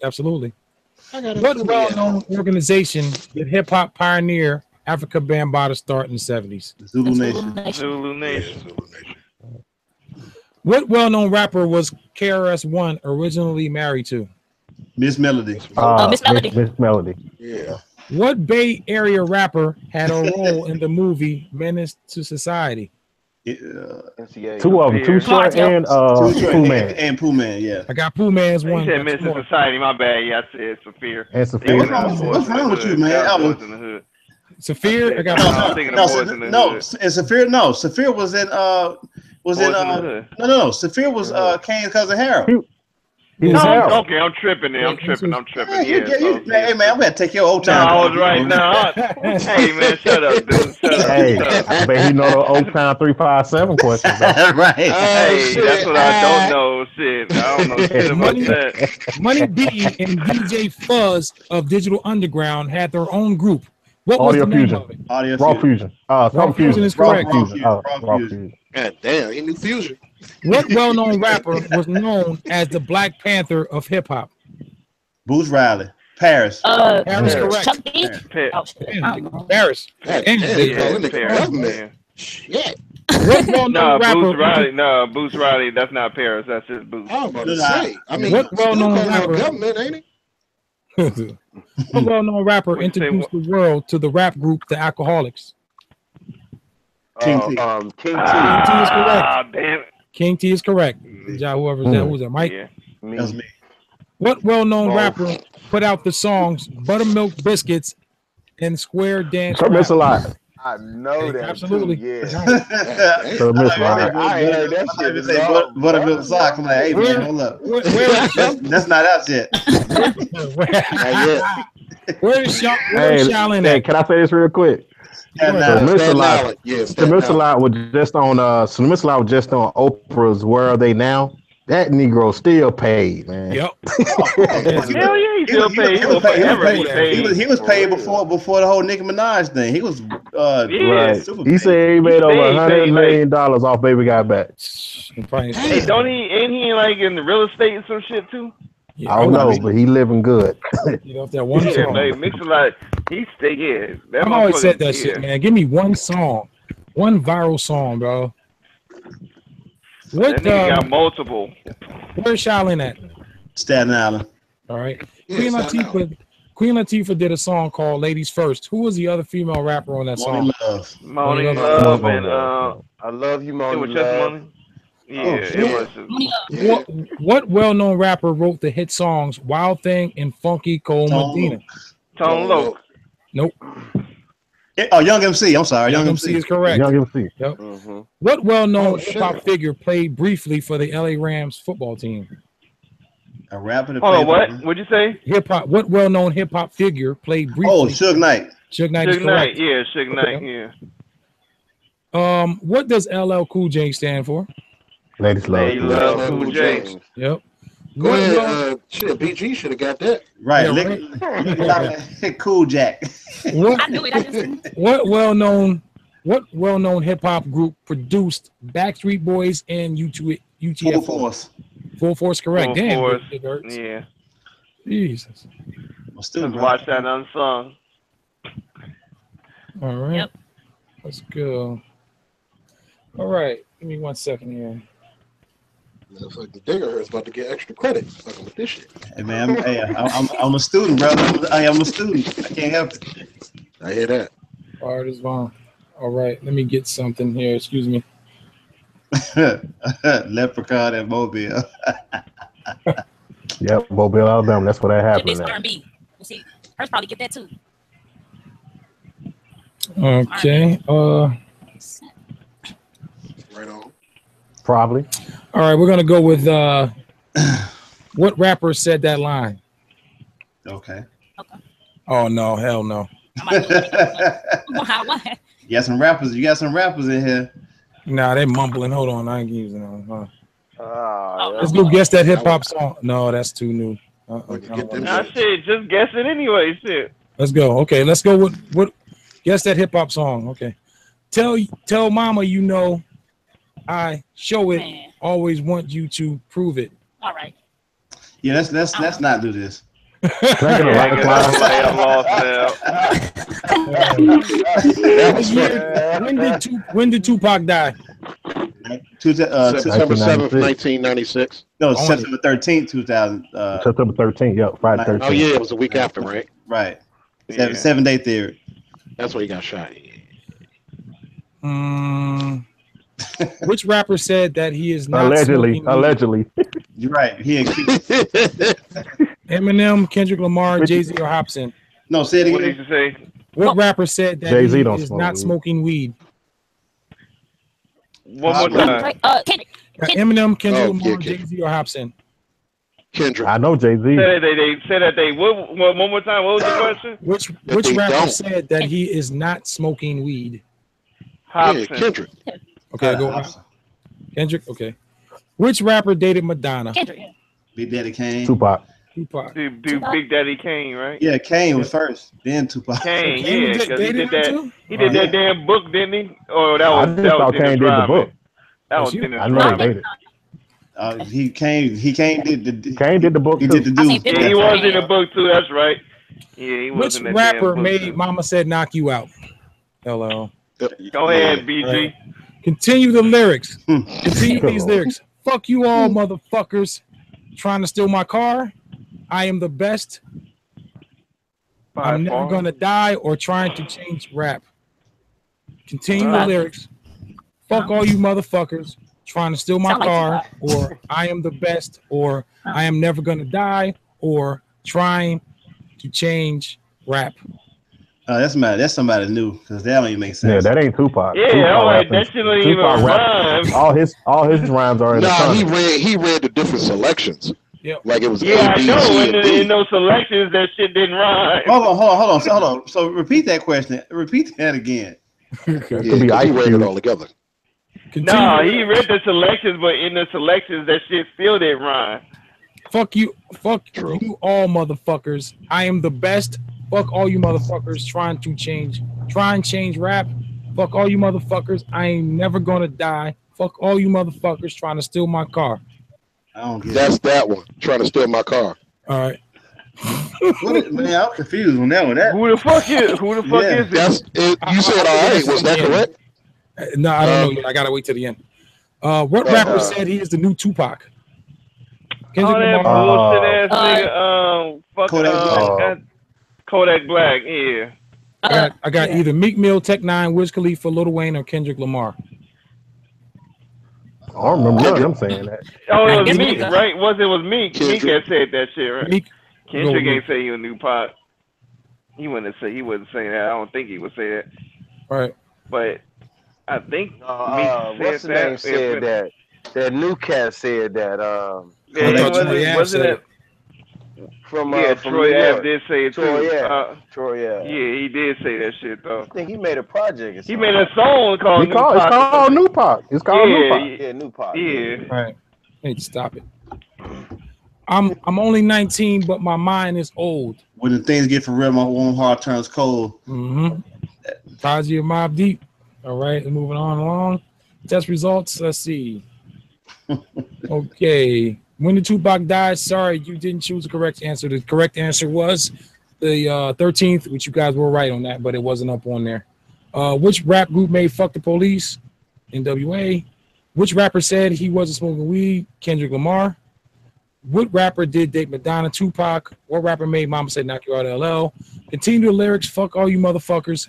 Absolutely. What well-known organization did hip-hop pioneer Africa Bambaataa start in the 70s? Zulu Nation. Zulu Nation. What well-known rapper was KRS-One originally married to? Miss Melody. Miss Melody. Miss Melody. Yeah. What Bay Area rapper had a role in the movie Menace to Society? Two of them, Too Short and Pooh Man. And Pooh Man, yeah. I got Pooh Man's one. He said Menace to Society. My bad. Yeah, I said Saphir. And Saphir. What's wrong with you, man? Saphir, I got Saphir was in no. Saphir was Kane's cousin Harold. He was Harold. Okay, I'm tripping. Hey man, I'm gonna take your old time. No, I was right now. Hey man, shut up, dude. Shut up. Hey, I bet he know the Old Town 357 questions. Right. Hey, that's what I don't know. Shit, I don't know shit about that. Money B and DJ Fuzz of Digital Underground had their own group. What was the name of it? Raw Fusion. Raw Fusion is correct. Raw Fusion. God damn, he knew Fusion. What well-known rapper was known as the Black Panther of hip-hop? Boots Riley. Paris. Paris, correct. Chuck D? Paris. Shit. What well-known rapper? Boots Riley. That's not Paris. That's just Boots. I was about to say. I mean, what well-known rapper? Government, ain't he? What well-known rapper introduced the world to the rap group The Alcoholics? King T. King T is correct. Damn it. King T is correct. Whoever's that, who's that? Mike? Yeah. That's me. What well-known rapper put out the songs Buttermilk Biscuits and Square Dance? Miss a lot. I know that. Absolutely. Too, yeah. I ain't heard that shit. Say Buttermilk Sock. I'm like, hey man, hold up. That's not us yet. Where is Shaolin at? Can I say this real quick? Miss a lot was just on Oprah's Where Are They Now? That Negro still paid, man. Yep. Hell yeah, he still paid. He was paid before the whole Nicki Minaj thing. He was right. He said he made over $100 million off Baby Got Back. Hey, don't he? Ain't he like in the real estate and some shit too? Yeah, I don't know, but he living good. You know, if that one song. Mix a lot. He stay here. I've always said that shit, man. Give me one song, one viral song, bro. What? That nigga got multiple. Where's Shaolin at? Staten Island. All right. Queen Latifah did a song called "Ladies First." Who was the other female rapper on that song? Love. Money Love and I love you, Money Love. What well-known rapper wrote the hit songs Wild Thing and Funky Cold Medina? Tone Loc. Nope. Oh, Young MC. I'm sorry. Young MC is correct. Young MC. Yep. What well-known hip-hop figure played briefly for the LA Rams football team? A rapper that Hold on, played. what? What'd you say? Hip-hop. What well-known hip-hop figure played briefly? Oh, Suge Knight. Suge Knight is Suge correct. Knight, yeah, Suge Knight, yeah. What does LL Cool J stand for? Ladies love. Ladies love Cool J. Yep. Go ahead, shit, BG should have got that. Right. Yeah, Cool Jack. What, I knew it. I just what well-known hip-hop group produced Backstreet Boys and UTF? Full Force. Full Force, correct. Full Damn, Force. it hurts. Yeah. Jesus. Just watch that unsung. All right. Yep. Let's go. All right. Give me 1 second here. Motherfucking Digger is about to get extra credit fucking with this shit. Hey man, I'm a student, bro. I'm a student. I can't help it. I hear that. All right, is fine. All right, let me get something here. Excuse me. Leprechaun and Mobile. Yep, Mobile, Alabama. That's what that happened. This R&B. You see, hers probably get that too. Okay. Right on. Probably. All right, we're gonna go with what rapper said that line? Okay. Oh no, hell no. You got some rappers. You got some rappers in here. Nah, they mumbling. Hold on, I ain't using them. Oh, Let's go guess that hip hop song. No, that's too new. Nah, shit, just guess it anyway. Shit. Let's go. Okay, let's go with what? Guess that hip hop song. Okay. Tell mama you know I show it. Man. Always want you to prove it. All right. Yeah, let's not do this. When did Tupac die? September 7th, 1996. No, September 13th, 2000. September 13th, yep, Friday 13th. Oh, yeah, it was a week after, right? Right. Yeah. 7 day theory. That's where he got shot. Which rapper said that he is not allegedly? You're right. He Eminem, Kendrick Lamar, Jay-Z, or Hopsin? No, say it again. What did you say? What rapper said that Jay-Z he don't is smoke not weed. smoking weed? One more time. Eminem, Kendrick Lamar, Kendrick. Jay-Z, or Hopsin? Kendrick. I know Jay-Z. They said that they one more time. What was the question? Which they rapper don't. said that he is not smoking weed? Hopsin. Yeah, Kendrick. Okay, go on. Kendrick. Okay. Which rapper dated Madonna? Kendrick. Big Daddy Kane. Tupac. Tupac. Dude, Big Daddy Kane, right? Yeah, Kane was first, then Tupac. Kane, Kane yeah, did- because he dated did that. him too? He did that damn book, didn't he? Or that I was just that thought was Kane Dennis did the Rodman. book. That was you- Dennis I know Rodman. they dated. He Kane did the Kane did the book he too. did the I dude. think this Yeah, he is- was in the book too. That's right. Yeah, he was Which in that rapper damn book made too. Mama Said Knock You Out? Hello. Go ahead, BG. Continue the lyrics. Continue Come these on. lyrics. Fuck you all, motherfuckers. Trying to steal my car. I am the best. I'm never gonna die, or trying to change rap. Continue the lyrics. Fuck all you motherfuckers trying to steal my Sound like car, or I am the best, or I am never gonna die, or trying to change rap. That's somebody new because that don't even make sense. Yeah, that ain't Tupac. Yeah, Tupac I'm like, rapping- that shit don't even Tupac rhyme. All his rhymes are in the Nah, Sonic. he read the different selections. Yep. Like it was Yeah, A, I B, know. C, In, and D. in those selections, that shit didn't rhyme. Hold on. So repeat that question. Repeat that again. Yeah, Could be 'cause he Ice read it Cube. all together. No, he read the selections, but in the selections, that shit still didn't rhyme. Fuck you you all motherfuckers. I am the best. Fuck all you motherfuckers trying to change rap. Fuck all you motherfuckers. I ain't never gonna die. Fuck all you motherfuckers trying to steal my car. I don't get That's that one. Trying to steal my car. All right. Man, I'm confused on that one. Who the fuck is it? That's it. You said all right. Was that correct? No, I don't know yet. I gotta wait till the end. What rapper said he is the new Tupac? Kendrick that Lamar. bullshit ass nigga. Kodak Black. Yeah. I got either Meek Mill, Tech Nine, Wiz Khalifa, Lil Wayne, or Kendrick Lamar. don't remember none of them saying that. Oh, it was Meek, right? It was Meek. Meek had said that shit, right? Meek. Kendrick ain't say you a new Pac. He wouldn't say that. I don't think he would say that. Right. But I think what's the name said that? That new cat said that. Wasn't it? From Troy Ave did say it too. Troy Ave. Yeah, he did say that shit though. I think he made a project. He made a song called It's called New Pac. It's called New Pac. Yeah, New Pac. Yeah. Right. I need to stop it. I'm only 19, but my mind is old. When the things get for real, my warm heart turns cold. Mm-hmm. Taji of Mob Deep. All right, moving on along. Test results. Let's see. Okay. When did Tupac die? Sorry, you didn't choose the correct answer. The correct answer was the 13th, which you guys were right on that, but it wasn't up on there. Which rap group made Fuck the Police? NWA. Which rapper said he wasn't smoking weed? Kendrick Lamar. What rapper did date Madonna? Tupac. What rapper made Mama Said Knock You Out LL? Continue the lyrics. Fuck all you motherfuckers.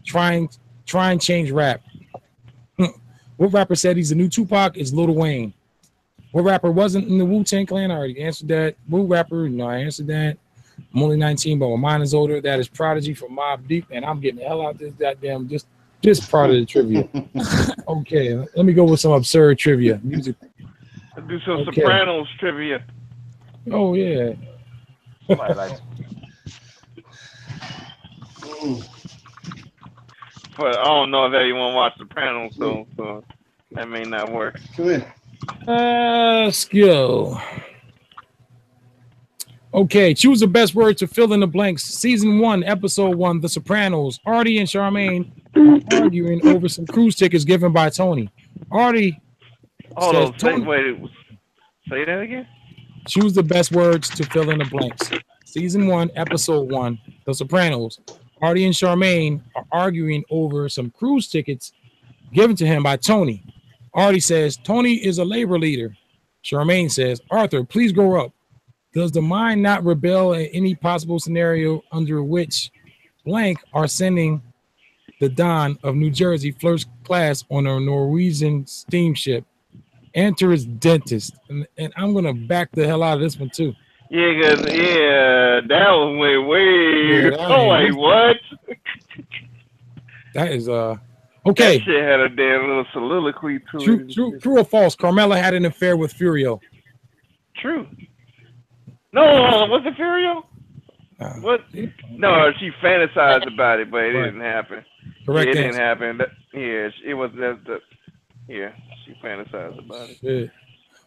Try and change rap. What rapper said he's the new Tupac? It's Lil Wayne. What rapper wasn't in the Wu-Tang Clan? I already answered that. What rapper? No, I answered that. I'm only 19, but my mind is older. That is Prodigy from Mobb Deep, and I'm getting the hell out of this goddamn just part of the trivia. Okay, let me go with some absurd trivia. Music. Let's do some Sopranos trivia. Oh yeah. Somebody like. But I don't know if anyone watched Sopranos, so that may not work. Come here. Skill. Okay, choose the best word to fill in the blanks. Season 1, episode 1, The Sopranos. Artie and Charmaine arguing over some cruise tickets given by Tony. Artie Hold on, wait, say that again? Choose the best words to fill in the blanks. Season 1, episode 1, The Sopranos. Artie and Charmaine are arguing over some cruise tickets given to him by Tony. Artie says, Tony is a labor leader. Charmaine says, Arthur, please grow up. Does the mind not rebel at any possible scenario under which blank are sending the Don of New Jersey first class on a Norwegian steamship? Enters dentist. And I'm going to back the hell out of this one, too. Yeah, because, that was way. Wait, what? That is, okay. That shit had a damn little soliloquy to it. True or false? Carmela had an affair with Furio. True. No, was it Furio? What? No, she fantasized about it, but it didn't happen. Correct. It didn't happen. It was she fantasized about it. Shit.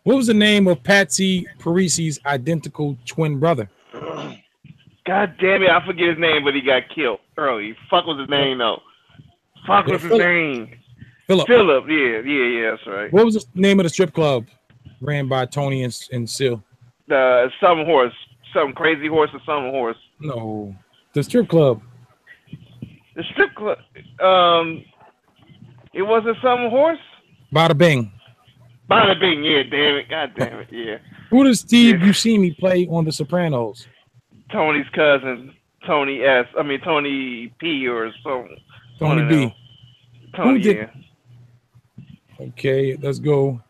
What was the name of Patsy Parisi's identical twin brother? God damn it, I forget his name, but he got killed early. Fuck was his name though. Fuck was his name? Philip. Yeah, that's right. What was the name of the strip club ran by Tony and Seal? Some crazy horse or some horse. No, the strip club. The strip club. It wasn't some horse. Bada Bing. Bada Bing. Yeah, damn it. God damn it. Yeah. Who does Steve Buscemi play on The Sopranos? Tony's cousin, Tony P or something. Tony B. Tony, Okay, let's go.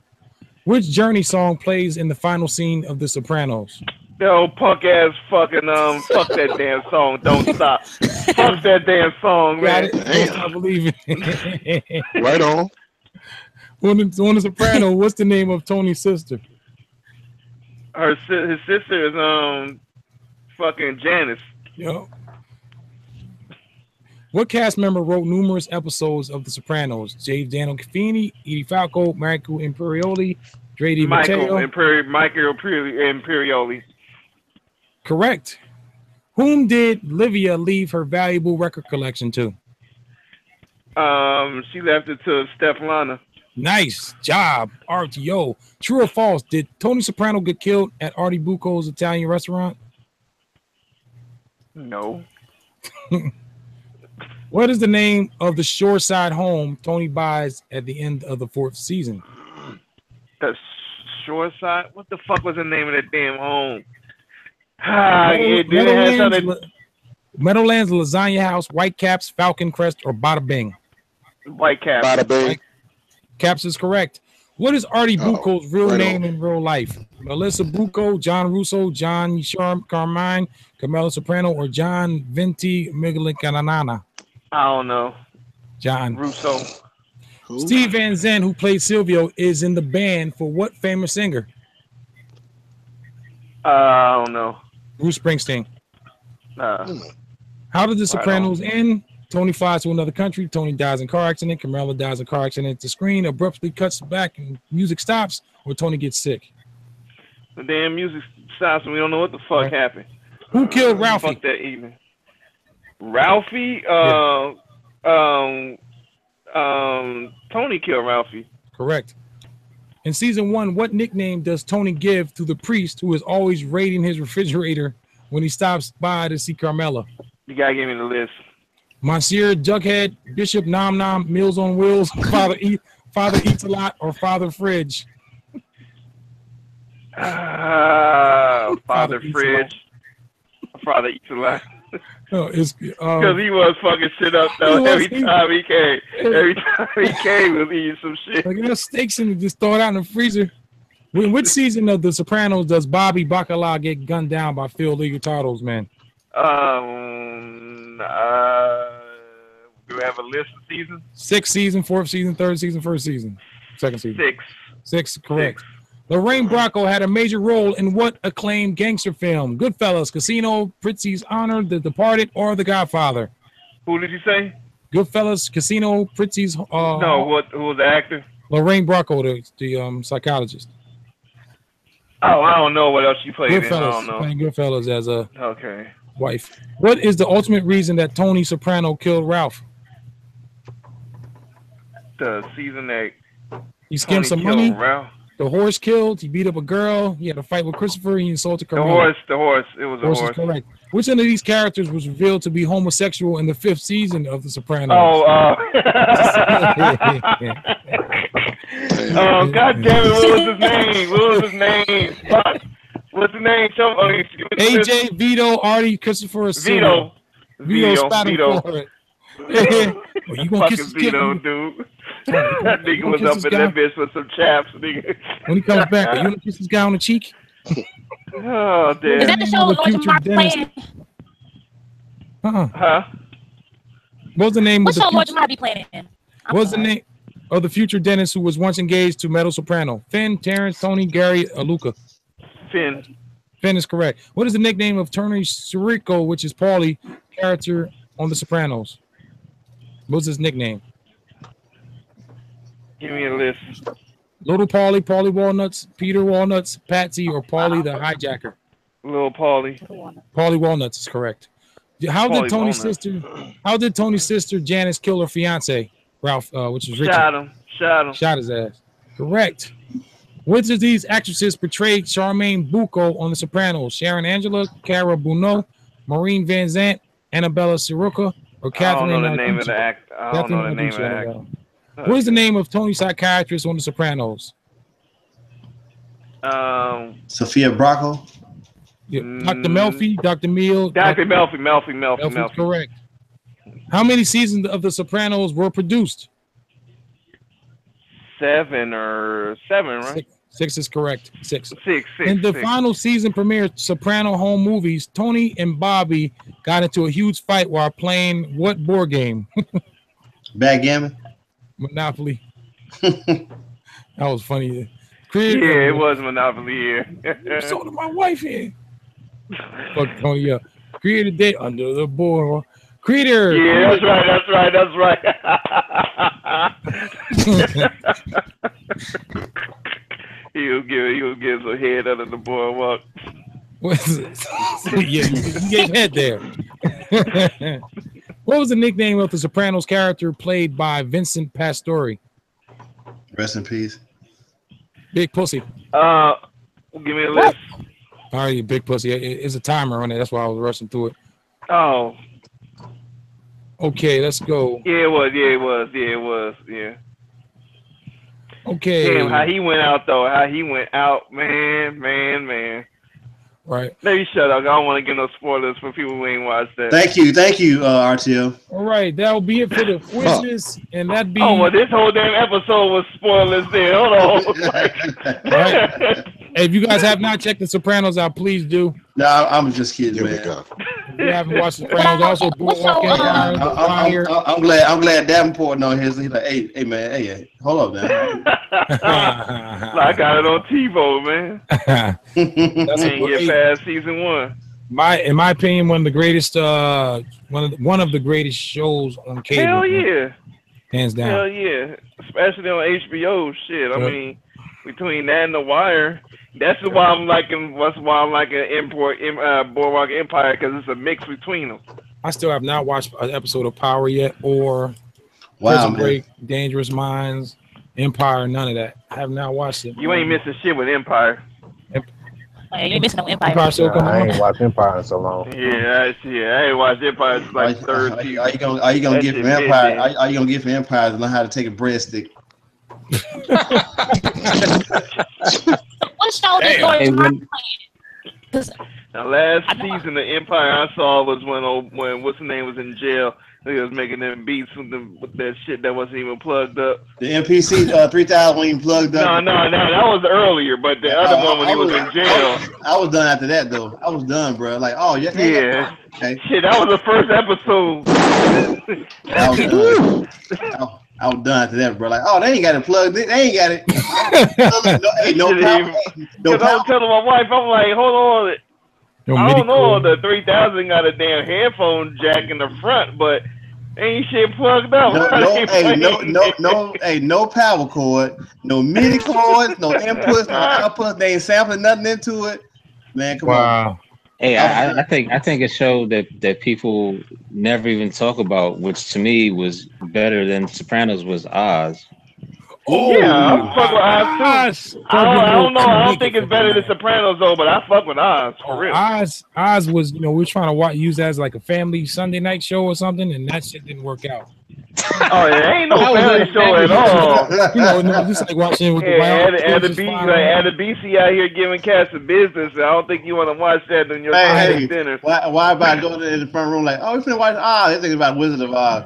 Which Journey song plays in the final scene of The Sopranos? Yo, punk ass fucking fuck that damn song. Don't stop. Fuck that damn song, man. I believe it. Right on. On The Sopranos, what's the name of Tony's sister? His sister is fucking Janice. Yo. What cast member wrote numerous episodes of The Sopranos? J. Daniel Caffini, Edie Falco, Michael Imperioli, Dre Di Matteo. Michael Imperioli. Correct. Whom did Livia leave her valuable record collection to? She left it to Steflana. Nice job, RTO. True or false? Did Tony Soprano get killed at Artie Bucco's Italian restaurant? No. What is the name of the shoreside home Tony buys at the end of the 4th season? The shoreside? What the fuck was the name of that damn home? Meadowlands, Lasagna House, Whitecaps, Falcon Crest, or Bada Bing? Whitecaps. Bada Bing. Caps is correct. What is Artie Bucco's real right name on. in real life? Melissa Bucco, John Russo, John Carmine, Carmelo Soprano, or John Venti Miglicanana? I don't know. John Russo. Steve Van Zandt, who played Silvio, is in the band for what famous singer? I don't know. Bruce Springsteen. How did The Sopranos end? Tony flies to another country. Tony dies in car accident. Carmela dies in car accident. The screen abruptly cuts back and music stops, or Tony gets sick. The damn music stops and we don't know what the fuck happened. Who killed Ralphie? Fuck that evening. Ralphie? Tony killed Ralphie. Correct. In season 1, what nickname does Tony give to the priest who is always raiding his refrigerator when he stops by to see Carmela? You gotta give me the list. Monsieur Jughead, Bishop Nom Nom, Meals on Wheels, Father Eats a Lot, or Father Fridge? Father Fridge. Father Eats a Lot. It's because he was fucking shit up though. Every time he came, he was eating some shit. Like, there's steaks and just throw it out in the freezer. In which season of The Sopranos does Bobby Bacala get gunned down by Phil Leotardo's man? Do we have a list of seasons? 6th season, 4th season, 3rd season, 1st season, 2nd season. 6, correct. Lorraine Bracco had a major role in what acclaimed gangster film? Goodfellas, Casino, Prizzi's Honor, The Departed, or The Godfather? Who did you say? Goodfellas, Casino, Prizzi's. No, who was the actor? Lorraine Bracco, the psychologist. Oh, I don't know what else she played in. I don't know. Playing Goodfellas as a wife. What is the ultimate reason that Tony Soprano killed Ralph? The season that he skimmed some money. Ralph. The horse killed. He beat up a girl. He had a fight with Christopher. He insulted Carmela. The horse. It was a horse. Is correct. Which one of these characters was revealed to be homosexual in the 5th season of The Sopranos? Oh, God damn it! What was his name? Fuck. What's his name? AJ, Vito, Artie, Christopher, Vito spat him for it. Well, you gonna kiss Vito, dude? That nigga was up in that bitch with some chaps, nigga. When he comes back, are you gonna kiss this guy on the cheek? Oh, damn. Is that the show George Martin playing? Huh? What's the name of the show George Martin playing in? What's the name of the future dentist who was once engaged to Meadow Soprano? Finn, Terrence, Tony, Gary, or Luca? Finn. Finn is correct. What is the nickname of Tony Sirico, which is Paulie, character on The Sopranos? What's his nickname? Give me a list. Little Paulie, Paulie Walnuts, Peter Walnuts, Patsy, or Paulie the Hijacker? Little Paulie. Paulie Walnuts is correct. How did Tony's sister Janice kill her fiance, Ralph, which is Richard? Shot him. Shot his ass. Correct. Which of these actresses portrayed Charmaine Bucco on The Sopranos? Sharon Angela, Cara Buono, Maureen Van Zandt, Annabella Sirica, or Catherine? I don't know the name of the actor. I don't know the name of the actor. What is the name of Tony's psychiatrist on The Sopranos? Sophia Bracco. Yeah, Dr. Melfi, Dr. Meal. Dr. Melfi. Correct. How many seasons of The Sopranos were produced? 7, right? 6 is correct. 6. Six. In the final season premiere, Soprano home movies, Tony and Bobby got into a huge fight while playing what board game? Backgammon. Monopoly. That was funny. It was Monopoly here. So did my wife here. Fuck Tony, yeah. Create a day under the board. Creator. Yeah, that's right. He'll give a head under the boardwalk. Yeah, you gave head there. What was the nickname of the Sopranos character played by Vincent Pastore? Rest in peace. Big Pussy. Give me a list. All right, you big pussy. It's a timer on it. That's why I was rushing through it. Oh. Okay, let's go. Yeah, it was. Okay. Damn, how he went out, though. Man. Right. Maybe shut up. I don't want to get no spoilers for people who ain't watched that. Thank you, RTL. All right, that'll be it for the quizness, and that'd be. Oh, well, this whole damn episode was spoilers there. Hold on. Right. Hey, if you guys have not checked The Sopranos out, please do. No, I'm just kidding, man. If you haven't watched The Sopranos, also Boardwalk Empire. I'm glad Davenport knows his. He's like, hey, man, hey, hold up, man. I got it on TiVo, man. That's ain't get past season 1. In my opinion, one of the greatest, one of the greatest shows on cable. Hell yeah, hands down. Hell yeah, especially on HBO. Shit, I mean, between that and The Wire, that's why I'm liking. That's why I'm liking Boardwalk Empire, because it's a mix between them. I still have not watched an episode of Power yet, or Prison Break, Dangerous Minds, Empire. None of that. I have not watched it. You ain't missing shit with Empire. You ain't missing no Empire. I ain't watched Empire in so long. Yeah, I ain't watched Empire since like third season. Are you gonna get from Empire? Are you gonna get from Empire to learn how to take a breadstick? What show did George Martin play? The last season of Empire I saw was when what's the name was in jail. He was making them beats with that shit that wasn't even plugged up. The MPC 3000 wasn't even plugged up. No, that was earlier. But the other one when he was in jail. I was done after that though. I was done, bro. Like, oh yeah. Okay. Shit, that was the first episode. I was done after that, bro. Like, oh, they ain't got it plugged in. They ain't got it. No power. Because I was telling my wife, I'm like, hold on. I don't know. The 3000 got a damn headphone jack in the front, but ain't shit plugged up. No power cord, no MIDI cords, no inputs, no outputs. They ain't sampling nothing into it. Man, come on. Hey, I think a show that people never even talk about, which to me was better than Sopranos, was Oz. Oh, yeah, I fuck with Oz too. I don't know. I don't think it's better than Sopranos though, but I fuck with Oz for real. Oz was, we were trying to use that as like a family Sunday night show or something, and that shit didn't work out. Oh, it ain't no family show at all. Just like watching with the BC out here giving cats a business. I don't think you want to watch that on your dinner. Why about going in the front room like, oh, we're finna watch Oz? They're thinking about Wizard of Oz.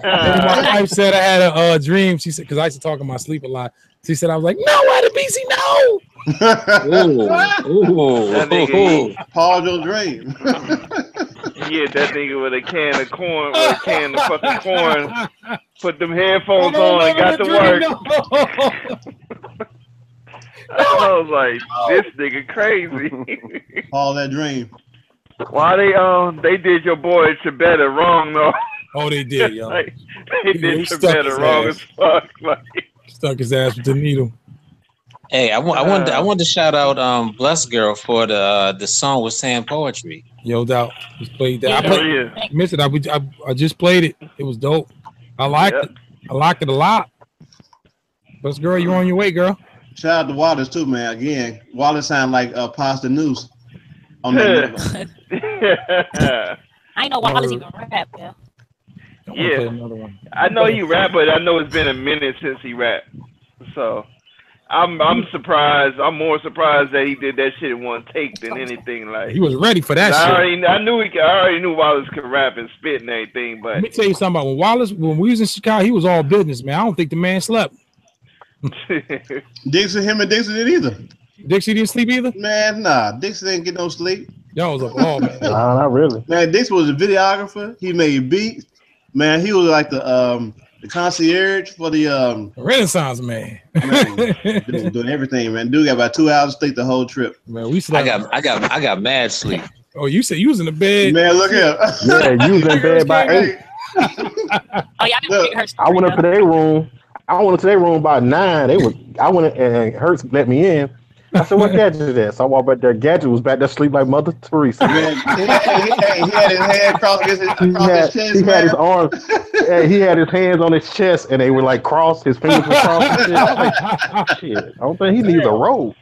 My wife said I had a dream. She said, because I used to talk in my sleep a lot. She said, I was like, no, BC, no. Pause your dream. Yeah, that nigga with a can of corn or a can of fucking corn, put them headphones on and got to work. I was like, this nigga crazy. All that dream. Why they did your boy Chibetta wrong though? Oh, they did, yo. They did Chibetta wrong as fuck. Stuck his ass with the needle. Hey, I wanted to shout out Blessed Girl for the song with Sam Poetry. Yo, doubt. Just played that. I missed it. I just played it. It was dope. I liked it. I liked it a lot. Blessed Girl, you're on your way, girl. Shout out to Wallace too, man. Again, Wallace sound like Pasta News on that level. I know Wallace even rap, yeah. Yeah, I know he rap, but I know it's been a minute since he rapped. So I'm surprised. I'm more surprised that he did that shit in one take than anything. Like, he was ready for that shit. I already knew Wallace could rap and spit and everything. But let me tell you something about when we was in Chicago, he was all business, man. I don't think the man slept. Dixie didn't either. Dixie didn't sleep either? Man, nah. Dixie didn't get no sleep. Y'all was up all, man. Nah, not really. Man, Dixie was a videographer. He made beats. Man, he was like the concierge for the Renaissance man. Doing everything, man. Dude got about 2 hours to sleep the whole trip. Man, we slept. I got mad sleep. Oh, you said you was in the bed. Man, look here. Yeah, you was in bed by 8. I went up to their room. By 9. I went and Hertz let me in. I said, "What Gadget is that?" So I walked back there. Gadget was back there asleep like Mother Teresa. Man, he had his hand across his chest. He had his arms. He had his hands on his chest, and they were like crossed. His fingers were crossed. And shit. I was like, shit, I don't think he needs a robe.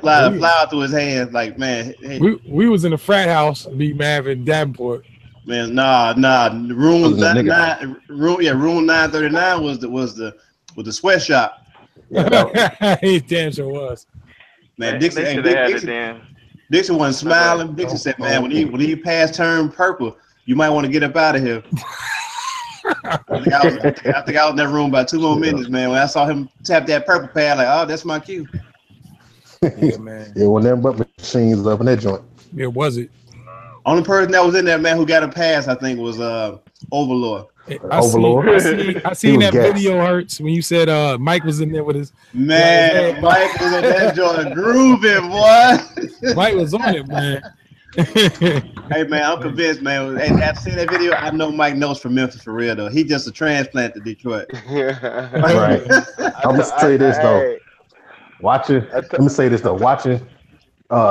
Fly out through his hands, like, man. Hey. We was in a frat house, me, Mav, and Davenport. Man, nah. Room 939 was the sweatshop. Yeah, he damn sure was. Man, Dixon, they should have had it then. Dixon wasn't smiling. Dixon said, "Man, when he passed turn purple, you might want to get up out of here." I think I was in that room about 2 more minutes, man. When I saw him tap that purple pad, like, oh, that's my cue. Yeah, man. Yeah, when them butt machines up in that joint. Yeah, was it? Only person that was in there, man, who got a pass, I think, was Overlord. Overlord. I seen that video, Hurts, when you said Mike was in there with his man. Mike was in that joint grooving, boy. Mike was on it, man. Hey, man, I'm convinced, man. And after seeing that video, I know Mike knows from Memphis for real, though. He just a transplant to Detroit. Right. I'm gonna say this though. Watching. Let me say this though. Watching,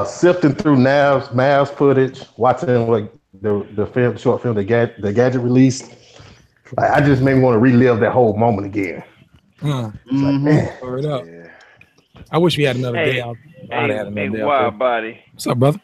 sifting through Mav's footage, watching like the short film, the gadget release. Like, I just made me want to relive that whole moment again. Like, man. Up. I wish we had another day out. Hey, Wild Body. What's up, brother?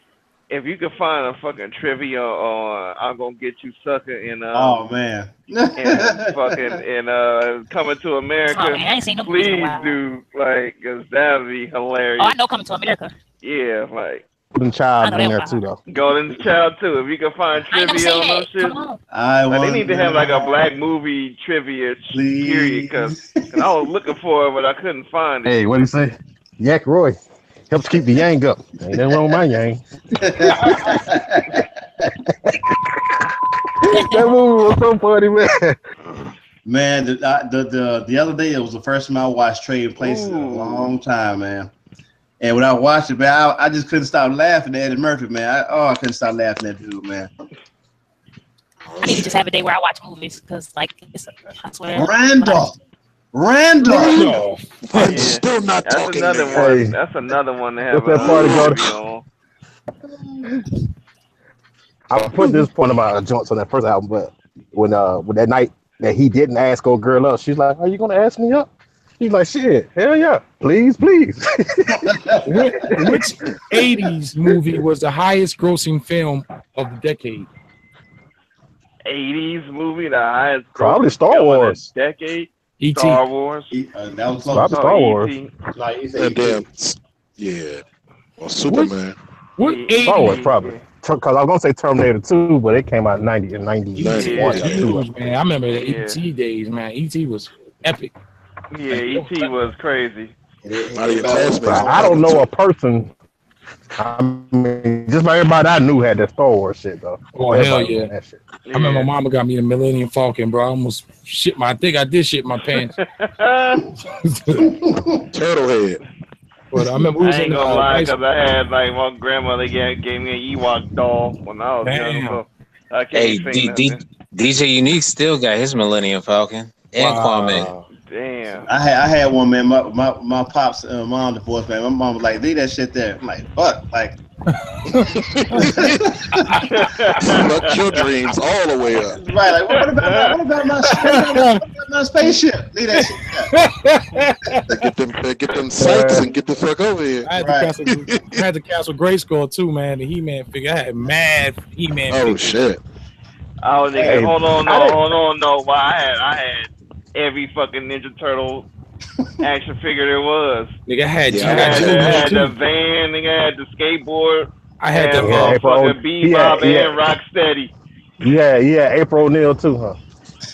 If you could find a fucking trivia on I'm Gonna Get You Sucker in oh man, and fucking and Coming to America, Oh, man, I ain't seen no please do, like, cause that'd be hilarious. Oh, I know Coming to America. Yeah, like Golden Child in there too though. Golden Child too. If you can find trivia on those shit, like, they need to have like a black movie trivia period. Cause I was looking for it, but I couldn't find it. Hey, what do you say? Yak Roy helps keep the yang up. Ain't nothing wrong with my yang. That movie was so funny, man. Man, the other day it was the first time I watched Trading Places in a long time, man. And when I watched it, man, I just couldn't stop laughing at Eddie Murphy, man. I couldn't stop laughing at dude, man. I need to just have a day where I watch movies because, like, I swear. Randall. I'm still not That's talking. another one. Hey. That's another one to have. What's that party on. I put this point of my joints on that first album, but when that night that he didn't ask old girl up, she's like, "Are you gonna ask me up?" He's like, "Shit, hell yeah, please." Which 80s movie was the highest grossing film of the decade? 80s movie, the highest. Probably Star Wars. Decade. E.T. Star Wars. That was Probably Star Wars. Yeah. Well, Superman. What 80s? Star Wars probably. Because I was gonna say Terminator 2, but it came out in 91. Man, I remember the E.T. days, man. E.T. was epic. Yeah, E.T. was crazy. I don't know a person. I mean, just about everybody I knew had that Star Wars shit though. Oh, hell yeah. That shit. I remember my mama got me the Millennium Falcon, bro. I almost shit I think I did shit my pants. Turtlehead. But I remember I ain't gonna lie, because I had, like, my grandmother gave me an Ewok doll when I was young. So I can't sing DJ Unique still got his Millennium Falcon and Kwame. Damn. I had one, man. My pops mom divorced, man. My mom was like, "Leave that shit there." I'm like, "Fuck!" Like, fuck your dreams all the way up. Right? Like, what about my spaceship? Leave that shit. Get them sights and get the fuck over here. I had the Castle Grayskull too, man. The He-Man figure. I had mad He-Man. Oh shit! Oh, nigga, Hey, hold on, no. Well, I had every fucking Ninja Turtle action figure there was. Nigga had I had the van, nigga had the skateboard. I had the fucking Bebop and Rocksteady. Yeah, April O'Neil too, huh?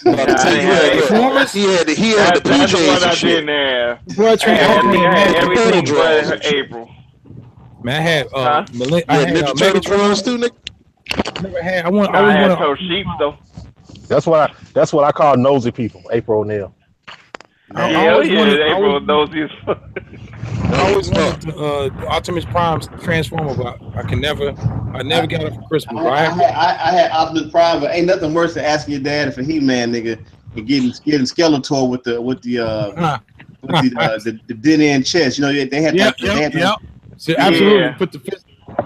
He had the That's the PJs one I and shit. didn't have. I had everything but April. Man, I had Ninja Turtle drawings too, Nick. I had Sheep though. That's what I call nosy people. April O'Neil. April nosy as fuck. I always wanted the Optimus Prime Transformer, but I never got it for Christmas. I had Optimus Prime, but ain't nothing worse than asking your dad for He-Man, nigga, and getting Skeletor with the dead end chest. You know they had that. So absolutely, put the fist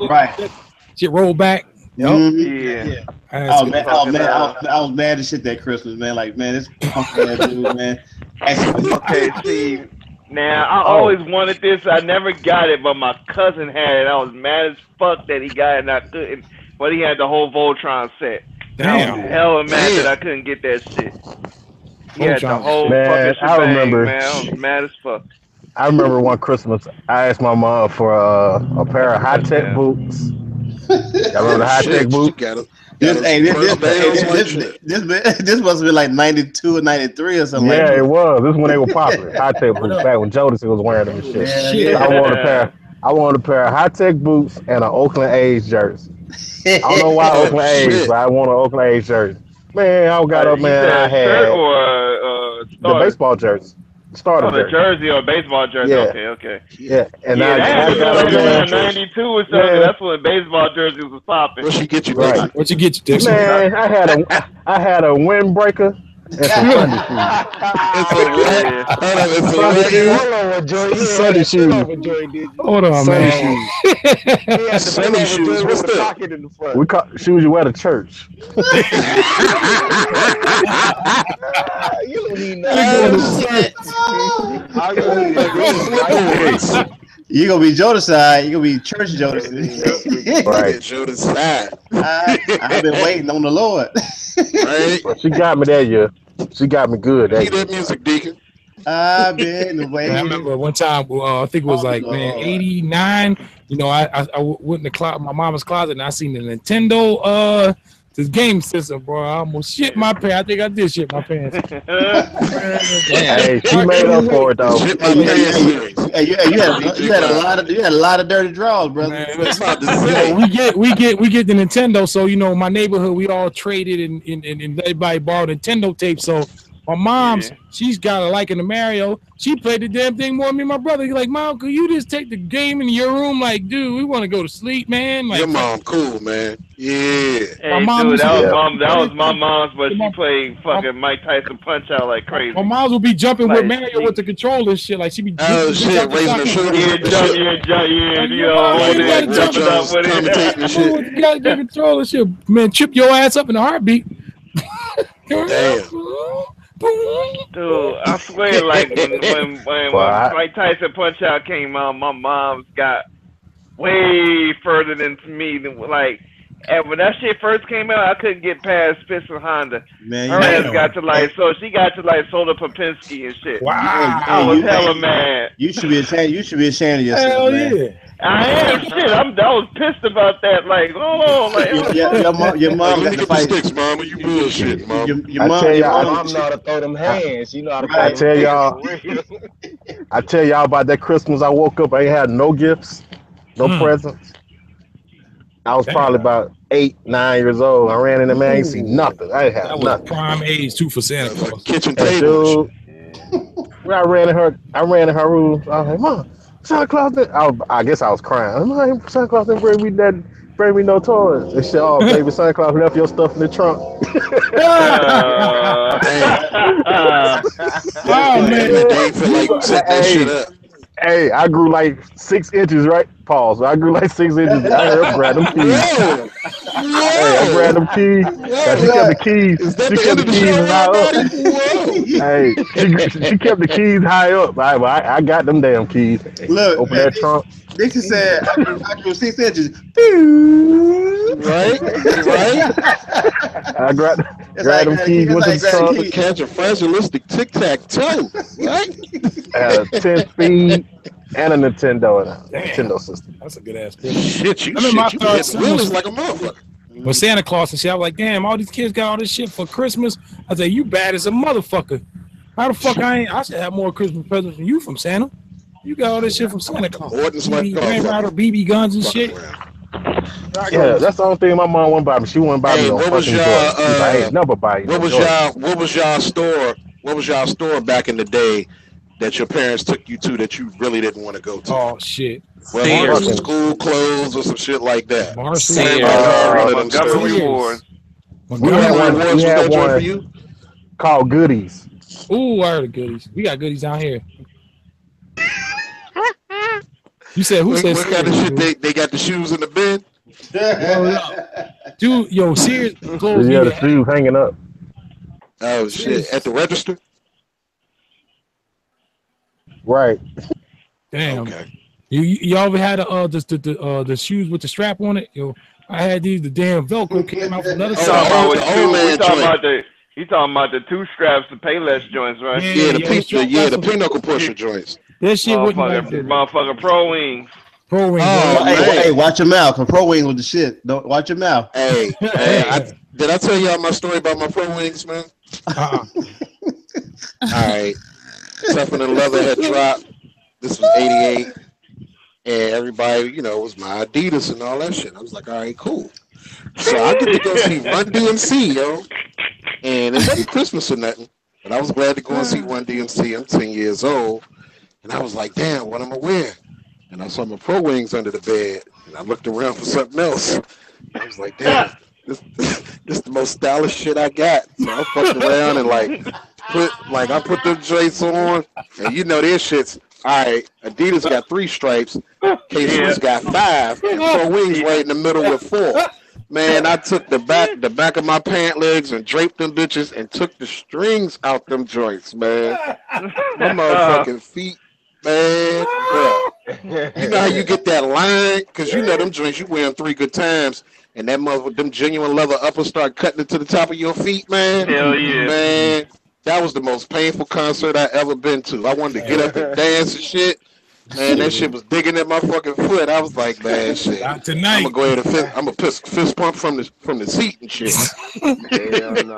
right. Shit roll back. Yep. Yeah. I was mad as shit that Christmas, man. Like, man, this punk ass dude, man. Okay, Steve. Now, I always wanted this. I never got it, but my cousin had it. I was mad as fuck that he got it and I couldn't. But he had the whole Voltron set. Damn. I was hella mad that I couldn't get that shit. He had the whole man, fucking shebang, I remember. man. I was mad as fuck. I remember one Christmas, I asked my mom for a pair of high-tech boots. Y'all remember the high-tech boots? This must have been like 92 or 93 or something. Yeah, like that. it was. This is when they were popular. High-tech boots back when Jodeci was wearing them and shit. Yeah. So I wanted a pair of high-tech boots and an Oakland A's jersey. I don't know why Oakland A's, but I want an Oakland A's jersey. Man, I got up, man. I had shirt or the baseball jersey. Starter the jersey or baseball jersey. Yeah. Okay. Yeah, and I got up there in 92 or something. Yeah. That's when baseball jerseys was popping. What you get you? Right. What you get you, Dixon? Man, I had a windbreaker and some Sunday shoes. Hold on, man. Sunday shoes. What's that? We call shoes you wear to church. You don't need nothing. You gonna be Jodeci. You gonna be church Jodeci. Right. Jodeci. I've been waiting on the Lord. Right. But she got me that year. She got me good. Need that music, Deacon. I've been waiting. I remember one time, I think it was like, man, 89. You know, I went in my mama's closet and I seen the Nintendo this game system, bro. I almost shit my pants. I think I did shit my pants. Hey, she made up for it though. You had a lot of dirty draws, brother. We get the Nintendo. So you know, my neighborhood, we all traded and everybody borrowed Nintendo tapes. So my mom's, she's got a liking to Mario. She played the damn thing more than me and my brother. He's like, Mom, could you just take the game in your room? Like, dude, we want to go to sleep, man. Like, your mom, cool, man. Yeah. Hey, my mom dude, that was my mom's, but she played fucking Mike Tyson Punch Out like crazy. My mom's will be jumping with Mario with the controller and shit. Like, she be raising her shoulders. You got the controller shit. Man, chip your ass up in a heartbeat. Damn. Dude, I swear, like when Mike Tyson Punch Out came out, my mom's got way further than me. Like, and when that shit first came out, I couldn't get past Fist and Honda. Man, her ass got to like, so she got to like Soda Popinski and shit. Wow, I was hella mad. You should be ashamed. You should be ashamed of yourself, hell man. yeah. I am shit. I was pissed about that. Like, oh, like your mom got to fight. Sticks, mama. You bullshit, mama. Your mom know how to throw them hands. You know how to. I tell y'all about that Christmas. I woke up. I ain't had no gifts, no presents. I was probably about 8, 9 years old. I ran in there, man. I ain't see nothing. I ain't had That was nothing. prime age too for Santa Claus. Kitchen table. When I ran in her room. I was like, Mom, Santa Claus didn't. I guess I was crying. I'm like, Santa Claus didn't bring me no toys. And shit, oh, baby, Santa Claus left your stuff in the trunk. Oh man, They feel like set that shit up. Hey, I grew like 6 inches, right? Pause. I grew like 6 inches. I heard her grab them keys. Hey, I grabbed them keys. She kept the keys. She kept the keys high up. Hey, she kept the keys high up. I got them damn keys. Look, open that trunk. Dixie said, I grew 6 inches. Right? I grabbed them keys. Went to the trunk. Catch a fragilistic tic-tac-toe. Right? I had a 10-speed and a Nintendo system. that's a good ass. Shit, you I mean, my hit thoughts wheels like a motherfucker. With Santa Claus and shit, I was like, damn, all these kids got all this shit for Christmas. I said, you bad as a motherfucker. How the fuck I should have more Christmas presents than you from Santa. You got all this shit from Santa Claus. BB guns and shit. Yeah, that's the only thing my mom wouldn't buy me. She wouldn't buy me no fucking toys. I ain't never buy you. What was y'all store back in the day that your parents took you to that you really didn't want to go to? Oh shit. Well, some school clothes or some shit like that. Montgomery Ward. We had one for you called Goodies. Ooh, I heard of Goodies. We got Goodies down here. You said who said what kind of shit? They got the shoes in the bin. Dude, yo, serious clothes. Yeah, the shoes hanging up. Oh shit! At the register. Right. Damn. Okay. You ever had the shoes with the strap on it? Yo, I had these. The damn Velcro came out from another side. He talking about the 2 straps, the Payless joints, right? Yeah, the pinochle pusher joints. That shit wouldn't like motherfucker Pro Wings. Pro Wings. Oh, hey, watch your mouth. Cause Pro Wings with the shit. Don't watch your mouth. Hey, did I tell y'all my story about my Pro Wings, man? All right. Toughen and Leather had dropped. This was 88. And everybody, you know, it was my Adidas and all that shit. I was like, all right, cool. So I get to go see Run DMC, yo. And it wasn't Christmas or nothing. But I was glad to go and see Run DMC. I'm 10 years old. And I was like, damn, what am I wearing? And I saw my Pro Wings under the bed. And I looked around for something else. I was like, damn, this is the most stylish shit I got. So I fucked around and I put them joints on. And you know their shits. All right, Adidas got 3 stripes. K-Swiss got 5. And Pro Wings right in the middle with 4. Man, I took the back of my pant legs and draped them bitches and took the strings out them joints, man. My motherfucking feet, man. Bro. You know how you get that line? Because you know them joints, you wear them 3 good times. And that them genuine leather uppers start cutting it to the top of your feet, man. Hell yeah. Man, that was the most painful concert I ever been to. I wanted to get up and dance and shit. Man, that shit was digging at my fucking foot. I was like, man, shit. Not tonight. I'm gonna go ahead and fist pump from the seat and shit. Hell no.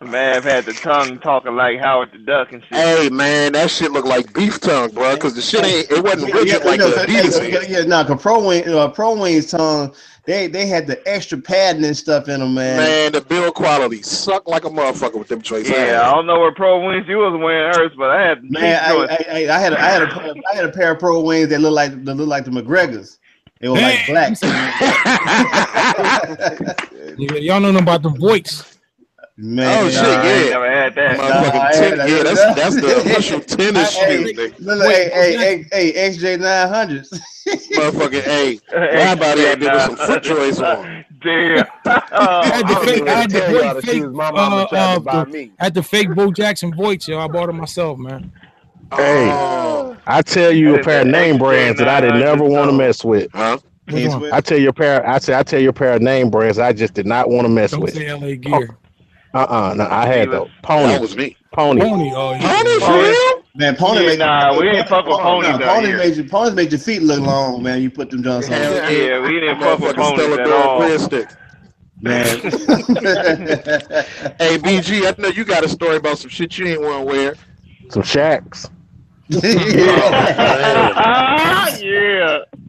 Man, had the tongue talking like Howard the Duck and shit. Hey, man, that shit looked like beef tongue, bro. Because the shit it wasn't rigid like the Adidas. Yeah, no, cause Pro Wings tongue. They had the extra padding and stuff in them, man. Man, the build quality sucked like a motherfucker with them joints. Yeah, I don't know what Pro Wings you was wearing hers, but I had. Man, I had a pair of Pro Wings that looked like the McGregors. They were like black. Y'all know about the Voights. Man, oh shit, yeah. I never had that. That's the official tennis shoe. Hey, XJ 900s. Motherfucking hey, everybody out there with some foot joints on. Damn. I had the fake Bo Jackson Voights, yo. I bought them myself, man. Hey, I tell you a pair of name brands that I did never want to mess with. Huh? I tell you a pair of name brands I just did not want to mess with. Don't say LA Gear. No, I had the Pony. That was me. Pony. Oh, yeah. Pony for real? Man, Pony we ain't fuck with Pony. Pony made your feet look long, man. You put them Johnson on. Yeah, we didn't fuck with Pony at all. Man. Hey, BG, I know you got a story about some shit you ain't want to wear. Some Shacks. Yeah.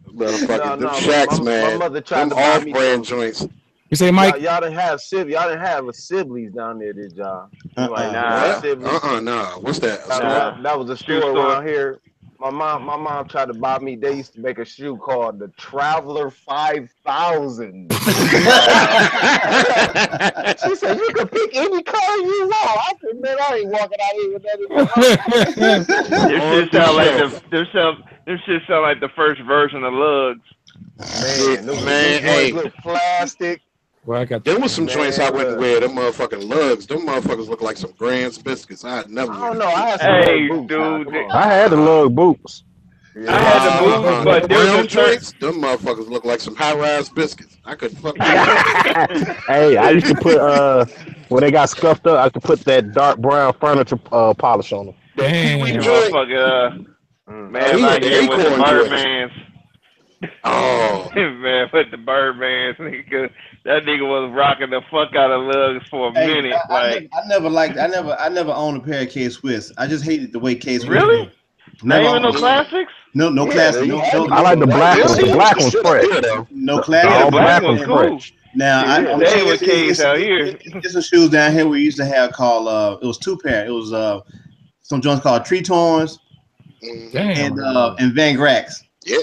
Motherfucking them Shacks, man. My mother tried them to buy me off-brand joints. You say, Mike? Y'all didn't have a Sibley's down there, did y'all? Like, nah. What's that? That was a store around here. My mom tried to buy me. They used to make a shoe called the Traveler 5000. She said you can pick any color you want. I said, man, I ain't walking out here with that. This shit sound like the first version of Lugs. Man, hey, plastic. Well, I got there was some joints I wouldn't wear. Them motherfucking Lugs. Them motherfuckers look like some Grand's biscuits. I had never. I don't know. I had some boots. I had the Lug boots. Yeah. I had the boots, but brown joints. Them motherfuckers look like some high-rise biscuits. I couldn't fuck. Hey, I used to put when they got scuffed up, I could put that dark brown furniture polish on them. Damn. Motherfucker. Man, he had the with the acorn Birdmans. Oh man, with the Birdmans, nigga, that nigga was rocking the fuck out of Lugs for a minute. I never owned a pair of K-Swiss. I just hated the way K-Swiss. Really? Not even no classics? No classics. No, I like the black ones. The black one's fresh. No classics. The black one's fresh. Now they were K's out here. There's some shoes down here we used to have called it was 2 pair. It was some joints called Tree Torns and Van Gracks. Yeah.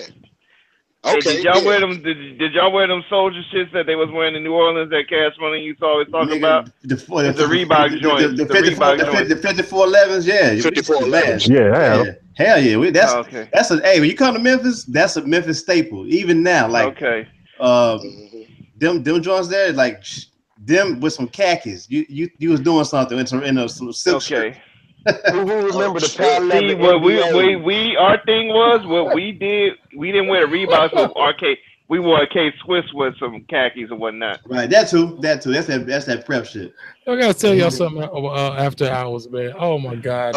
Okay. Hey, did y'all wear them? Did y'all wear them soldier shits that they was wearing in New Orleans that Cash Money used to always talk about? The Reebok joint. The 5411s, yeah. 5411s. Yeah. Hell yeah. That's when you come to Memphis, that's a Memphis staple. Even now, like them joints there, like them with some khakis. You was doing something in some silk. Okay. Who remember the Pal See, what our thing was what we did. We didn't wear the Reeboks with arcade. We wore a K-Swiss with some khakis and whatnot. Right, that too. That's that prep shit. I gotta tell y'all something after hours, man. Oh my god.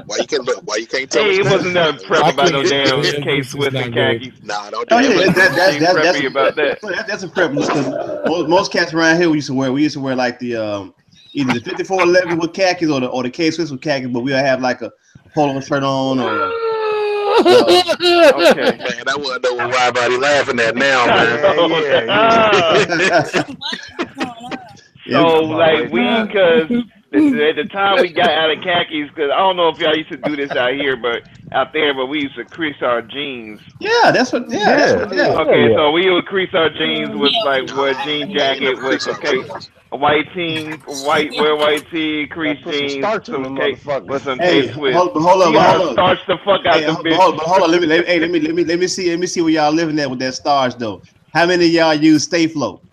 Why you can't look? Why you can't tell? Hey, it wasn't that prep about no damn Yeah, K-Swiss and khakis. Nah, don't do Oh, yeah, that. that's a prep because most cats around here we used to wear like the either the 5411 with khakis or the K-Swiss with khakis, but we'll have like a polo shirt on or. Okay. Man, that wasn't no wide body laughing at now, man. So like because at the time we got out of khakis, because I don't know if y'all used to do this out here, but out there, but we used to crease our jeans. Yeah, that's what. Yeah. Okay, so we would crease our jeans with like wear a jean jacket with a white tee, wear white tee, crease jeans, with some K-Swiss. Hold on. Starch the fuck out the bitch. Hold on. Let me see where y'all living at with that starch though. How many of y'all use Stay Float?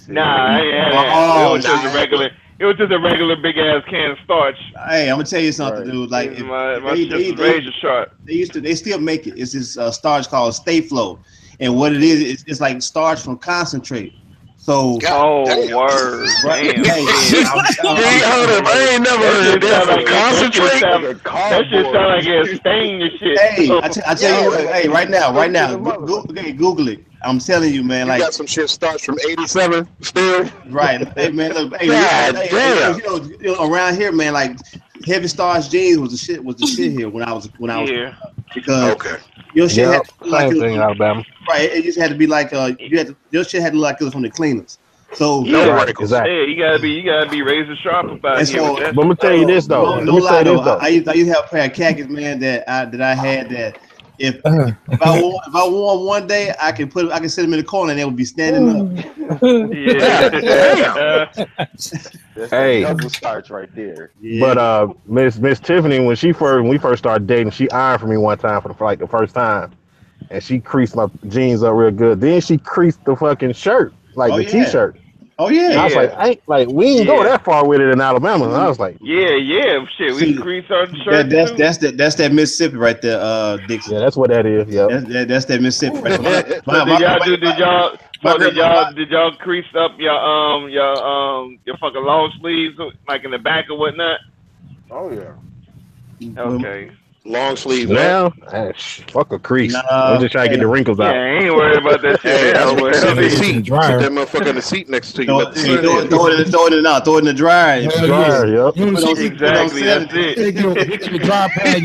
Nah, it was just a regular. It was just a regular big ass can of starch. Hey, I'm gonna tell you something, dude. Like my razor sharp. They still make it. It's this starch called Stay Float, and what it is, it's like starch from concentrate. So word. Right. Damn. I ain't never heard of that. Concentrate. That shit sound like it's stain your shit. Hey, I tell you what. Hey, right now, Google it. I'm telling you, man. You like got some shit starts from '87 still. Right. Hey, man. Look. Hey, damn. You know, around here, man. Like heavy starch jeans was the shit here when I was because your shit had to like same thing in Alabama. Right. It just had to be like your shit had to look like it was from the cleaners. So exactly. Yeah, you gotta be razor sharp about it. So, but I'm gonna tell you this though. I used to have a pair of khakis, man, that I had that. If I wore them one day, I can sit them in the corner and they would be standing up. Yeah. Hey, double starch right there. Yeah. But Miss Tiffany, when we first started dating, she ironed for me one time for the first time, and she creased my jeans up real good. Then she creased the fucking shirt, like the t-shirt. Oh yeah. And I was like, we ain't go that far with it in Alabama. And I was like, shit. We crease our shirt. That's that Mississippi right there, Dixon. Yeah, that's what that is. Yeah, that's that Mississippi. Right there. Did y'all crease up your fucking long sleeves like in the back or whatnot? Oh yeah. Okay. Long sleeve now. Fuck a crease. I'm just trying to get the wrinkles out. Yeah, I ain't worried about that shit. Put that motherfucker in the seat next to you. Throw it in the dryer. Exactly. That's it. Get your dry pad.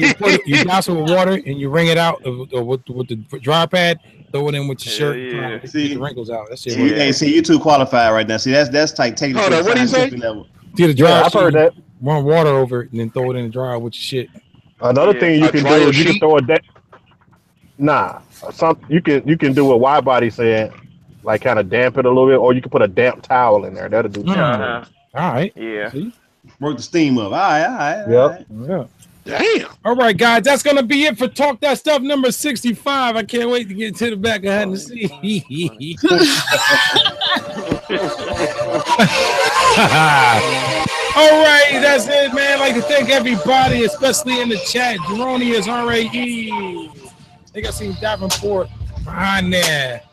You douse it with water and you wring it out with the dry pad. Throw it in with your shirt. Yeah. Get the wrinkles out. That's it. Hey, see, you too qualified right now. See, that's like taking it to the scientific level. Get the dryer. I've heard that. Run water over it and then throw it in the dryer with your shit. Another thing you can do is you can throw you can do what WIDEBODY said, like kind of damp it a little bit, or you can put a damp towel in there. That'll do. All right. Yeah. See? Work the steam up. All right. Yep. Yeah. Damn. All right, guys, that's gonna be it for Talk That Stuff number 65. I can't wait to get to the back behind the scenes. All right, that's it, man. I'd like to thank everybody, especially in the chat. Jeronius, R.A.E. I think I seen Davenport behind there.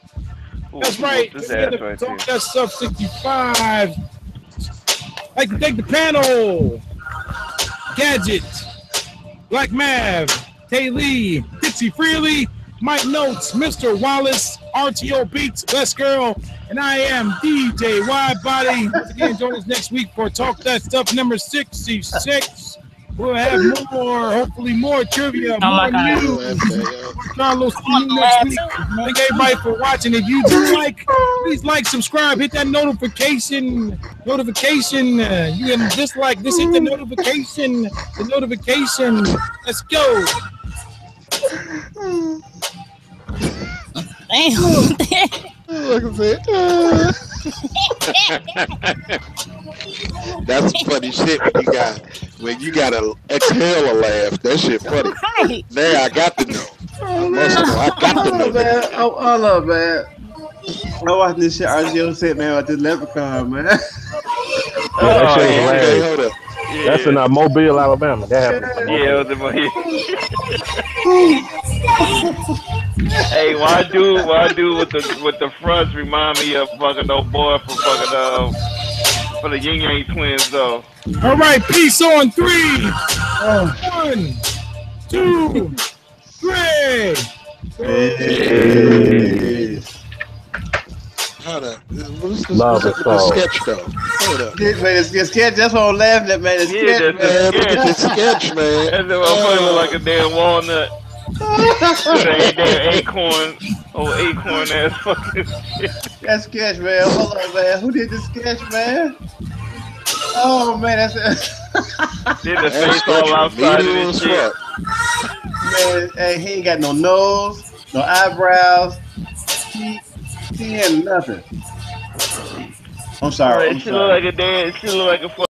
That's right. Talk That Stuff 65. I'd like to thank the panel. Gadget, Black Mav, Tay Lee, Dixie Freely, Mike Notes, Mr. Wallace, RTO Beats, Best Girl, and I am DJ WIDEBODY. Once again, join us next week for Talk That Stuff number 66. We'll have hopefully more trivia, more news. Carlos, see you next week. Thank everybody for watching. If you do please like, subscribe, hit that notification. You can dislike this, hit the notification. Let's go. That's funny shit when you got to exhale a laugh. That shit funny. Right. Now I got to know. I got to know. Man. I watched this shit RGO said, man, about this leprechaun, man. That shit was hilarious. That's in Mobile, Alabama. That happened. Hey, why do with the fronts remind me of fucking old boy from fucking for the Yin Yang Twins though. All right, peace on 3. 1, 2, 3. What is this, Love the is so. sketch though? Hold up. Man, it's sketch. That's what I'm laughing at, man. It's sketch, that's Man, look at this sketch, man. That motherfucker look like a damn walnut. That damn acorn, acorn ass fucking shit. That's sketch, man. Hold on, man. Who did this sketch, man? Oh man, that's Did the face all outside of this shit. Man, hey, he ain't got no nose, no eyebrows. He ain't nothing. I'm sorry. She look like a damn. She look like a fucking